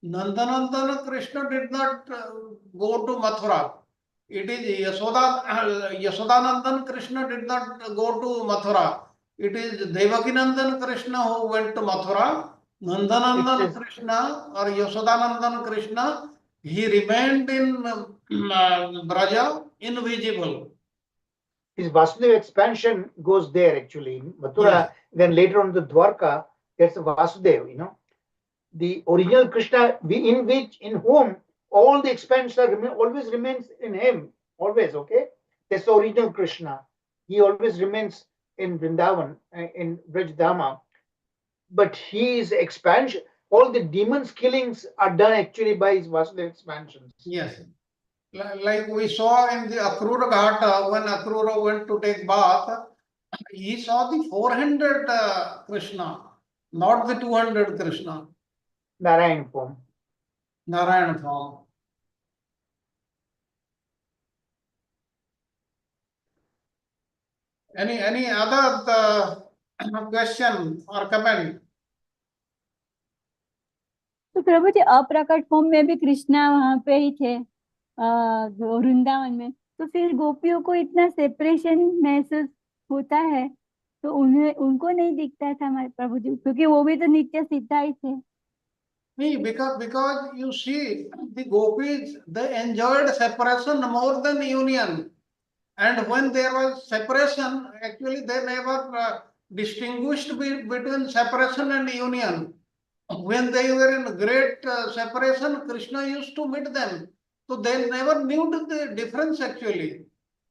Nandanandana Krishna did not go to Mathura. It is Yashodanandan Krishna did not go to Mathura. It is Devakinandan Krishna who went to Mathura. Nandanandan Krishna or Yashodanandan Krishna, he remained in Braja invisible. His Vasudeva expansion goes there actually in Mathura. Yes. Then later on the Dwarka, that's Vasudeva, the original Krishna, in whom all the expansion always remains in him, always, okay? That's the original Krishna. He always remains in Vrindavan, in Vraj, but his expansion, all the demons killings are done actually by his Vasudeva expansions. Yes. Like we saw in the Akrur Ghat, when Akrura went to take bath, he saw the 400 Krishna, not the 200 Krishna. Narayan form. Narayan form. Any other question or comment? तो प्रभु जी अप्रकट form में भी कृष्णा वहां पे ही थे वृंदावन में, तो फिर गोपियों को इतना सेपरेशन महसूस होता है, तो उन्हें उनको नहीं दिखता था हमारे प्रभु जी, क्योंकि वो भी तो नित्य सीता ही थे. Because you see, the gopis, they enjoyed separation more than union. And when there was separation, actually they never distinguished between separation and union. When they were in great separation, Krishna used to meet them. So they never knew the difference actually.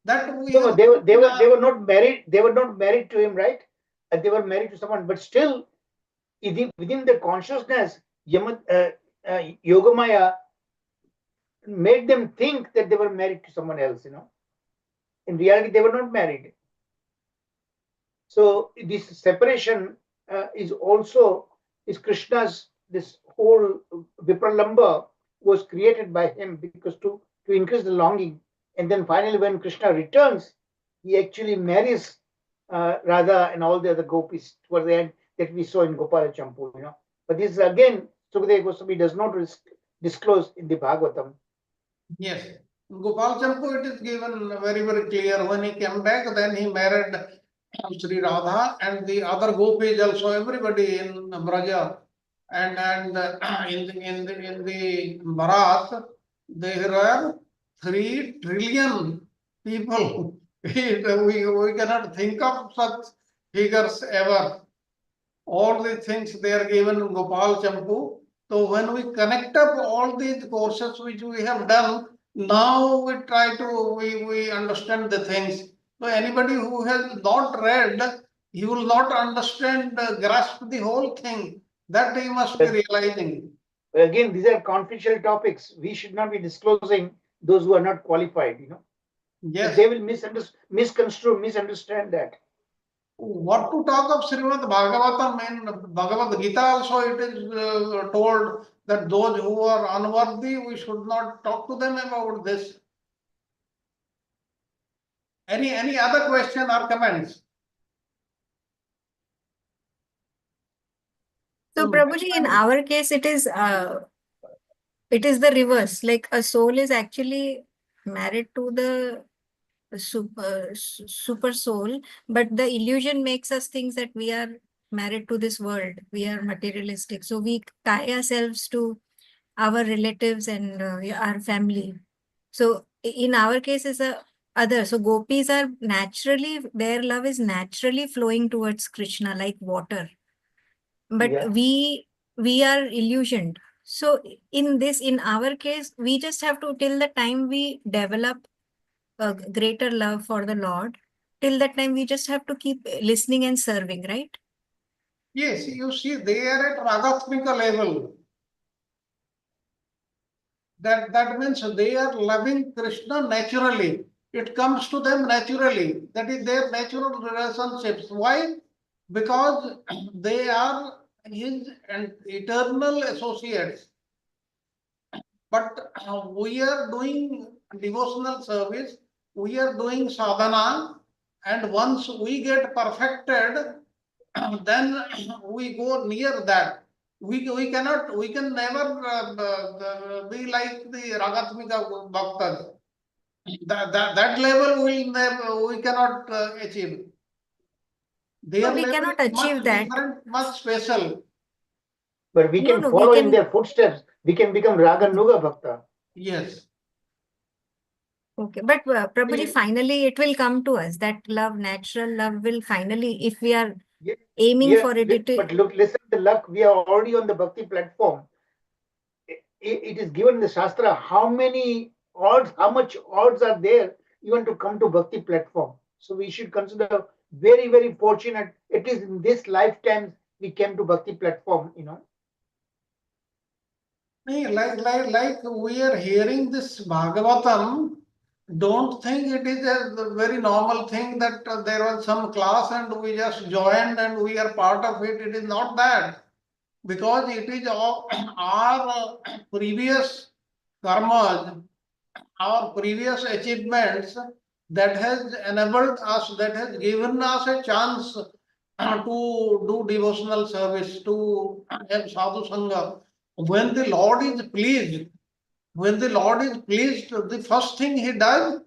That we no, they were not married. They were not married to him, right? They were married to someone, but still, within the consciousness, Yogamaya made them think that they were married to someone else. In reality, they were not married. So this separation is Krishna's. This whole Vipralamba was created by him because to increase the longing. And then finally, when Krishna returns, he actually marries Radha and all the other gopis towards the end that we saw in Gopala Champu. But this again, Sukadeva Goswami does not disclose in the Bhagavatam. Yes, in Gopala Champu it is given very, very clear. When he came back, then he married Sri Radha and the other gopis also, everybody in Braja. And in the Bharat, there are 3 trillion people. we cannot think of such figures ever. All the things they are given in Gopal Champu. So when we connect up all these courses which we have done, now we try to we understand the things. So anybody who has not read, he will not understand, grasp the whole thing. That he must be realizing. Again, these are confidential topics. We should not be disclosing those who are not qualified. Yes. They will misconstrue, misunderstand that. What to talk of Srimad Bhagavatam? In Bhagavad Gita also it is told that those who are unworthy, we should not talk to them about this. Any other question or comments? So Prabhuji, in our case, it is the reverse. Like a soul is actually married to the super soul, but the illusion makes us think that we are married to this world. We are materialistic. So we tie ourselves to our relatives and our family. So in our case is a other. So gopis are naturally, their love is naturally flowing towards Krishna like water. But we are illusioned. So in our case, we just have to, till the time we develop a greater love for the Lord, till that time we just have to keep listening and serving, right? Yes, you see, they are at Ragatmika level. That means they are loving Krishna naturally. It comes to them naturally. That is their natural relationships. Why? Because they are his eternal associates. But we are doing devotional service, we are doing sadhana, and once we get perfected, then we go near that. We can never be like the Ragatmika Bhaktas. That level we cannot achieve. Their No, we level cannot is achieve much that. different, much special. But we can No, we follow in can. their footsteps. We can become Raga Nuga Bhakta. Yes. Okay, but Prabhuji, Yes. finally it will come to us. That love, natural love will finally, if we are Yeah, aiming for it, but look, listen to the luck. We are already on the Bhakti platform. It is given in the Shastra how many odds, how much odds are there even to come to Bhakti platform. So we should consider very, very fortunate. At least in this lifetime, we came to Bhakti platform, you know. Like we are hearing this Bhagavatam, don't think it is a very normal thing that there was some class and we just joined and we are part of it. It is not that. Because it is all our previous karmas, our previous achievements that has enabled us, that has given us a chance to do devotional service, to have sadhu sangha. When the Lord is pleased, the first thing he does,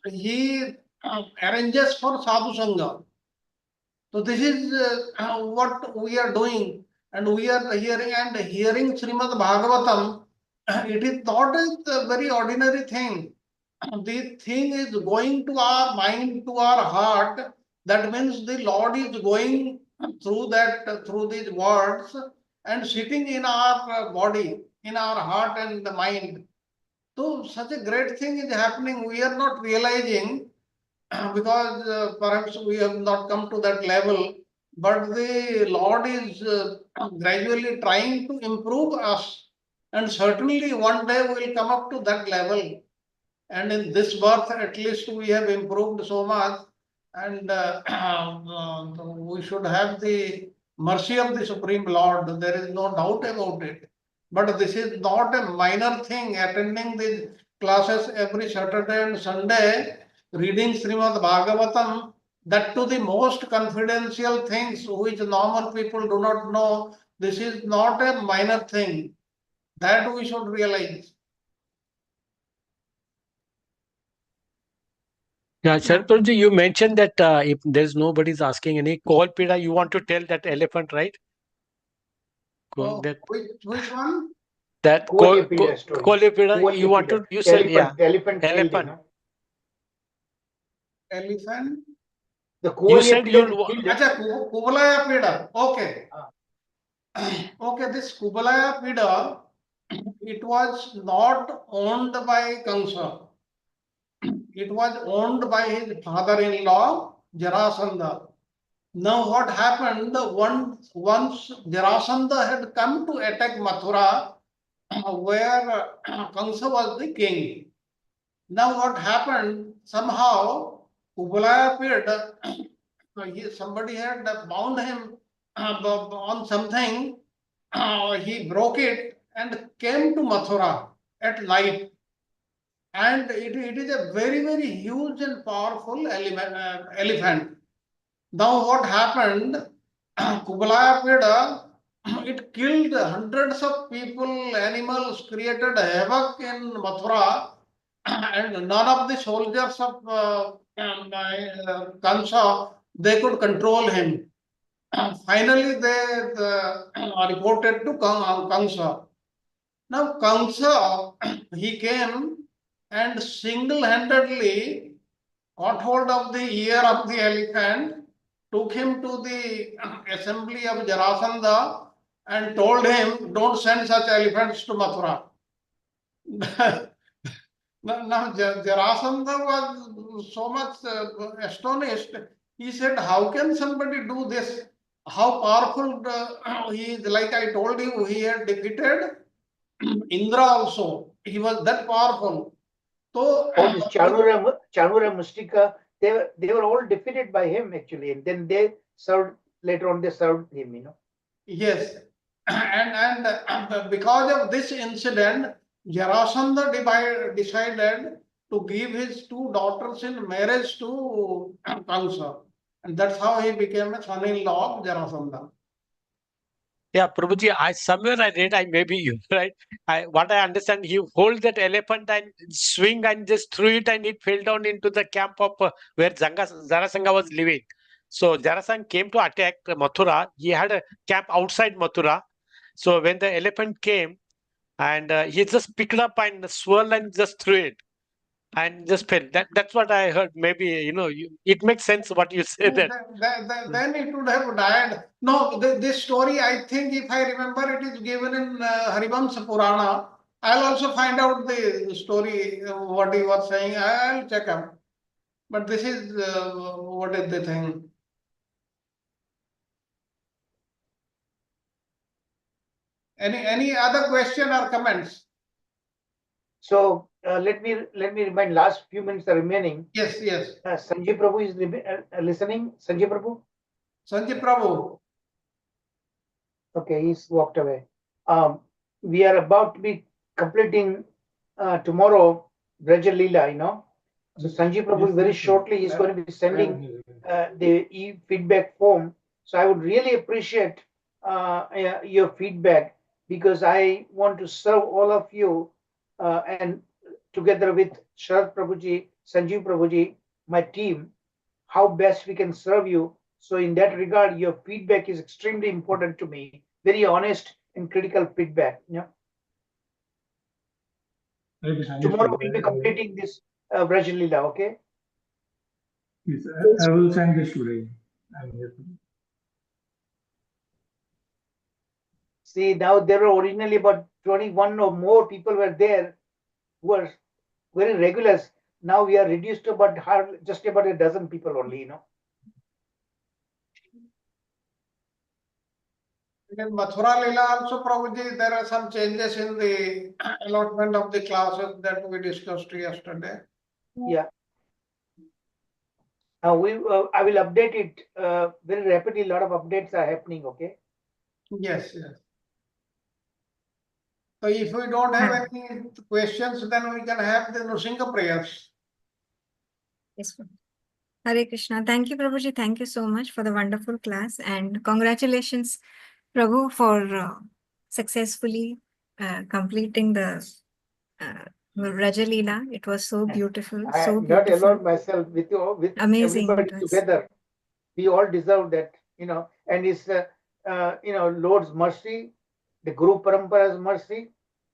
he arranges for sadhu sangha. So this is what we are doing, and we are hearing Srimad Bhagavatam. It is not a very ordinary thing. The thing is going to our mind, to our heart. That means the Lord is going through these words and sitting in our body, in our heart and the mind. So such a great thing is happening. We are not realizing because perhaps we have not come to that level, but the Lord is gradually trying to improve us, and certainly one day we will come up to that level. And in this birth, at least we have improved so much, and we should have the mercy of the Supreme Lord. There is no doubt about it. But this is not a minor thing. Attending these classes every Saturday and Sunday, reading Srimad Bhagavatam, that to the most confidential things which normal people do not know, this is not a minor thing. That we should realize. Yeah, Sharatji, you mentioned that if there's nobody's asking any call pida, you want to tell that elephant, right? Oh, That which one? that Koalipida story. Koalipida, you want to, you said, yeah, Elephant killed, you elephant. know. Elephant? The You said Koalipida you'll, killed. Acha, Kubalaya Pida. Okay. Okay, this Kubalaya Pida, it was not owned by Kansa. It was owned by his father-in-law, Jarasandha. Now what happened, once Jarasandha had come to attack Mathura, where Kansa was the king. Now what happened, somehow Kubalaya Pida, somebody had bound him on something. He broke it and came to Mathura at night. And it is a very, very huge and powerful elephant. Now what happened? Kubalaya Peda, it killed hundreds of people, animals, created havoc in Mathura, and none of the soldiers of Kansa, they could control him. Finally, they reported to Kansa. Now, Kamsa, he came and single-handedly caught hold of the ear of the elephant, took him to the assembly of Jarasandha and told him, don't send such elephants to Mathura. Now, Jarasandha was so much astonished. He said, how can somebody do this? How powerful he is. Like I told you, he had defeated Indra also. He was that powerful. So all this Chanura Mustika, they were all defeated by him actually, and then they served later on. They served him, you know. yes, and because of this incident, Jarasandha decided to give his two daughters in marriage to Kansa, and that's how he became a son-in-law of Jarasandha. Yeah, Prabhuji, somewhere I read, I maybe you right. What I understand, he hold that elephant and swing and just threw it, and it fell down into the camp of where Jarasanga was living. So Jarasanga came to attack Mathura. He had a camp outside Mathura. So when the elephant came, and he just picked up and swirled and just threw it and just fell. That's what I heard. Maybe it makes sense what you say that. Then it would have died. No, this story, I think, if I remember, it is given in Harivamsa Purana. I'll also find out the story, what he was saying. I'll check out. But this is what is the thing. Any other question or comments? So let me remind, last few minutes are remaining. Yes, yes. Sanjay Prabhu is listening. Sanjay Prabhu. Sanjay Prabhu. Okay, he's walked away. We are about to be completing tomorrow Vraj Lila, So Sanjay Prabhu very shortly is going to be sending the feedback form. So I would really appreciate your feedback, because I want to serve all of you, and together with Sharad Prabhuji, Sanjeev Prabhuji, my team, how best we can serve you. So in that regard, your feedback is extremely important to me. Very honest and critical feedback. Tomorrow we'll be completing this Vraj Lila, okay? Yes, I will send this today. I'm here. See, now there were originally about 21 or more people were there who are very regulars. Now we are reduced to just about a dozen people only, In Mathura Lila also, Prabhuji, there are some changes in the allotment of the classes that we discussed yesterday. Yeah. Now I will update it very rapidly. A lot of updates are happening, okay? Yes, yes. So if we don't have any questions, then we can have the Nrsimha prayers. Yes, ma'am. Hare Krishna. Thank you, Prabhuji. Thank you so much for the wonderful class, and congratulations, Prabhu, for successfully completing the Vraja Leela. It was so beautiful, I so not beautiful. alone myself, with Amazing. everybody It was. together. We all deserve that, and it's Lord's mercy, the Guru Parampara's mercy.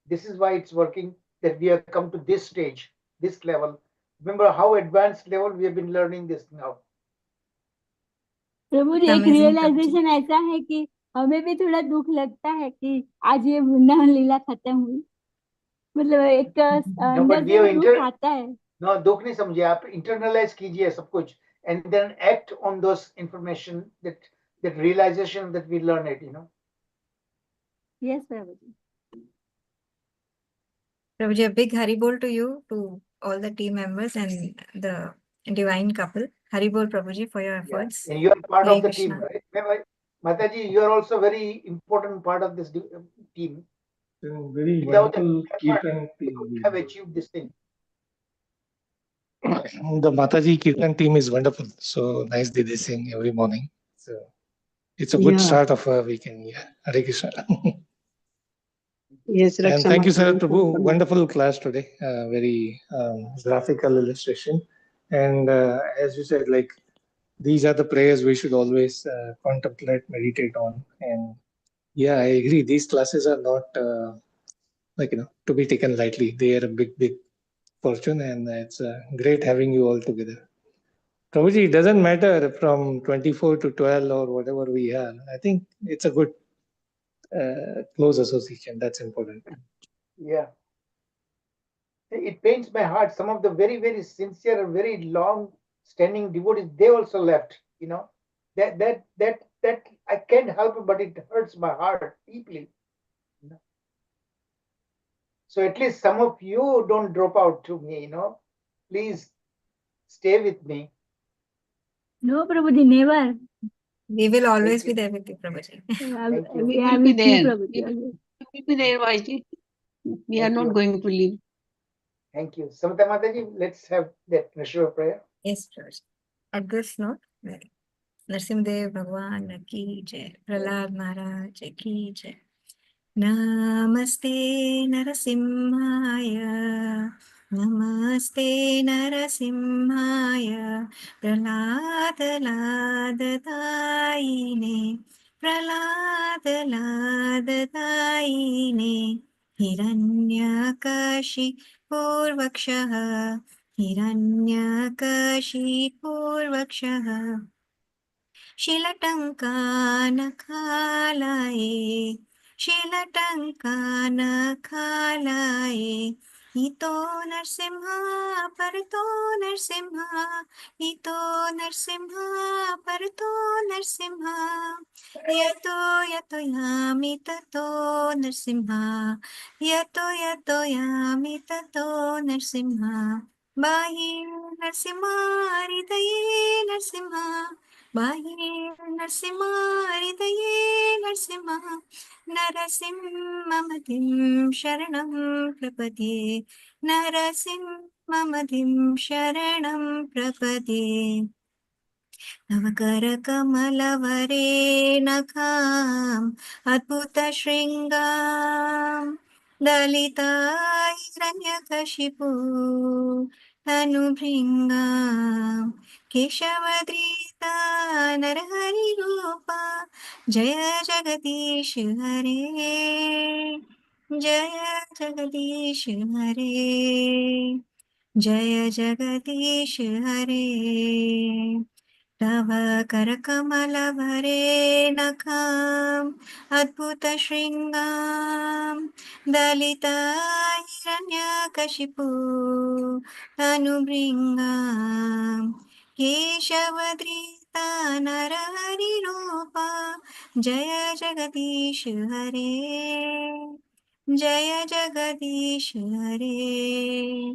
This is why it's working, that we have come to this stage, this level. Remember how advanced level we have been learning this now. प्रभु जी, एक Amazing, realisation ऐसा है कि हमें भी थोड़ा दुख लगता है कि आज ये वृंदावन लीला खत्म हुई. मतलब एक अंदर से दुख आता है. No, दुख नहीं समझिए आप, internalize कीजिए सब कुछ, and then act on those information, that realization that we learn it, Yes, Prabhuji. Prabhuji, a big Haribol to you, to all the team members and the divine couple. Haribol, Prabhuji, for your efforts. And you are part Hare of the Krishna. team, right? Mataji, you are also very important part of this team. Very wonderful Kirtan team. Have achieved this thing. The Mataji Kirtan team is wonderful. So nicely they sing every morning. So it's a good start of a weekend. Yeah. Hare Krishna. Yes, And Raksha thank you, Mataji. Sir Prabhu. Wonderful class today. Very graphical illustration. And as you said, like, these are the prayers we should always contemplate, meditate on. And yeah, I agree. These classes are not to be taken lightly. They are a big, big fortune, and it's great having you all together. Prabhuji, it doesn't matter from 24 to 12 or whatever we have. I think it's a good close association. That's important. Yeah. It pains my heart. Some of the very, very sincere, very long-standing devotees, they also left. That I can't help it, but it hurts my heart deeply. So at least some of you don't drop out to me. Please stay with me. No, Prabhuji, never. We will always be there with you, Prabhuji. We are with you, Prabhuji. We will be there, Vaji. We are not going to leave. Thank you. Samata Mataji, let's have that Nishra prayer. Yes, Prabhuji. At this note, Narasimhadeva भगवान की जय, प्रहलाद महाराज की जय। नमस्ते नरसिंहाय, नमस्ते नरसिंहाय, प्रहलाद लादतायिने, प्रहलाद लादतायिने, हिरण्यकशिपूर्वक्षः, हिरण्यकशिपूर्वक्षः, शिलटङ्कानखालाये, शिलटङ्कानखालाये, इतो नरसिंह परतो नरसिंह, इतो नरसिंह परतो नरसिंह, यतो यतो यामि ततो नरसिंह, यतो यतो यामि ततो नरसिंह, बाह्ये नरसिंह हृदये नरसिंह, बाह्ये नरसिंह हृदये नरसिंह, नरसिंहमतिं शरणं प्रपद्ये, नरसिंहमतिं शरणं प्रपद्ये। नवकरकमलवरे नखाम् अद्भुतशृङ्गाम्, दलिता हिरण्यकशिपु तनुभृङ्गाम्, केशवधृता नरहरिरूपा, जय जगदीश हरे, जय जगदीश हरे, जय जगदीश हरे। तव करकमलभरे नखाम् अद्भुतशृङ्गाम्, दलिता हिरण्यकशिपु तनुभृङ्गाम्, केशवधृता नरहरिरूपा, जय जगदीश हरे, जय जगदीश हरे,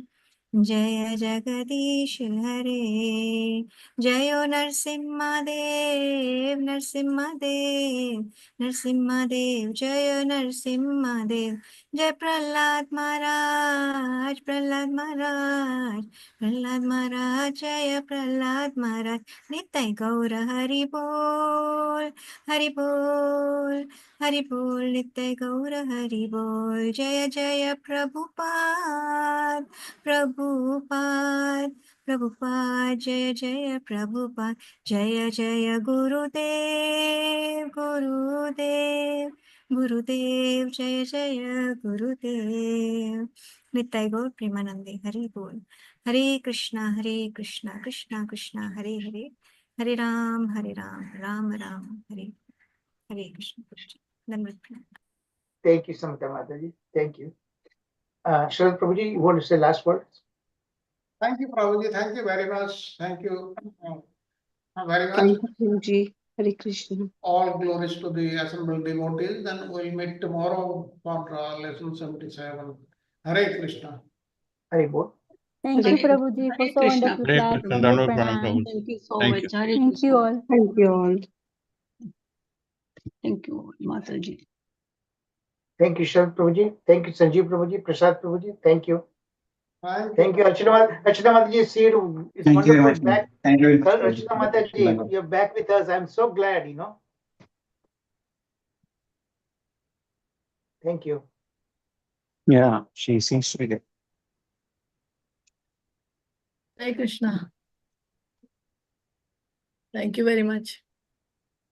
जय जगदीश हरे। जयो नरसिंहदेव, नरसिंहदेव, नरसिंहदेव, जय नरसिंहदेव, जय प्रहलाद महाराज, प्रहलाद महाराज, प्रहलाद महाराज, जय प्रहलाद महाराज। नित्य गौर हरि बोल, हरि बोल, हरि बोल, नित्य गौर हरि बोल। जय जय प्रभुपाद, प्रभुपाद, प्रभुपाद, जय जय प्रभुपाद, जय जय गुरुदेव, गुरुदेव, गुरुदेव, जय जय गुरुदेव। नित्य गौर प्रेमानंदे, हरि बोल। हरे कृष्णा कृष्णा कृष्णा हरे हरे, हरे राम राम राम हरे हरे कृष्ण। धन्यवाद। Thank you, Samita Mataji. Thank you. Sharad Prabhuji, you want to say last words? Thank you, Prabhuji. Thank you very much. Thank you very much. Thank you, Prabhuji. Hare Krishna. All glories to the assembled devotees. Then we'll meet tomorrow for lesson 77. Hare Krishna. Hare Bol. Thank Hare you, Prabhuji, for Hare so Krishna. wonderful Hare class. Krishna, More Dandavat Pranam, pranam. Prabhuji. Thank you so Thank much. you. Hare Thank you Krishna. all. Thank you all. Thank you, Mataji. Thank you, Sharad Prabhuji. Thank you, Sanjeev Prabhuji, Prasad Prabhuji. Thank you. Thank you, Archana Mataji. See you. It's Thank you very wonderful much. back. Thank you very much. Archana Mataji, you're back with us. I'm so glad, Thank you. Yeah, she seems to be there. Hare Krishna. Thank you very much.